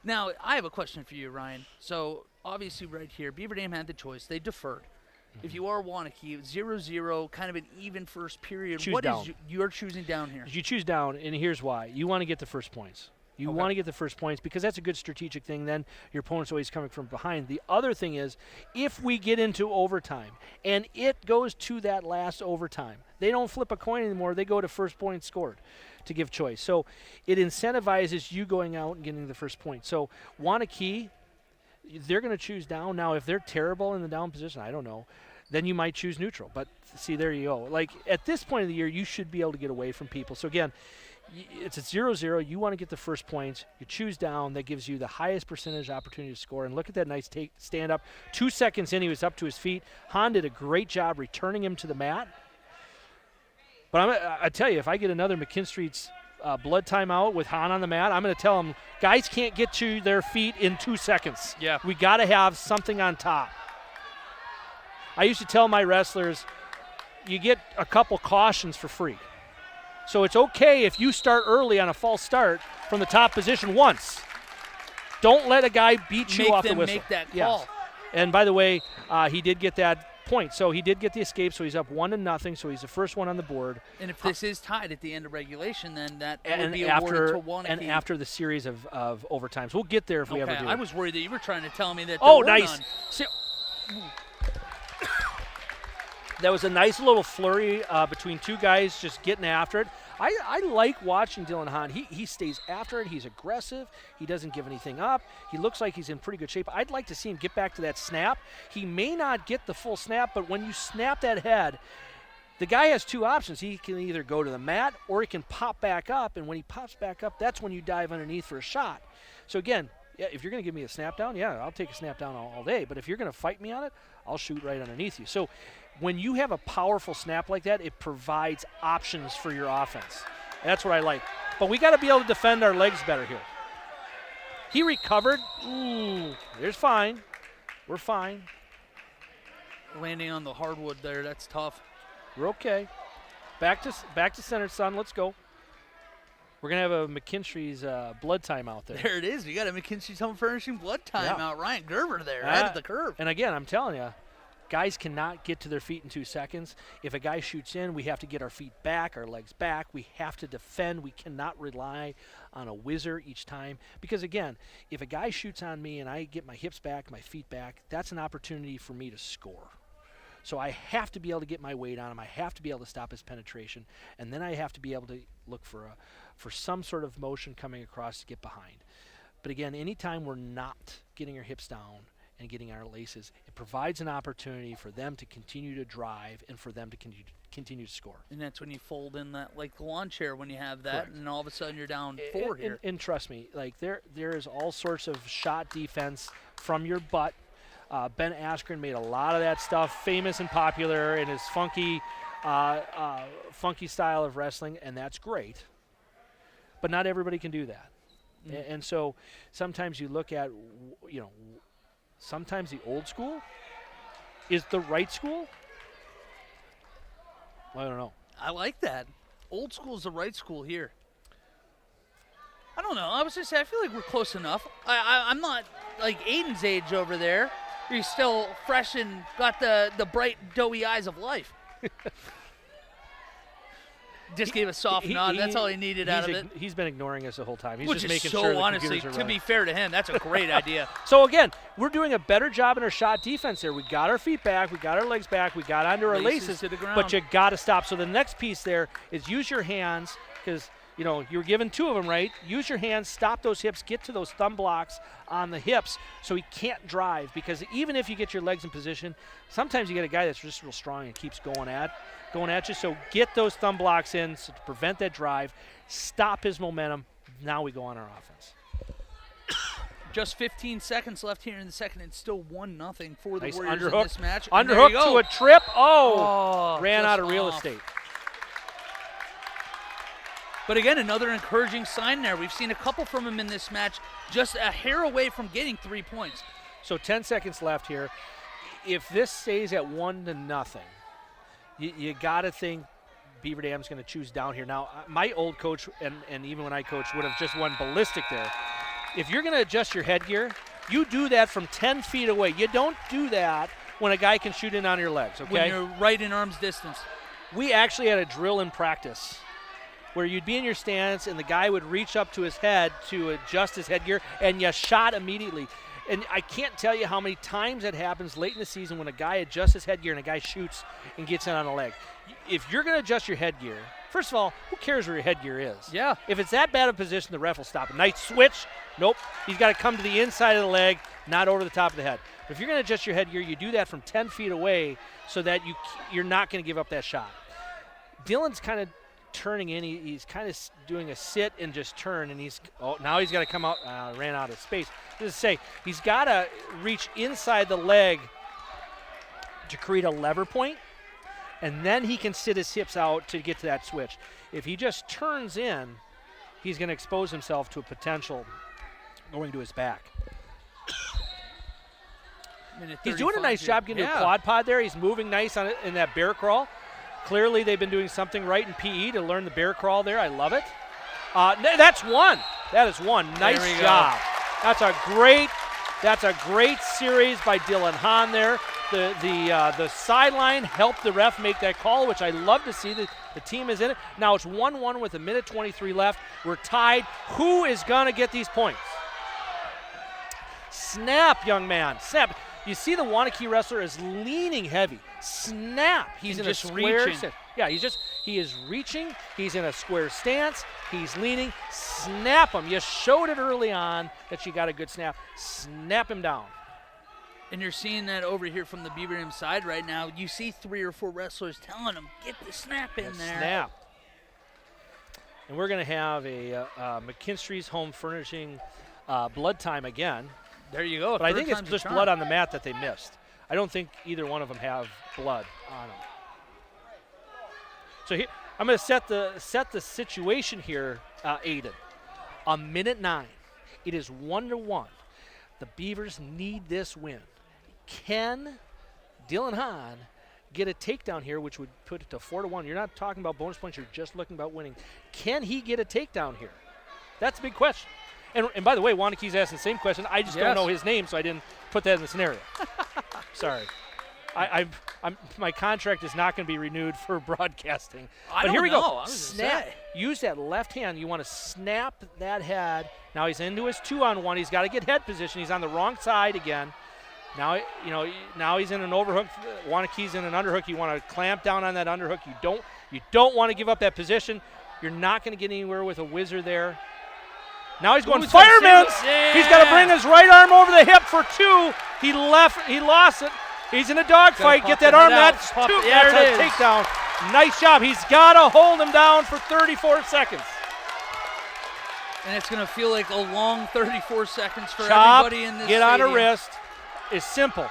Now, I have a question for you, Ryan. So obviously right here, Beaver Dam had the choice. They deferred. If you are Waunakee, 0-0, kind of an even first period. Choose what down. is you're choosing down here? You choose down, and here's why. You want to get the first points. You want to get the first points because that's a good strategic thing. Then your opponent's always coming from behind. The other thing is if we get into overtime and it goes to that last overtime, they don't flip a coin anymore. They go to first point scored to give choice. So it incentivizes you going out and getting the first point. So Waunakee, they're going to choose down. Now, if they're terrible in the down position, I don't know. then you might choose neutral. But see, there you go. Like at this point of the year, you should be able to get away from people. So again, it's a 0-0. You want to get the first points. You choose down. That gives you the highest percentage opportunity to score. And look at that nice stand up. 2 seconds in, he was up to his feet. Hahn did a great job returning him to the mat. But I tell you, if I get another McKinstry's blood timeout with Hahn on the mat, I'm going to tell him, guys can't get to their feet in 2 seconds. Yeah. We got to have something on top. I used to tell my wrestlers, you get a couple cautions for free. So it's okay if you start early on a false start from the top position once. Don't let a guy beat you off the whistle. Make that call. Yes. And by the way, he did get that point. So he did get the escape, so he's up 1-0, so he's the first one on the board. And if this is tied at the end of regulation, then that would And be after, awarded to Waunakee. and after the series of overtimes. We'll get there if we ever do. I was worried that you were trying to tell me that Oh, there were nice. none. See, that was a nice little flurry between two guys just getting after it. I like watching Dylan Hahn. He stays after it. He's aggressive. He doesn't give anything up. He looks like he's in pretty good shape. I'd like to see him get back to that snap. He may not get the full snap, but when you snap that head, the guy has two options. He can either go to the mat or he can pop back up, and when he pops back up, that's when you dive underneath for a shot. So again, yeah, if you're going to give me a snap down, yeah, I'll take a snap down all day. But if you're going to fight me on it, I'll shoot right underneath you. So when you have a powerful snap like that, it provides options for your offense. And that's what I like. But we got to be able to defend our legs better here. He recovered. Ooh, there's fine. We're fine. Landing on the hardwood there, that's tough. We're okay. Back to center, son. Let's go. We're going to have a McKinstry's blood timeout there. There it is. We got a McKinstry's Home Furnishing blood timeout. Yeah. Ryan Gerber there, ahead of the curve. And again, I'm telling you, guys cannot get to their feet in 2 seconds. If a guy shoots in, we have to get our feet back, our legs back. We have to defend. We cannot rely on a whizzer each time. Because, again, if a guy shoots on me and I get my hips back, my feet back, that's an opportunity for me to score. So I have to be able to get my weight on him. I have to be able to stop his penetration. And then I have to be able to look for some sort of motion coming across to get behind. But, again, anytime we're not getting our hips down and getting our laces, it provides an opportunity for them to continue to drive and for them to continue to score. And that's when you fold in that, like the lawn chair when you have that, Correct. and all of a sudden you're down 4 here. And trust me, like there is all sorts of shot defense from your butt. Ben Askren made a lot of that stuff famous and popular in his funky style of wrestling, and that's great. But not everybody can do that. And so sometimes you look at, sometimes the old school is the right school. Well, I don't know. I like that. Old school is the right school here. I don't know. I was just saying, I feel like we're close enough. I'm not like Aiden's age over there. He's still fresh and got the bright, doughy eyes of life. Just gave a soft nod. That's all he needed out of it. He's been ignoring us the whole time. He's Which just is making so, sure the honestly, computers are to be running. fair to him, that's a great idea. So, again, we're doing a better job in our shot defense there. We got our feet back. We got our legs back. We got under our laces. To the ground. But you got to stop. So the next piece there is use your hands because, you were given 2 of them, right? Use your hands, stop those hips, get to those thumb blocks on the hips so he can't drive, because even if you get your legs in position, sometimes you get a guy that's just real strong and keeps going at you. So get those thumb blocks in to prevent that drive, stop his momentum. Now we go on our offense. Just 15 seconds left here in the second, and still 1-0 for the Nice Warriors underhook. in this match. And there Underhook you go. to a trip. Oh, ran just out of real off. estate. But again, another encouraging sign there. We've seen a couple from him in this match, just a hair away from getting 3 points. So 10 seconds left here. If this stays at 1-0, you got to think Beaver Dam's going to choose down here. Now, my old coach, and even when I coached, would have just won ballistic there. If you're going to adjust your headgear, you do that from 10 feet away. You don't do that when a guy can shoot in on your legs, okay? When you're right in arm's distance. We actually had a drill in practice where you'd be in your stance and the guy would reach up to his head to adjust his headgear, and you shot immediately. And I can't tell you how many times that happens late in the season when a guy adjusts his headgear and a guy shoots and gets in on a leg. If you're going to adjust your headgear, first of all, who cares where your headgear is? Yeah. If it's that bad of a position, the ref will stop it. Nice switch. Nope. He's got to come to the inside of the leg, not over the top of the head. But if you're going to adjust your headgear, you do that from 10 feet away so that you're not going to give up that shot. Dylan's kind of turning in. He's kind of doing a sit and just turn, and now he's got to come out. Ran out of space. Just to say, he's got to reach inside the leg to create a lever point, and then he can sit his hips out to get to that switch. If he just turns in, he's going to expose himself to a potential going to his back. He's doing a nice job getting to a quad pod there. He's moving nice in that bear crawl. Clearly, they've been doing something right in PE to learn the bear crawl there. I love it. That's one. That is one. Nice job. That's a great series by Dylan Hahn there. The sideline helped the ref make that call, which I love to see. The team is in it. Now it's 1-1 with 1:23 left. We're tied. Who is going to get these points? Snap, young man. Snap. You see the Waunakee wrestler is leaning heavy. Snap. He's in a square. Yeah, he is reaching. He's in a square stance. He's leaning. Snap him. You showed it early on that you got a good snap. Snap him down. And you're seeing that over here from the Beaver Dam side right now. You see 3 or 4 wrestlers telling them, get the snap in there. Snap. And we're going to have a McKinstry's Home Furnishing blood time again. There you go. But I think it's just blood on the mat that they missed. I don't think either one of them have blood on them. So here, I'm going to set the situation here, Aiden. On minute 9, it is 1-1. The Beavers need this win. Can Dylan Hahn get a takedown here, which would put it to 4-1? You're not talking about bonus points. You're just looking about winning. Can he get a takedown here? That's a big question. And by the way, Waunakee's asking the same question. I just don't know his name, so I didn't put that in the scenario. Sorry. My contract is not going to be renewed for broadcasting. But here we go. Snap. Use that left hand. You want to snap that head. Now he's into his 2-on-1. He's got to get head position. He's on the wrong side again. Now he's in an overhook. Waunakee's in an underhook. You want to clamp down on that underhook. You don't want to give up that position. You're not going to get anywhere with a whizzer there. Now he's going fireman. He's got to bring his right arm over the hip for 2. He lost it. He's in a dogfight. Get that arm. That's 2. That's a takedown. Nice job. He's got to hold him down for 34 seconds. And it's going to feel like a long 34 seconds for Chop, everybody in this get stadium. on a wrist. It's simple.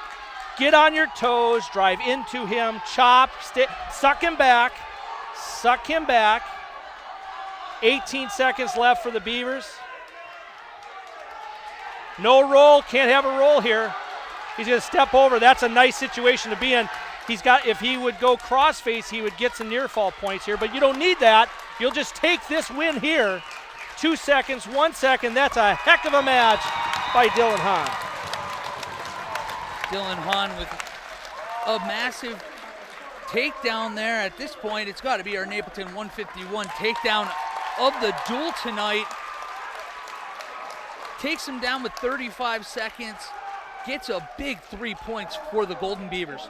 Get on your toes. Drive into him. Chop. Suck him back. Suck him back. 18 seconds left for the Beavers. No roll. Can't have a roll here. He's going to step over. That's a nice situation to be in. If he would go crossface, he would get some near fall points here, but you don't need that. You'll just take this win here. 2 seconds, 1 second. That's a heck of a match by Dylan Hahn. Dylan Hahn with a massive takedown there. At this point, it's got to be our Napleton 151 takedown of the duel tonight. Takes him down with 35 seconds. Gets a big 3 points for the Golden Beavers.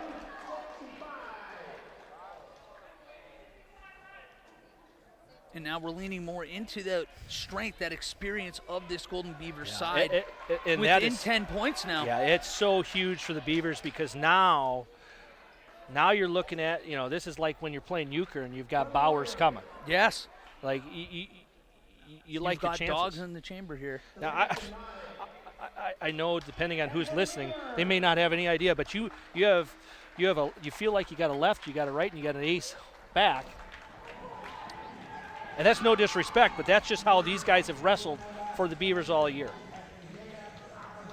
And now we're leaning more into the strength, that experience of this Golden Beaver side. And within 10 points now. Yeah, it's so huge for the Beavers because now you're looking at, this is like when you're playing euchre and you've got Bowers coming. Yes. Like you like the chances. Dogs in the chamber here. Now, I know depending on who's listening, they may not have any idea, but you feel like you got a left, you got a right, and you got an ace back. And that's no disrespect, but that's just how these guys have wrestled for the Beavers all year.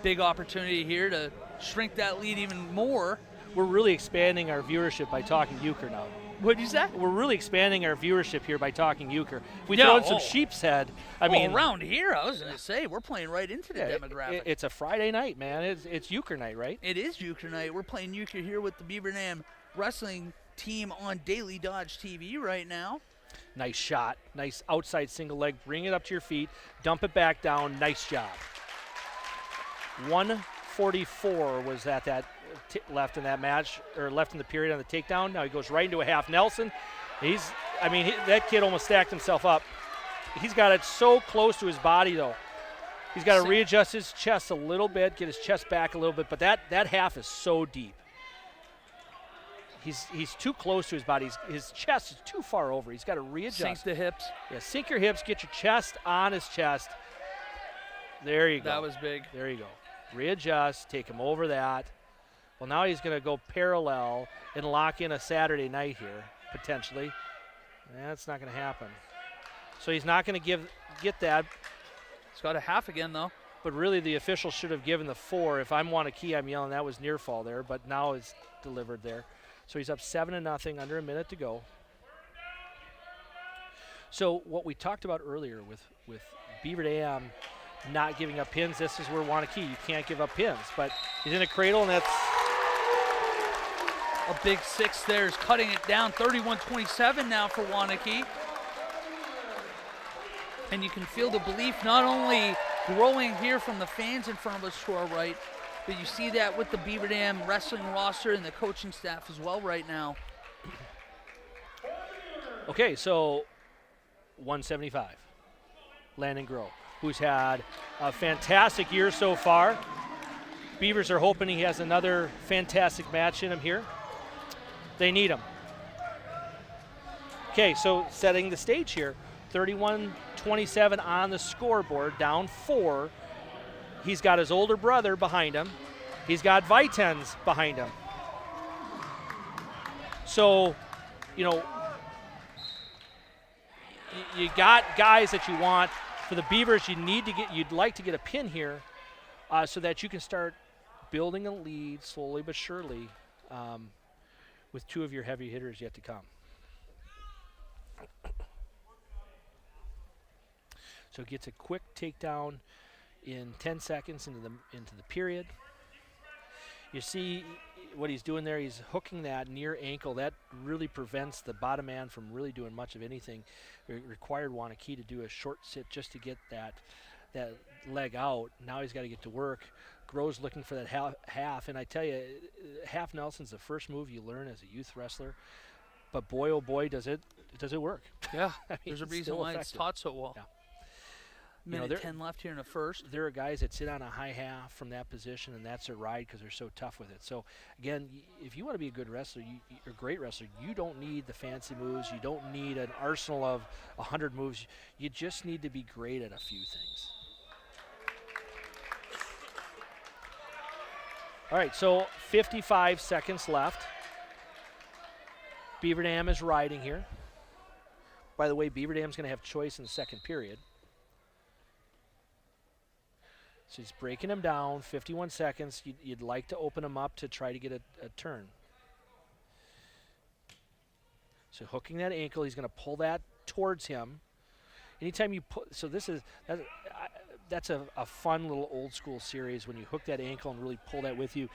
Big opportunity here to shrink that lead even more. We're really expanding our viewership by talking euchre now. What did you say? We're really expanding our viewership here by talking euchre. If we throw in some sheep's head, I mean, around here, I was going to say, we're playing right into the demographic. It's a Friday night, man. It's euchre night, right? It is euchre night. We're playing euchre here with the Beaver Dam wrestling team on Daily Dodge TV right now. Nice shot. Nice outside single leg. Bring it up to your feet. Dump it back down. Nice job. 1:44 was at that left in that match, or left in the period on the takedown. Now he goes right into a half Nelson. That kid almost stacked himself up. He's got it so close to his body, though. He's got to readjust his chest a little bit, get his chest back a little bit, but that half is so deep. He's too close to his body. His chest is too far over. He's got to readjust. Sink the hips. Yeah, sink your hips, get your chest on his chest. There you go. That was big. There you go. Readjust, take him over that. Well, now he's going to go parallel and lock in a Saturday night here, potentially. That's not going to happen. So he's not going to get that. He's got a half again, though. But really, the official should have given the 4. If I'm Waunakee, I'm yelling that was near fall there, but now it's delivered there. So he's up 7-0, under a minute to go. So what we talked about earlier with Beaver Dam not giving up pins, this is where Waunakee, you can't give up pins. But he's in a cradle, and that's a big 6 there is cutting it down. 31-27 now for Waunakee. And you can feel the belief not only growing here from the fans in front of us to our right, but you see that with the Beaver Dam wrestling roster and the coaching staff as well right now. Okay, so 175. Landon Groh, who's had a fantastic year so far. Beavers are hoping he has another fantastic match in him here. They need him. Okay, so setting the stage here. 31-27 on the scoreboard, down 4. He's got his older brother behind him. He's got Vitens behind him. So, you know, you got guys that you want. For the Beavers, you'd like to get a pin here so that you can start building a lead slowly but surely with 2 of your heavy hitters yet to come. So gets a quick takedown in 10 seconds into the period. You see what he's doing there. He's hooking that near ankle. That really prevents the bottom man from really doing much of anything. It required Waunakee to do a short sit just to get that leg out. Now he's got to get to work. Groh's looking for that half, and I tell you, half Nelson's the first move you learn as a youth wrestler. But boy, oh boy, does it work. Yeah, I mean, there's a reason why it's taught so well. Yeah. Minute 10 left here in the first. There are guys that sit on a high half from that position, and that's their ride because they're so tough with it. So, again, if you want to be a good wrestler, a great wrestler, you don't need the fancy moves. You don't need an arsenal of 100 moves. You just need to be great at a few things. All right, so 55 seconds left. Beaver Dam is riding here. By the way, Beaver Dam's going to have choice in the second period. So he's breaking him down, 51 seconds. You'd like to open him up to try to get a turn. So hooking that ankle, he's going to pull that towards him. Anytime you put, so that's a fun little old school series when you hook that ankle and really pull that with you.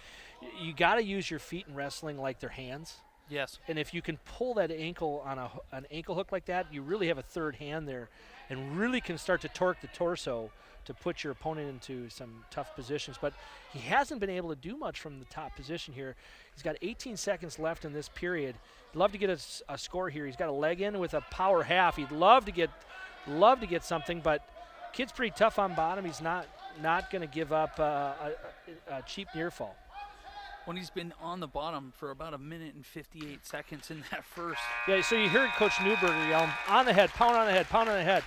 You got to use your feet in wrestling like they're hands. Yes. And if you can pull that ankle on an ankle hook like that, you really have a third hand there and really can start to torque the torso to put your opponent into some tough positions. But he hasn't been able to do much from the top position here. He's got 18 seconds left in this period. He'd love to get a score here. He's got a leg in with a power half. He'd love to get something, but kid's pretty tough on bottom. He's not going to give up a cheap near fall. When he's been on the bottom for about 1 minute and 58 seconds in that first. Yeah, so you heard Coach Newberger yell, on the head, pound on the head, pound on the head.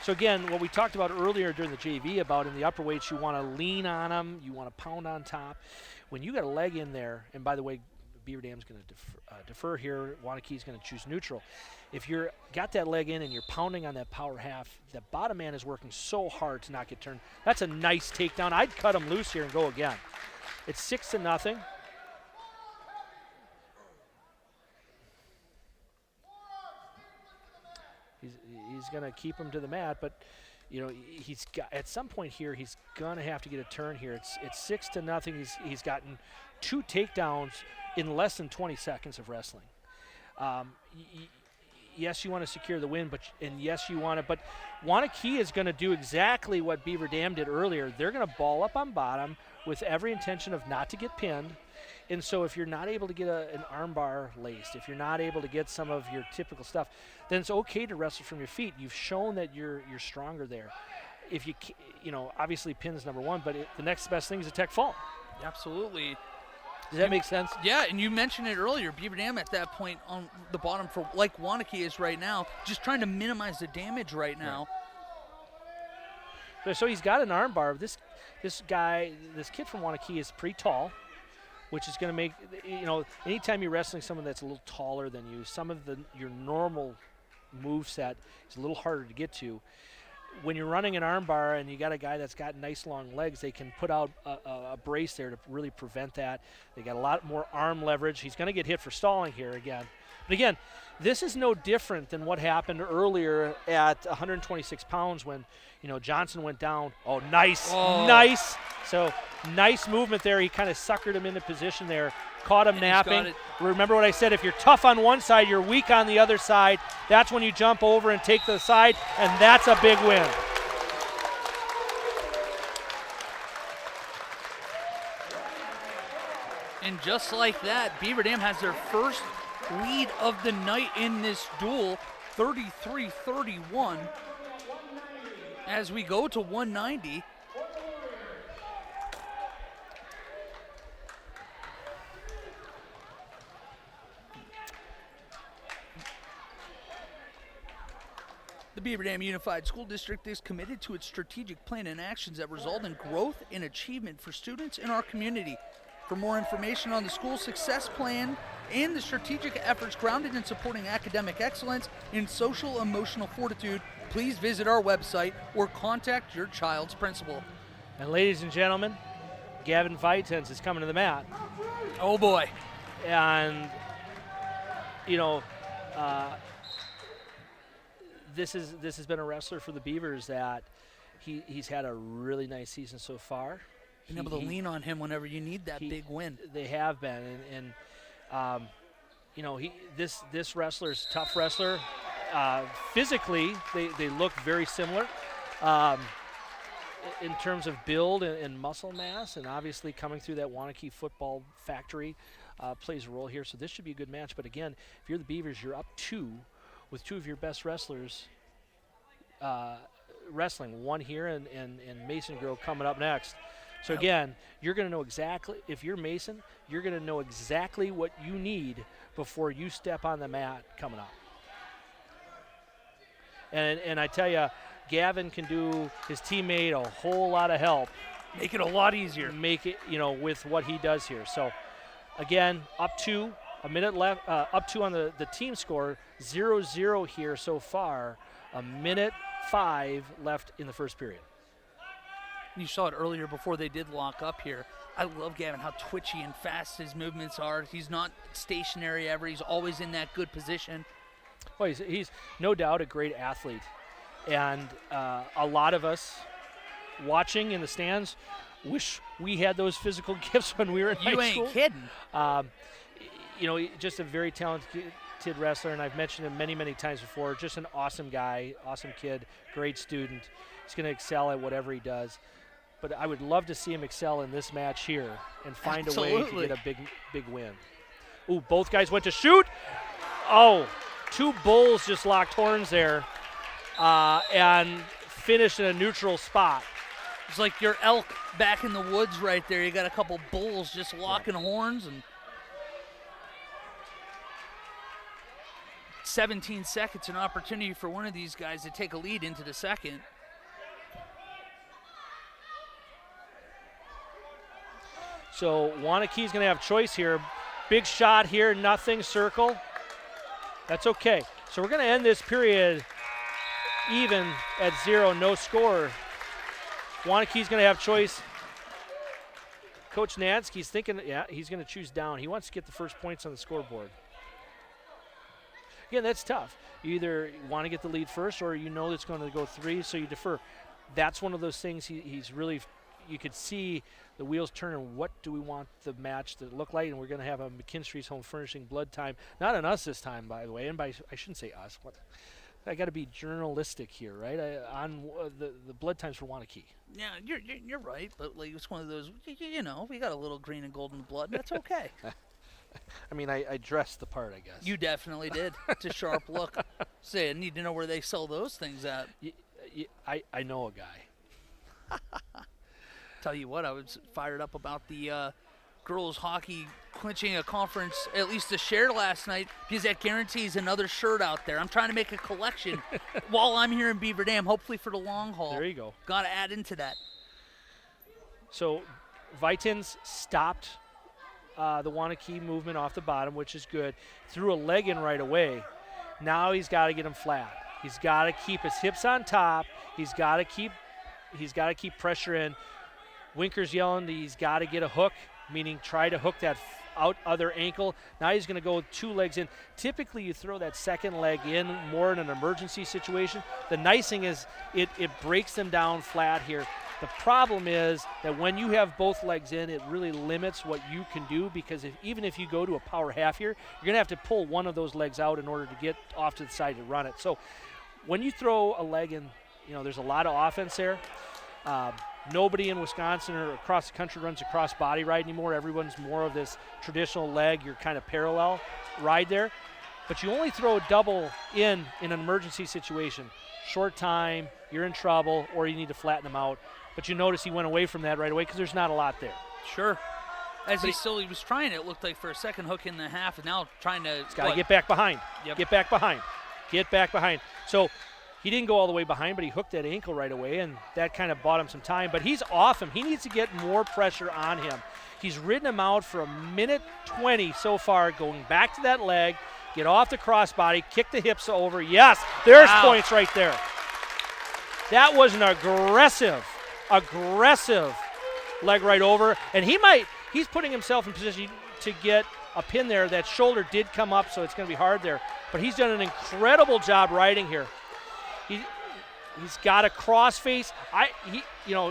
So again, what we talked about earlier during the JV about in the upper weights, you want to lean on them, you want to pound on top. When you got a leg in there, and by the way, Beaver Dam's going to defer here, Waunakee's going to choose neutral. If you're got that leg in and you're pounding on that power half, the bottom man is working so hard to not get turned. That's a nice takedown. I'd cut him loose here and go again. It's 6-0. He's going to keep him to the mat, but you know he's got at some point here he's going to have to get a turn here. It's 6-0. He's gotten 2 takedowns in less than 20 seconds of wrestling. yes, you want to secure the win, and yes, you want to. But Waunakee is going to do exactly what Beaver Dam did earlier. They're going to ball up on bottom with every intention of not to get pinned. And so if you're not able to get an arm bar laced, if you're not able to get some of your typical stuff, then it's okay to wrestle from your feet. You've shown that you're stronger there. If you obviously pin's number one, but the next best thing is a tech fall. Absolutely. Does that make sense? Yeah, and you mentioned it earlier. Beaver Dam at that point on the bottom, for like Waunakee is right now, just trying to minimize the damage right now. Right. So he's got an arm bar. This kid from Waunakee is pretty tall, which is going to make, anytime you're wrestling someone that's a little taller than you, some of your normal move set is a little harder to get to. When you're running an arm bar and you got a guy that's got nice long legs, they can put out a brace there to really prevent that. They got a lot more arm leverage. He's going to get hit for stalling here again. But again, this is no different than what happened earlier at 126 pounds when, Johnson went down. Oh, nice, nice. So nice movement there. He kind of suckered him into position there, caught him napping. Remember what I said, if you're tough on one side, you're weak on the other side. That's when you jump over and take the side, and that's a big win. And just like that, Beaver Dam has their first lead of the night in this duel, 33-31. As we go to 190. The Beaver Dam Unified School District is committed to its strategic plan and actions that result in growth and achievement for students in our community. For more information on the school success plan and the strategic efforts grounded in supporting academic excellence and social emotional fortitude, please visit our website or contact your child's principal. And ladies and gentlemen, Gavin Vitens is coming to the mat. Oh boy. And, this has been a wrestler for the Beavers that he's had a really nice season so far. Been able to lean on him whenever you need that big win. They have been, and this wrestler's a tough wrestler. Physically, they look very similar in terms of build and muscle mass, and obviously coming through that Waunakee football factory plays a role here. So this should be a good match. But again, if you're the Beavers, you're up 2 with 2 of your best wrestlers wrestling. One here and Mason Grove coming up next. So again, you're going to know exactly, if you're Mason, you're going to know exactly what you need before you step on the mat coming up. And I tell you, Gavin can do his teammate a whole lot of help. Make it a lot easier. Make it, with what he does here. So again, up 2, a minute left, up 2 on the team score, 0-0 here so far, a minute 5 left in the first period. You saw it earlier before they did lock up here. I love Gavin, how twitchy and fast his movements are. He's not stationary ever. He's always in that good position. Well, he's no doubt a great athlete. And a lot of us watching in the stands wish we had those physical gifts when we were in high school. You ain't kidding. Just a very talented wrestler, and I've mentioned him many, many times before. Just an awesome guy, awesome kid, great student. He's going to excel at whatever he does. But I would love to see him excel in this match here and find a way to get a big win. Ooh, both guys went to shoot. Oh, 2 bulls just locked horns there and finished in a neutral spot. It's like your elk back in the woods right there. You got a couple bulls just locking horns. And 17 seconds, an opportunity for one of these guys to take a lead into the second. So Waunakee's going to have choice here. Big shot here, nothing, circle. That's okay. So we're going to end this period even at 0, no score. Waunakee's going to have choice. Coach Nansky's thinking, he's going to choose down. He wants to get the first points on the scoreboard. Again, that's tough. You either want to get the lead first or it's going to go 3, so you defer. That's one of those things he's really, you could see the wheels turning. What do we want the match to look like? And we're going to have a McKinstry's Home Furnishing blood time. Not on us this time, by the way. And I shouldn't say us. I got to be journalistic here, right? The blood times for Waunakee. Yeah, you're right, but like it's one of those. We got a little green and gold in the blood. That's okay. I mean, I dressed the part, I guess. You definitely did. It's a sharp look. Say, I need to know where they sell those things at. I know a guy. Tell you what, I was fired up about the girls hockey clinching a conference, at least a share last night, because that guarantees another shirt out there. I'm trying to make a collection while I'm here in Beaver Dam, hopefully for the long haul. There you go. Got to add into that. So Vitins stopped the Waunakee movement off the bottom, which is good. Threw a leg in right away. Now he's got to get him flat. He's got to keep his hips on top. He's got to keep pressure in. Winker's yelling that he's got to get a hook, meaning try to hook that other ankle. Now he's going to go with 2 legs in. Typically you throw that second leg in more in an emergency situation. The nice thing is it breaks them down flat here. The problem is that when you have both legs in, it really limits what you can do, because even if you go to a power half here, you're going to have to pull one of those legs out in order to get off to the side to run it. So when you throw a leg in, there's a lot of offense there. Nobody in Wisconsin or across the country runs a cross body ride anymore. Everyone's more of this traditional leg, your kind of parallel ride there. But you only throw a double in an emergency situation. Short time, you're in trouble, or you need to flatten them out. But you notice he went away from that right away because there's not a lot there. Sure. As he was trying, it looked like, for a second hook in the half, and now trying to. He's got to get back behind. Yep. Get back behind. Get back behind. So he didn't go all the way behind, but he hooked that ankle right away, and that kind of bought him some time. But he's off him. He needs to get more pressure on him. He's ridden him out for 1:20 so far, going back to that leg, get off the crossbody, kick the hips over. Yes, there's points right there. That was an aggressive leg right over, and he's putting himself in position to get a pin there. That shoulder did come up, so it's going to be hard there. But he's done an incredible job riding here. He's got a cross face.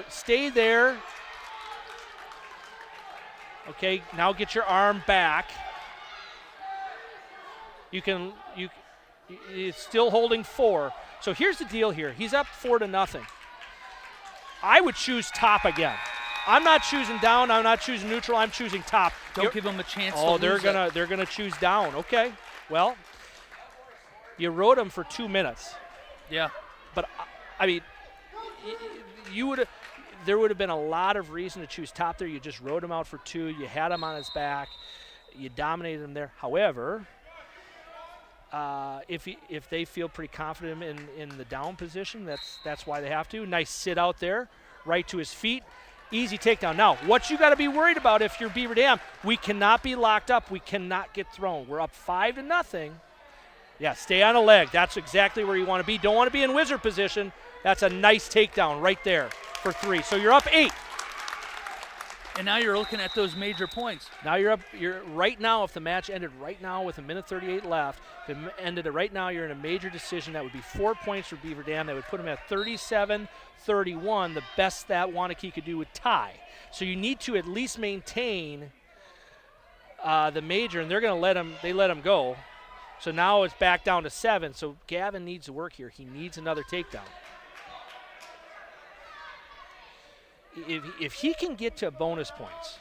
Stay there. Okay, now get your arm back. It's still holding 4. So here's the deal here. He's up 4-0. I would choose top again. I'm not choosing down. I'm not choosing neutral. I'm choosing top. Don't give him a chance to lose they're gonna choose down. Okay. Well, you rode him for 2 minutes. Yeah. But I mean, there would have been a lot of reason to choose top there. You just rode him out for 2. You had him on his back. You dominated him there. However, if they feel pretty confident in the down position, that's why they have to. Nice sit out there, right to his feet. Easy takedown. Now, what you got to be worried about if you're Beaver Dam, we cannot be locked up. We cannot get thrown. We're up 5-0. Yeah, stay on a leg. That's exactly where you want to be. Don't want to be in wizard position. That's a nice takedown right there for 3. So you're up 8. And now you're looking at those major points. Now you're right now, if the match ended right now with 1:38 left, if it ended right now, you're in a major decision. That would be 4 points for Beaver Dam. That would put them at 37-31, the best that Waunakee could do would tie. So you need to at least maintain the major, and they're going to let him go. So now it's back down to 7. So Gavin needs to work here. He needs another takedown. If he can get to bonus points,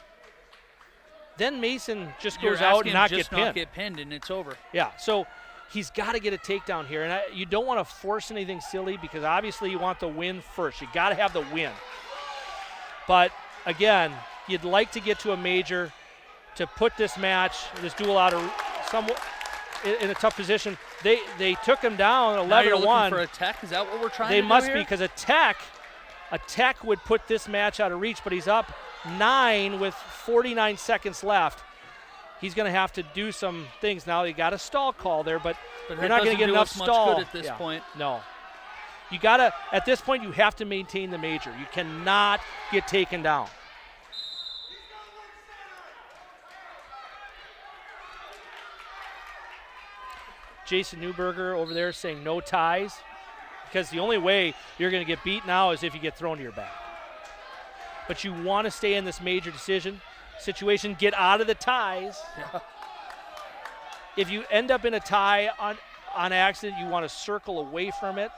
then Mason just goes out and not get pinned, and it's over. Yeah, so he's got to get a takedown here, and you don't want to force anything silly because obviously you want the win first. You got to have the win. But again, you'd like to get to a major to put this duel out of somewhat in a tough position. They took him down 11-1. Now you're looking for a tech? Is that what we're trying to do? They must be, because a tech would put this match out of reach, but he's up 9 with 49 seconds left. He's going to have to do some things now. He got a stall call there, but you're not going to get enough stall good at this point. No. You got to, at this point, you have to maintain the major. You cannot get taken down. Jason Newberger over there saying no ties, because the only way you're going to get beat now is if you get thrown to your back. but you want to stay in this major decision situation, get out of the ties. Yeah. If you end up in a tie on accident, you want to circle away from it.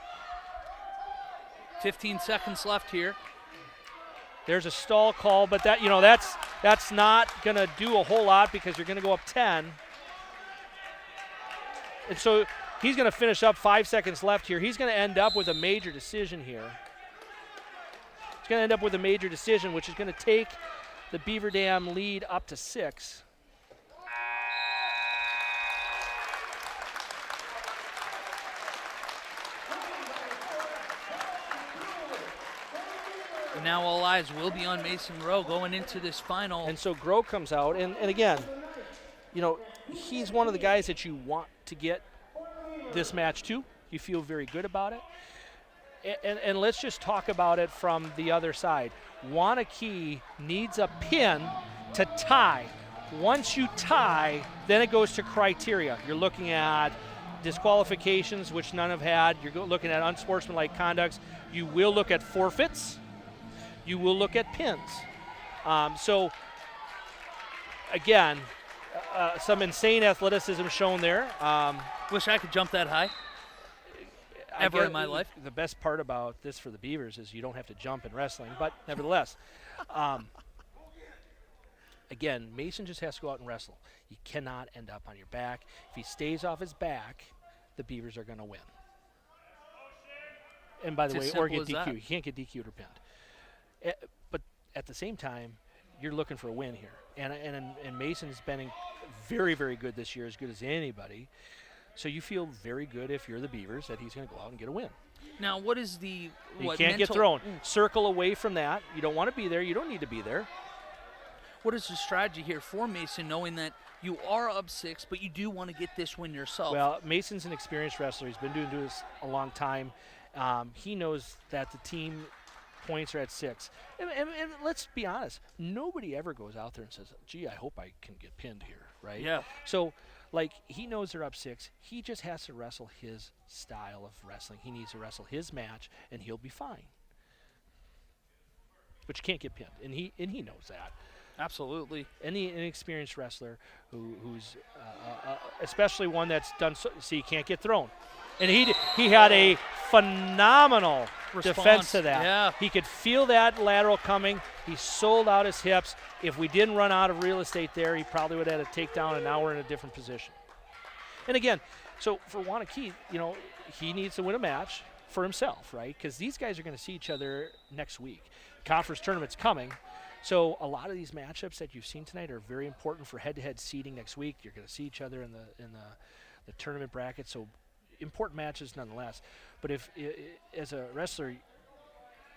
15 seconds left here. There's a stall call, but that's not going to do a whole lot because you're going to go up 10. And so he's going to finish up 5 seconds left here. He's going to end up with a major decision here. He's going to end up with a major decision, which is going to take the Beaver Dam lead up to 6. And now all eyes will be on Mason Groh going into this final. And so Groh comes out, and again, he's one of the guys that you want to get this match to. You feel very good about it. And let's just talk about it from the other side. Waunakee needs a pin to tie. Once you tie, then it goes to criteria. You're looking at disqualifications, which none have had. You're looking at unsportsmanlike conducts. You will look at forfeits. You will look at pins. So, again, some insane athleticism shown there. Wish I could jump that high. Ever in my life. The best part about this for the Beavers is you don't have to jump in wrestling, but nevertheless. Again, Mason just has to go out and wrestle. You cannot end up on your back. If he stays off his back, the Beavers are going to win. And by the way, or get DQ'd. You can't get DQ'd or pinned. But at the same time, you're looking for a win here. And Mason's been very, very good this year, as good as anybody. So you feel very good if you're the Beavers that he's going to go out and get a win. Now, what is the You can't get thrown. Circle away from that. You don't want to be there. You don't need to be there. What is the strategy here for Mason, knowing that you are up 6, but you do want to get this win yourself? Well, Mason's an experienced wrestler. He's been doing this a long time. He knows that the team points are at 6. And let's be honest, nobody ever goes out there and says, gee, I hope I can get pinned here, right? Yeah. So, he knows they're up 6. He just has to wrestle his style of wrestling. He needs to wrestle his match, and he'll be fine. But you can't get pinned, and he knows that. Absolutely. Any inexperienced wrestler who's especially one that's done so you can't get thrown. And he had a phenomenal defense to that. Yeah. He could feel that lateral coming. He sold out his hips. If we didn't run out of real estate there, he probably would have had a takedown, and now we're in a different position. And again, so for Waunakee, he needs to win a match for himself, right? Because these guys are going to see each other next week. Conference tournament's coming. So a lot of these matchups that you've seen tonight are very important for head-to-head seeding next week. You're going to see each other in the tournament bracket. So important matches nonetheless. But if as a wrestler,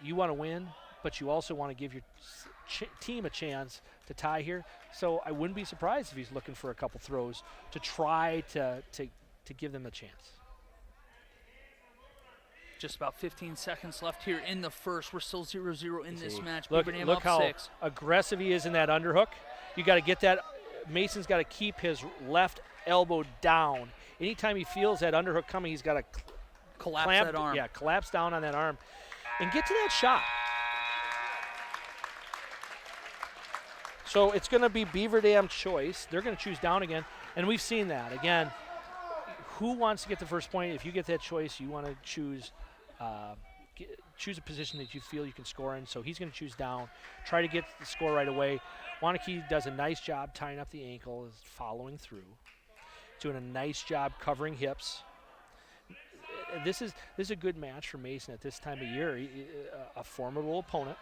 you want to win, but you also want to give your team a chance to tie here. So I wouldn't be surprised if he's looking for a couple throws to try to give them a chance. Just about 15 seconds left here in the first. We're still 0-0 in this match. Look up how 6. aggressive he is in that underhook. You got to get that. Mason's got to keep his left elbow down. Anytime he feels that underhook coming, he's got to collapse that arm. Yeah, collapse down on that arm and get to that shot. So it's going to be Beaver Dam choice. They're going to choose down again, and we've seen that. Again, who wants to get the first point? If you get that choice, you want to choose a position that you feel you can score in. So he's going to choose down, try to get the score right away. Waunakee does a nice job tying up the ankle, is following through, doing a nice job covering hips. This is a good match for Mason at this time of year. A formidable opponent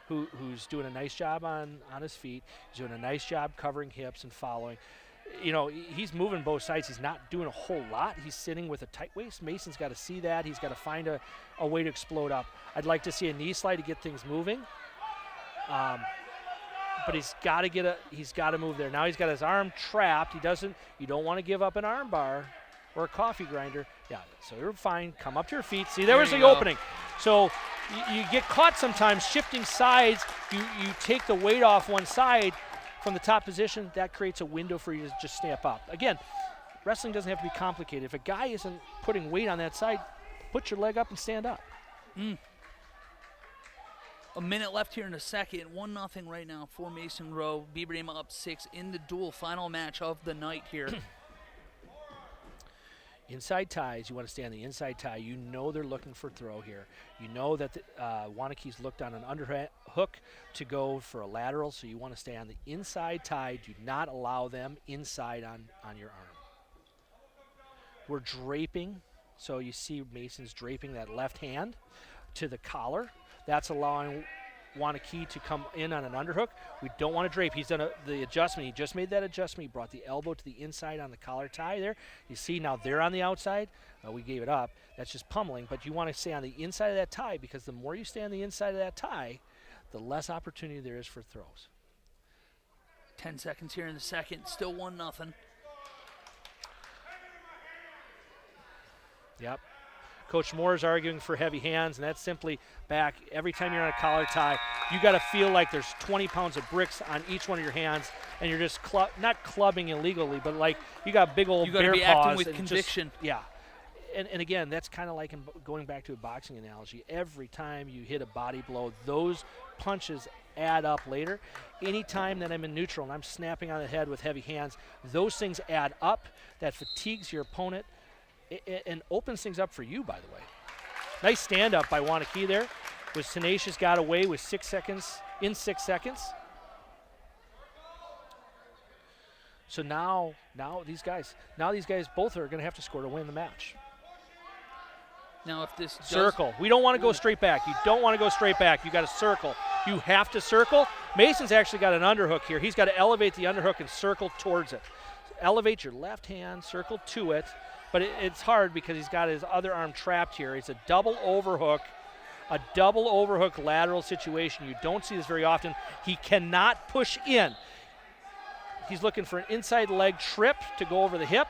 who's doing a nice job on his feet. He's doing a nice job covering hips and following. He's moving both sides. He's not doing a whole lot. He's sitting with a tight waist. Mason's got to see that. He's got to find a way to explode up. I'd like to see a knee slide to get things moving. But he's got to move there. Now he's got his arm trapped. You don't want to give up an arm bar or a coffee grinder. Yeah, so you're fine. Come up to your feet. See, there was the opening. So you get caught sometimes shifting sides. You take the weight off one side from the top position. That creates a window for you to just snap up. Again, wrestling doesn't have to be complicated. If a guy isn't putting weight on that side, put your leg up and stand up. A minute left here in the second. 1-0 right now for Mason Grove. Beaver Dam up 6 in the dual final match of the night here. Inside ties, you want to stay on the inside tie. You know they're looking for throw here. You know that Waunakee's looked on an underhook to go for a lateral, so you want to stay on the inside tie. Do not allow them inside on your arm. We're draping, so you see Mason's draping that left hand to the collar. That's allowing Waunakee to come in on an underhook. We don't want to drape. He's done the adjustment. He just made that adjustment. He brought the elbow to the inside on the collar tie there. You see now they're on the outside. We gave it up. That's just pummeling, but you want to stay on the inside of that tie because the more you stay on the inside of that tie, the less opportunity there is for throws. 10 seconds here in the second. Still 1-0. Yep. Coach Moore is arguing for heavy hands, and that's simply back. Every time you're on a collar tie, you got to feel like there's 20 pounds of bricks on each one of your hands, and you're just not clubbing illegally, but like you got big old bear paws. You got to be acting with conviction. Yeah. And again, that's kind of like going back to a boxing analogy. Every time you hit a body blow, those punches add up later. Anytime that I'm in neutral and I'm snapping on the head with heavy hands, those things add up. That fatigues your opponent. And opens things up for you, by the way. Nice stand-up by Waunakee there. Was tenacious, got away with 6 seconds, in 6 seconds. So now these guys both are going to have to score to win the match. Now if this circle. We don't want to go straight back. You don't want to go straight back. You got to circle. You have to circle. Mason's actually got an underhook here. He's got to elevate the underhook and circle towards it. Elevate your left hand, circle to it. But it's hard because he's got his other arm trapped here. It's a double overhook lateral situation. You don't see this very often. He cannot push in. He's looking for an inside leg trip to go over the hip.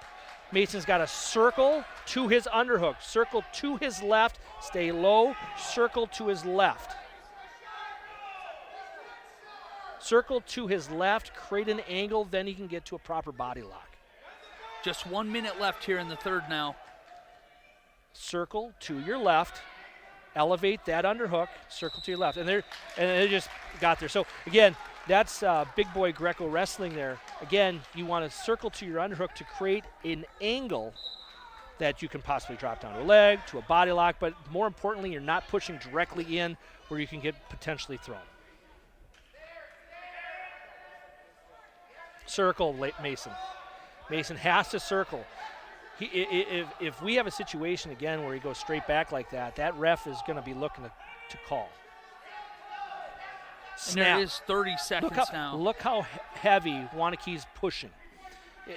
Mason's got to circle to his underhook. Circle to his left. Stay low. Circle to his left. Circle to his left. Create an angle. Then he can get to a proper body lock. Just 1 minute left here in the third now. Circle to your left. Elevate that underhook. Circle to your left. And they just got there. So, again, that's big boy Greco wrestling there. Again, you want to circle to your underhook to create an angle that you can possibly drop down to a leg, to a body lock, but more importantly, you're not pushing directly in where you can get potentially thrown. Circle, Mason. Mason has to circle. If we have a situation again where he goes straight back like that, that ref is going to be looking to call. And there is 30 seconds now. Look how heavy Waunakee's pushing.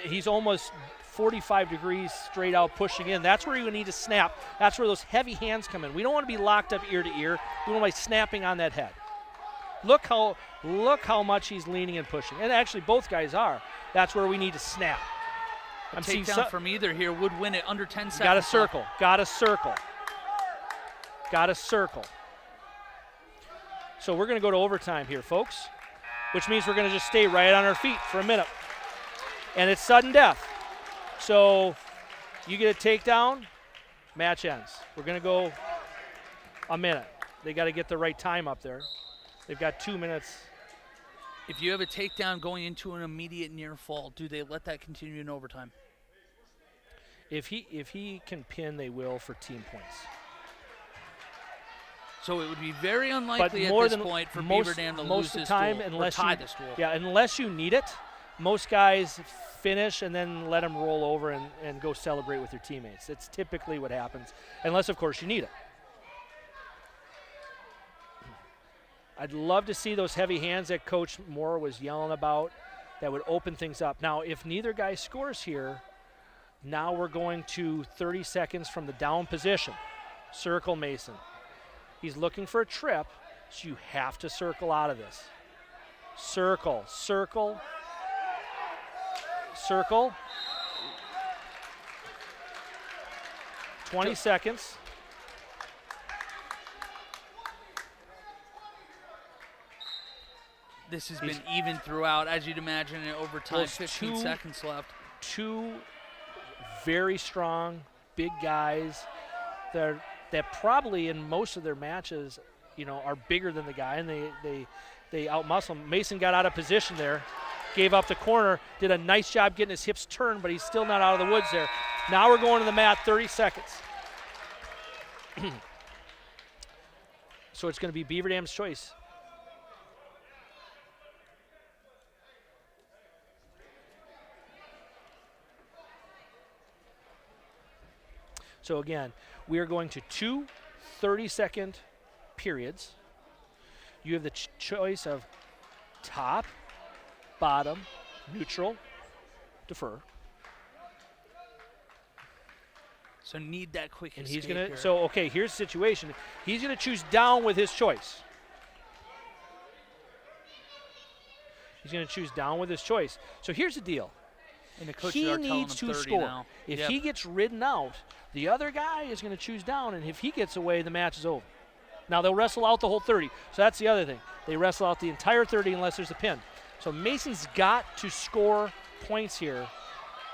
He's almost 45 degrees straight out pushing in. That's where you need to snap. That's where those heavy hands come in. We don't want to be locked up ear to ear. We want to be snapping on that head. Look how much he's leaning and pushing. And actually both guys are. That's where we need to snap. A takedown from either here would win it under 10 seconds. Got to circle. Got to circle. Got to circle. So we're going to go to overtime here, folks, which means we're going to just stay right on our feet for a minute. And it's sudden death. So you get a takedown, match ends. We're going to go a minute. They got to get the right time up there. They've got 2 minutes. If you have a takedown going into an immediate near fall, do they let that continue in overtime? If he can pin, they will for team points. So it would be very unlikely at this point for Beaver Dam to lose this duel or tie this duel. Yeah, unless you need it, most guys finish and then let them roll over and go celebrate with their teammates. It's typically what happens, unless, of course, you need it. I'd love to see those heavy hands that Coach Moore was yelling about that would open things up. Now, if neither guy scores here, now we're going to 30 seconds from the down position. Circle Mason. He's looking for a trip, so you have to circle out of this. Circle, circle, circle. 20 seconds. This has been even throughout, as you'd imagine, in overtime. 15 seconds left. Two very strong, big guys that probably in most of their matches are bigger than the guy, and they outmuscle him. Mason got out of position there, gave up the corner, did a nice job getting his hips turned, but he's still not out of the woods there. Now we're going to the mat, 30 seconds. So it's going to be Beaver Dam's choice. So again, we are going to 2 30-second periods. You have the choice of top, bottom, neutral, defer. So need that quick And escape he's going here. to, so okay, here's the situation. He's going to choose down with his choice. He's going to choose down with his choice. So here's the deal. And the coaches He are telling needs him to 30 score. now. If Yep. he gets ridden out, the other guy is going to choose down, and if he gets away, the match is over. Now, they'll wrestle out the whole 30. So that's the other thing. They wrestle out the entire 30 unless there's a pin. So Mason's got to score points here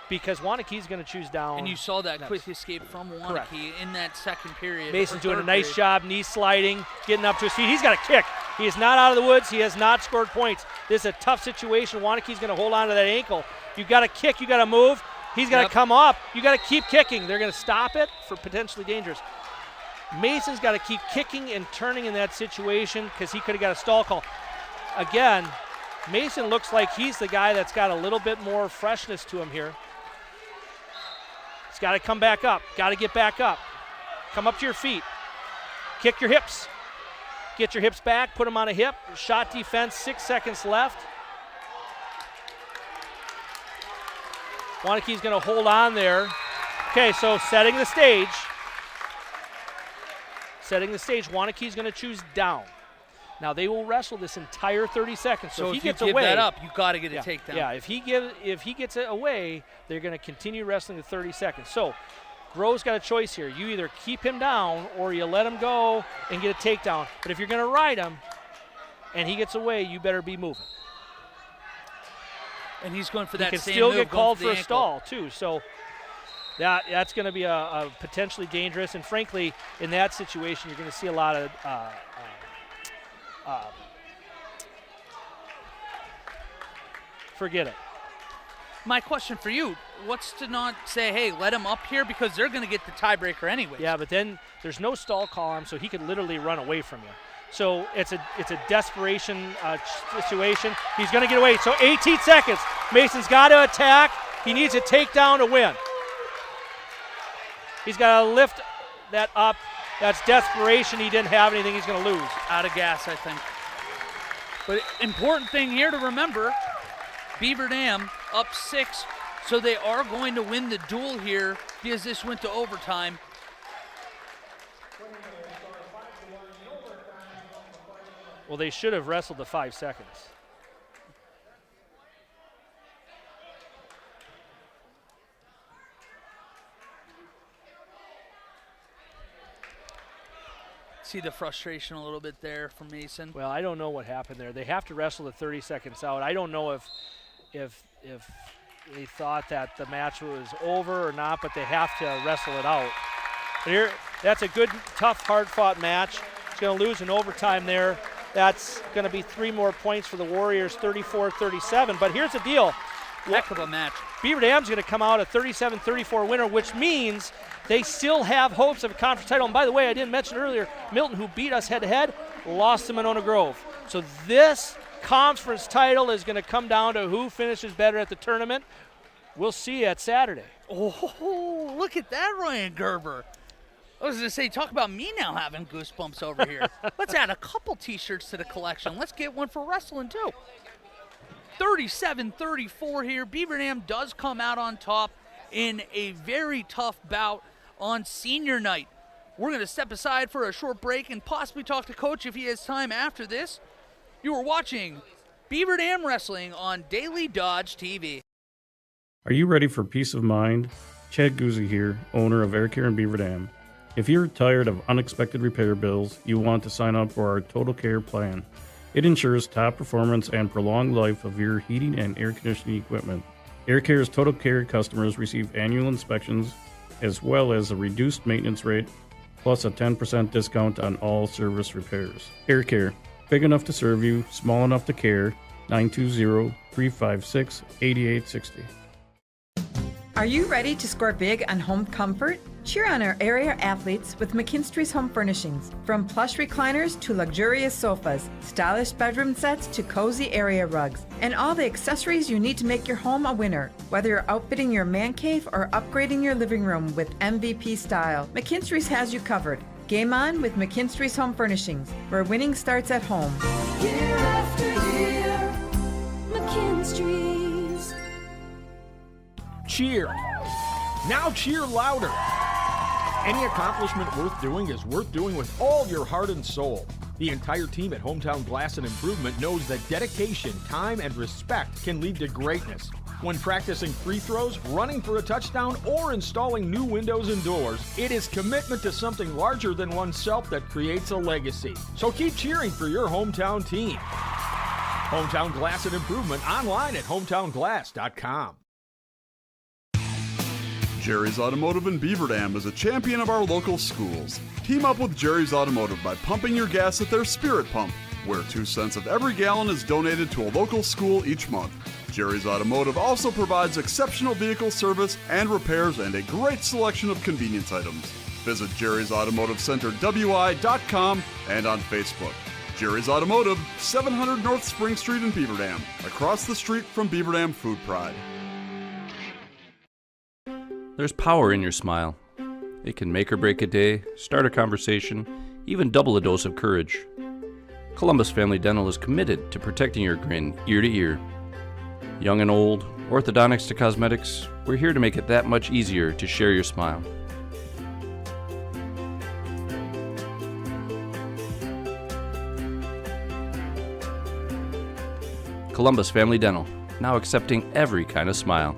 because Waunakee's going to choose down. And you saw that next. quick escape from Correct. Waunakee in that second period. Mason's or doing a third nice period. job, knee sliding, getting up to his feet. He's got a kick. He is not out of the woods. He has not scored points. This is a tough situation. Waunakee's going to hold on to that ankle. You got to kick. You got to move. He's got to come up. You got to keep kicking. They're going to stop it for potentially dangerous. Mason's got to keep kicking and turning in that situation because he could have got a stall call. Again, Mason looks like he's the guy that's got a little bit more freshness to him here. He's got to come back up. Got to get back up. Come up to your feet. Kick your hips. Get your hips back. Put them on a hip. Shot defense. 6 seconds left. Waunakee's going to hold on there. Okay, so setting the stage. Setting the stage. Waunakee's going to choose down. Now they will wrestle this entire 30 seconds. So if he if gets you give away, that up, you got to get a takedown. Yeah, if he gets it away, they're going to continue wrestling the 30 seconds. So Grove's got a choice here. You either keep him down or you let him go and get a takedown. But if you're going to ride him and he gets away, you better be moving. And he's going for He that can same still move, get going called for for the a ankle. stall too. So that's going to be a potentially dangerous. And frankly, in that situation, you're going to see a lot of forget it. My question for you, what's to not say, hey, let him up here because they're going to get the tiebreaker anyway. Yeah, but then there's no stall call on him, so he could literally run away from you. So it's a desperation situation. He's going to get away. So 18 seconds. Mason's got to attack. He needs a takedown to win. He's got to lift that up. That's desperation. He didn't have anything. He's going to lose. Out of gas, I think. But important thing here to remember, Beaver Dam up 6, so they are going to win the duel here because this went to overtime. Well, they should have wrestled the 5 seconds. See the frustration a little bit there from Mason. Well, I don't know what happened there. They have to wrestle the 30 seconds out. I don't know if they thought that the match was over or not, but they have to wrestle it out. But here, that's a good, tough, hard-fought match. It's going to lose in overtime there. That's going to be 3 more points for the Warriors, 34-37. But here's the deal. Heck of a match. Beaver Dam's going to come out a 37-34 winner, which means they still have hopes of a conference title. And by the way, I didn't mention earlier, Milton, who beat us head-to-head, lost to Monona Grove. So this conference title is going to come down to who finishes better at the tournament. We'll see at Saturday. Oh, look at that, Ryan Gerber. I was going to say, talk about me now having goosebumps over here. Let's add a couple T-shirts to the collection. Let's get one for wrestling, too. 37-34 here. Beaver Dam does come out on top in a very tough bout on senior night. We're going to step aside for a short break and possibly talk to Coach if he has time after this. You are watching Beaver Dam Wrestling on Daily Dodge TV. Are you ready for peace of mind? Chad Guzzi here, owner of Air Care in Beaver Dam. If you're tired of unexpected repair bills, you want to sign up for our Total Care plan. It ensures top performance and prolonged life of your heating and air conditioning equipment. Air Care's Total Care customers receive annual inspections as well as a reduced maintenance rate plus a 10% discount on all service repairs. Air Care, big enough to serve you, small enough to care. 920-356-8860. Are you ready to score big on home comfort? Cheer on our area athletes with McKinstry's Home Furnishings. From plush recliners to luxurious sofas, stylish bedroom sets to cozy area rugs, and all the accessories you need to make your home a winner. Whether you're outfitting your man cave or upgrading your living room with MVP style, McKinstry's has you covered. Game on with McKinstry's Home Furnishings, where winning starts at home. Year after year, McKinstry's. Cheer. Now cheer louder. Any accomplishment worth doing is worth doing with all your heart and soul. The entire team at Hometown Glass and Improvement knows that dedication, time, and respect can lead to greatness. When practicing free throws, running for a touchdown, or installing new windows and doors, it is commitment to something larger than oneself that creates a legacy. So keep cheering for your hometown team. Hometown Glass and Improvement online at hometownglass.com. Jerry's Automotive in Beaver Dam is a champion of our local schools. Team up with Jerry's Automotive by pumping your gas at their Spirit Pump, where 2 cents of every gallon is donated to a local school each month. Jerry's Automotive also provides exceptional vehicle service and repairs and a great selection of convenience items. Visit Jerry's Automotive Center WI.com and on Facebook. Jerry's Automotive, 700 North Spring Street in Beaver Dam, across the street from Beaver Dam Food Pride. There's power in your smile. It can make or break a day, start a conversation, even double a dose of courage. Columbus Family Dental is committed to protecting your grin ear to ear. Young and old, orthodontics to cosmetics, we're here to make it that much easier to share your smile. Columbus Family Dental, now accepting every kind of smile.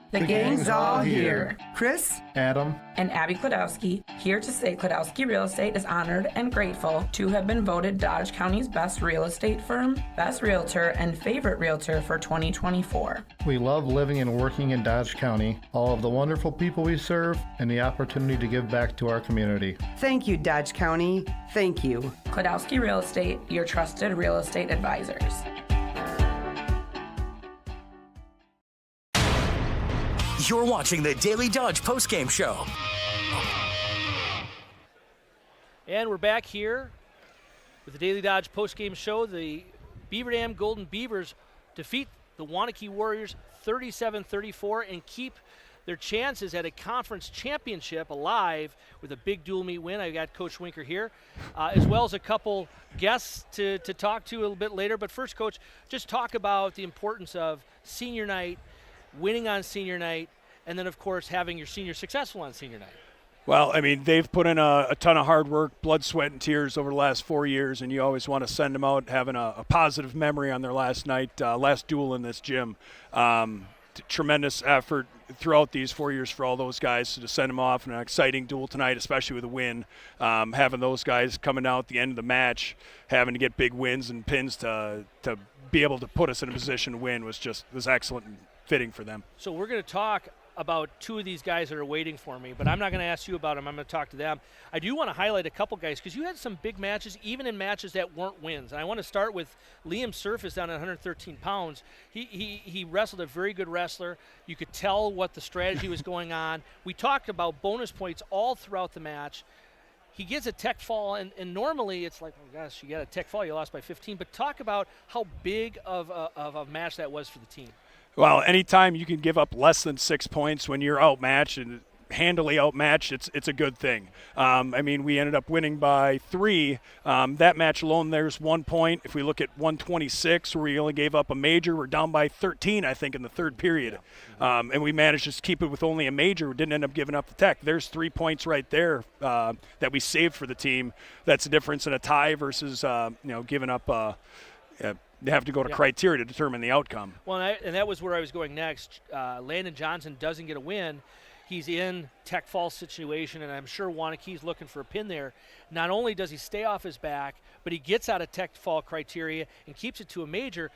The gang's all here. Chris, Adam, and Abby Klodowski, here to say Klodowski Real Estate is honored and grateful to have been voted Dodge County's best real estate firm, best realtor, and favorite realtor for 2024. We love living and working in Dodge County, all of the wonderful people we serve, and the opportunity to give back to our community. Thank you, Dodge County. Thank you. Klodowski Real Estate, your trusted real estate advisors. You're watching the Daily Dodge Postgame Show. And we're back here with the Daily Dodge Postgame Show. The Beaver Dam Golden Beavers defeat the Waunakee Warriors 37-34 and keep their chances at a conference championship alive with a big dual meet win. I got Coach Winker here, as well as a couple guests to talk to a little bit later. But first, Coach, just talk about the importance of senior night, winning on senior night, and then, of course, having your senior successful on senior night. Well, I mean, they've put in a ton of hard work, blood, sweat, and tears over the last 4 years, and you always want to send them out having a positive memory on their last night, last duel in this gym. Tremendous effort throughout these 4 years for all those guys to send them off in an exciting duel tonight, especially with a win. Having those guys coming out at the end of the match, having to get big wins and pins to be able to put us in a position to win was excellent and fitting for them. So we're going to talk about two of these guys that are waiting for me, but I'm not going to ask you about them. I'm going to talk to them. I do want to highlight a couple guys because you had some big matches, even in matches that weren't wins. And I want to start with Liam Surface down at 113 pounds. He wrestled a very good wrestler. You could tell what the strategy was going on. We talked about bonus points all throughout the match. He gets a tech fall, and normally it's like, oh gosh, you got a tech fall, you lost by 15. But talk about how big of a match that was for the team. Well, anytime you can give up less than 6 points when you're outmatched and handily outmatched, it's a good thing. I mean, we ended up winning by 3. That match alone, there's 1 point. If we look at 126, where we only gave up a major, we're down by 13, I think, in the third period. And we managed to keep it with only a major. We didn't end up giving up the tech. There's 3 points right there that we saved for the team. That's the difference in a tie versus, giving up they have to go to criteria to determine the outcome. Well, and that was where I was going next. Landon Johnson doesn't get a win. He's in tech fall situation, and I'm sure Waunakee's looking for a pin there. Not only does he stay off his back, but he gets out of tech fall criteria and keeps it to a major.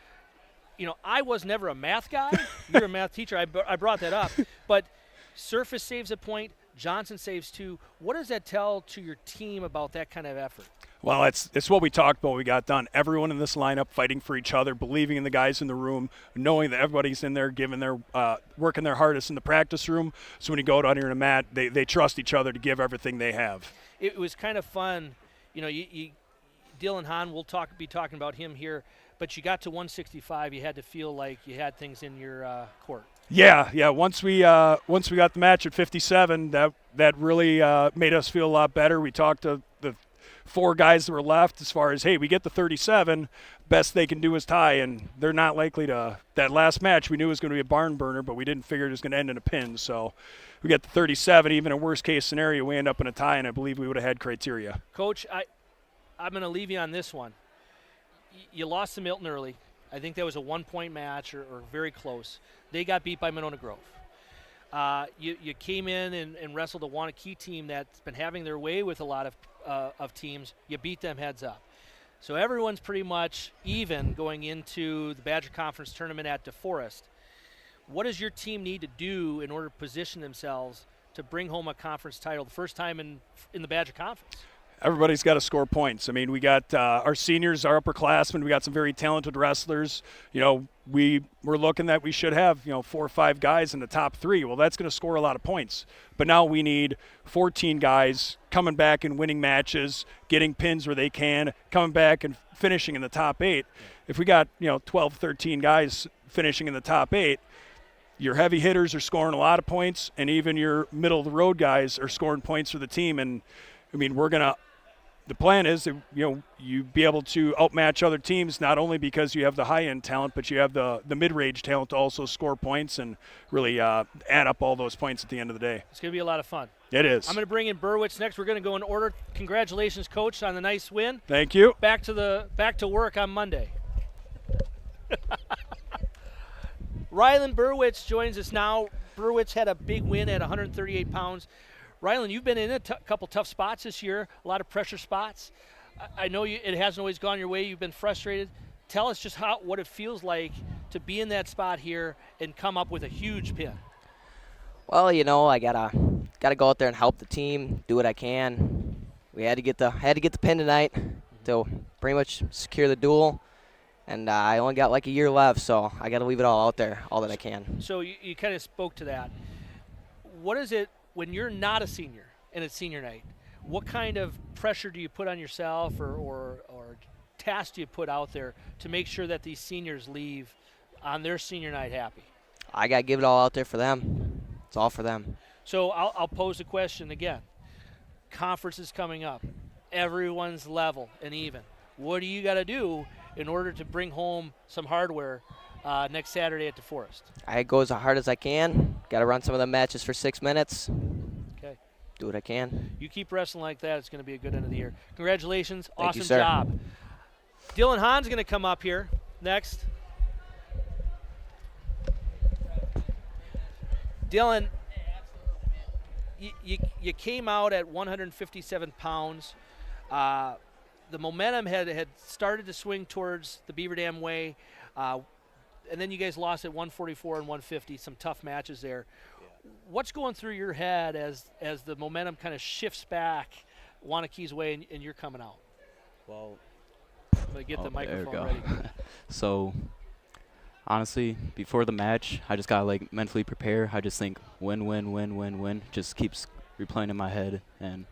You know, I was never a math guy. You're a math teacher. I brought that up. But Surface saves a point. Johnson saves 2. What does that tell to your team about that kind of effort? Well, it's what we talked about. We got done. Everyone in this lineup fighting for each other, believing in the guys in the room, knowing that everybody's in there, giving their working their hardest in the practice room. So when you go out on the mat, they trust each other to give everything they have. It was kind of fun. You know, Dylan Hahn, we'll be talking about him here, but you got to 165, you had to feel like you had things in your court. Yeah. Once we got the match at 57, that really made us feel a lot better. We talked to the 4 guys that were left as far as, hey, we get the 37, best they can do is tie, and they're not likely to. That last match we knew was going to be a barn burner, but we didn't figure it was going to end in a pin. So we get the 37. Even in worst case scenario, we end up in a tie, and I believe we would have had criteria. Coach, I'm going to leave you on this one. You lost to Milton early. I think that was a 1-point match or very close. They got beat by Monona Grove. You came in and wrestled a Waunakee team that's been having their way with a lot of teams. You beat them heads up. So everyone's pretty much even going into the Badger Conference tournament at DeForest. What does your team need to do in order to position themselves to bring home a conference title the first time in the Badger Conference? Everybody's got to score points. I mean, we got our seniors, our upperclassmen. We got some very talented wrestlers. You know, we're looking that we should have 4 or 5 guys in the top 3. Well, that's going to score a lot of points. But now we need 14 guys coming back and winning matches, getting pins where they can, coming back and finishing in the top 8. If we got 12, 13 guys finishing in the top 8, your heavy hitters are scoring a lot of points, and even your middle of the road guys are scoring points for the team. And I mean, the plan is that, you be able to outmatch other teams, not only because you have the high-end talent, but you have the mid-range talent to also score points and really add up all those points at the end of the day. It's going to be a lot of fun. It is. I'm going to bring in Burwitz next. We're going to go in order. Congratulations, Coach, on the nice win. Thank you. Back to work on Monday. Rylan Burwitz joins us now. Burwitz had a big win at 138 pounds. Rylan, you've been in a couple tough spots this year, a lot of pressure spots. I know it hasn't always gone your way. You've been frustrated. Tell us just what it feels like to be in that spot here and come up with a huge pin. Well, I gotta go out there and help the team, do what I can. We had to get the pin tonight to pretty much secure the duel, and I only got like a year left, so I got to leave it all out there, all that I can. So you kind of spoke to that. What is it? When you're not a senior and it's senior night, what kind of pressure do you put on yourself or tasks do you put out there to make sure that these seniors leave on their senior night happy? I got to give it all out there for them. It's all for them. So I'll pose a question again. Conference is coming up. Everyone's level and even. What do you got to do in order to bring home some hardware next Saturday at DeForest? I go as hard as I can. Got to run some of the matches for 6 minutes. Okay. Do what I can. You keep wrestling like that, it's going to be a good end of the year. Congratulations. Thank you, awesome sir. job. Dylan Hahn's going to come up here next. Dylan, you came out at 157 pounds. The momentum had started to swing towards the Beaver Dam way. And then you guys lost at 144 and 150, some tough matches there. Yeah. What's going through your head as the momentum kind of shifts back Waunakee's way and you're coming out? Well, I'm going to get the microphone ready. So, honestly, before the match, I just got to mentally prepare. I just think win, win, win, win, win. Just keeps replaying in my head, and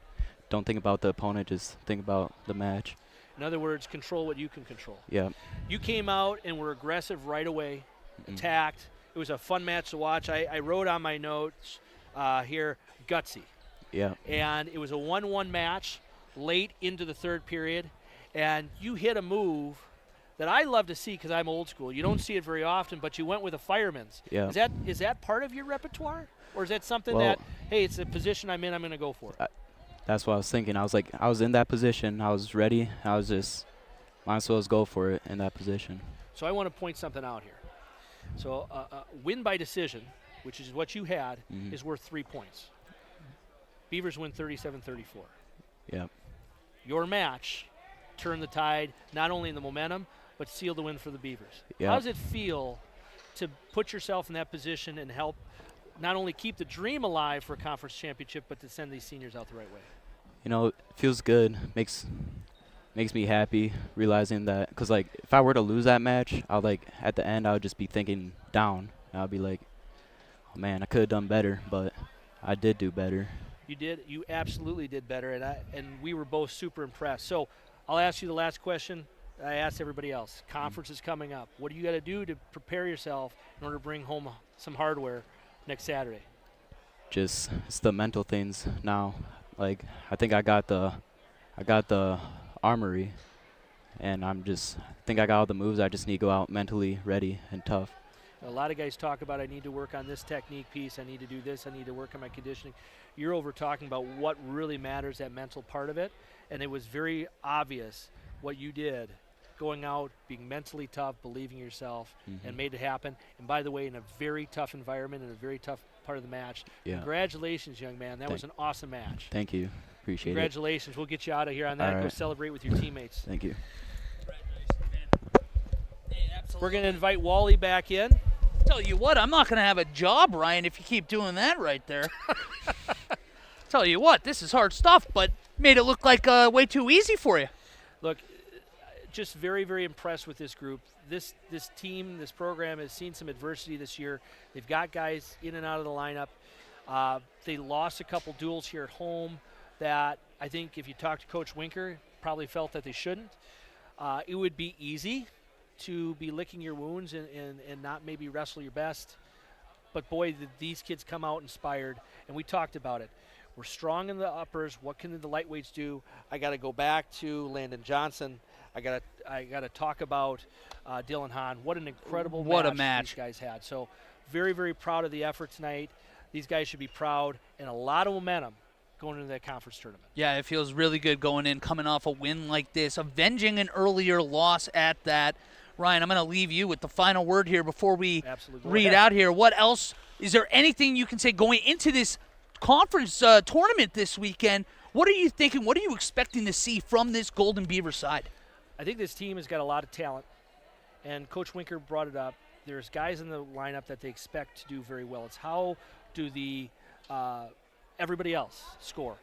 don't think about the opponent, just think about the match. In other words, control what you can control. Yeah. You came out and were aggressive right away, attacked. It was a fun match to watch. I wrote on my notes here, gutsy. Yeah. And it was a 1-1 match late into the third period, and you hit a move that I love to see because I'm old school. You don't see it very often, but you went with a fireman's. Yeah. Is that part of your repertoire? Or is that something that, hey, it's a position I'm in, I'm going to go for it? That's what I was thinking. I was in that position. I was ready. I was just, might as well go for it in that position. So I want to point something out here. So win by decision, which is what you had, is worth 3 points. Beavers win 37-34. Yeah. Your match turned the tide, not only in the momentum, but sealed the win for the Beavers. Yeah. How does it feel to put yourself in that position and help not only keep the dream alive for a conference championship, but to send these seniors out the right way? You know, it feels good. Makes me happy realizing that, because like if I were to lose that match, I'll like at the end I would just be thinking down. I'll be like, oh man, I could have done better, but I did do better. You did. You absolutely did better, and we were both super impressed. So I'll ask you the last question I asked everybody else. Conference is coming up. What do you got to do to prepare yourself in order to bring home some hardware next Saturday? Just it's the mental things now. Like I think I got the armory, and I think I got all the moves. I just need to go out mentally ready and tough. A lot of guys talk about I need to work on this technique piece, I need to do this, I need to work on my conditioning. You're over talking about what really matters, that mental part of it, and it was very obvious what you did, going out, being mentally tough, believing in yourself, and made it happen. And by the way, in a very tough environment, in a very tough part of the match. Yeah. Congratulations, young man. That was an awesome match. Thank you. Appreciate Congratulations. We'll get you out of here on that. All Go right. celebrate with your teammates. Thank you. We're going to invite Wally back in. Tell you what, I'm not going to have a job, Ryan, if you keep doing that right there. Tell you what, this is hard stuff, but made it look like way too easy for you. Look, just very, very impressed with this group. This team, this program has seen some adversity this year. They've got guys in and out of the lineup. They lost a couple duels here at home that I think if you talk to Coach Winker, probably felt that they shouldn't. It would be easy to be licking your wounds and not maybe wrestle your best. But boy, these kids come out inspired, and we talked about it. We're strong in the uppers. What can the lightweights do? I got to go back to Landon Johnson. I got to talk about Dylan Hahn. What an incredible match these guys had. So very, very proud of the effort tonight. These guys should be proud, and a lot of momentum going into that conference tournament. Yeah, it feels really good going in, coming off a win like this, avenging an earlier loss at that. Ryan, I'm going to leave you with the final word here before we read out here. What else? Is there anything you can say going into this conference tournament this weekend? What are you thinking? What are you expecting to see from this Golden Beaver side? I think this team has got a lot of talent, and Coach Winker brought it up. There's guys in the lineup that they expect to do very well. It's how do the everybody else score.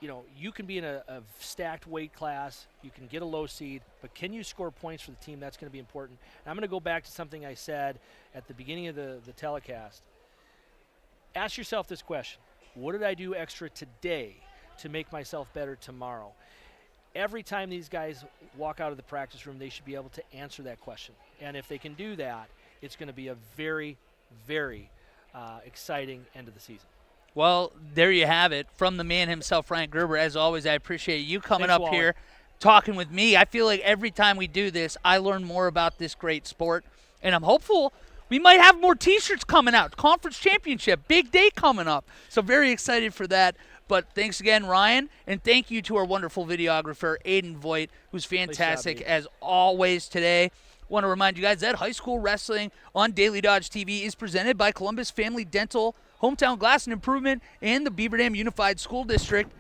You know, you can be in a stacked weight class, you can get a low seed, but can you score points for the team? That's going to be important. And I'm going to go back to something I said at the beginning of the telecast. Ask yourself this question: what did I do extra today to make myself better tomorrow? Every time these guys walk out of the practice room, they should be able to answer that question. And if they can do that, it's going to be a very, very exciting end of the season. Well, there you have it. From the man himself, Ryan Gerber. As always, I appreciate you coming Thanks, up Wally. here, talking with me. I feel like every time we do this, I learn more about this great sport. And I'm hopeful we might have more T-shirts coming out. Conference championship, big day coming up. So very excited for that. But thanks again, Ryan. And thank you to our wonderful videographer, Aiden Voigt, who's fantastic as always today. Want to remind you guys that high school wrestling on Daily Dodge TV is presented by Columbus Family Dental, Hometown Glass and Improvement, and the Beaver Dam Unified School District.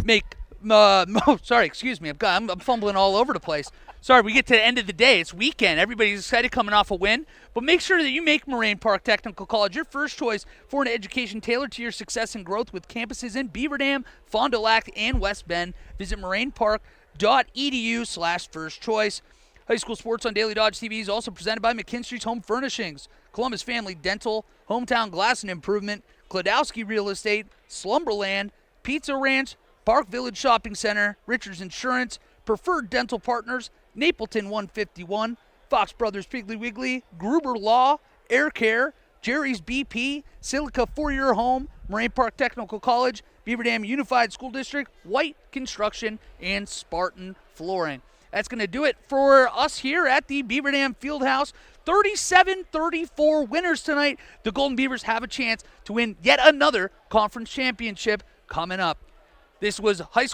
Excuse me. I'm fumbling all over the place. Sorry, we get to the end of the day. It's weekend. Everybody's excited coming off a win. But make sure that you make Moraine Park Technical College your first choice for an education tailored to your success and growth with campuses in Beaver Dam, Fond du Lac, and West Bend. Visit morainepark.edu/first choice. High school sports on Daily Dodge TV is also presented by McKinstry's Home Furnishings, Columbus Family Dental, Hometown Glass and Improvement, Kladowski Real Estate, Slumberland, Pizza Ranch, Park Village Shopping Center, Richards Insurance, Preferred Dental Partners, Napleton 151, Fox Brothers Piggly Wiggly, Gruber Law, Air Care, Jerry's BP, Silica 4-Year Home, Moraine Park Technical College, Beaver Dam Unified School District, White Construction, and Spartan Flooring. That's going to do it for us here at the Beaver Dam Fieldhouse. 37-34 winners tonight. The Golden Beavers have a chance to win yet another conference championship coming up. This was high school.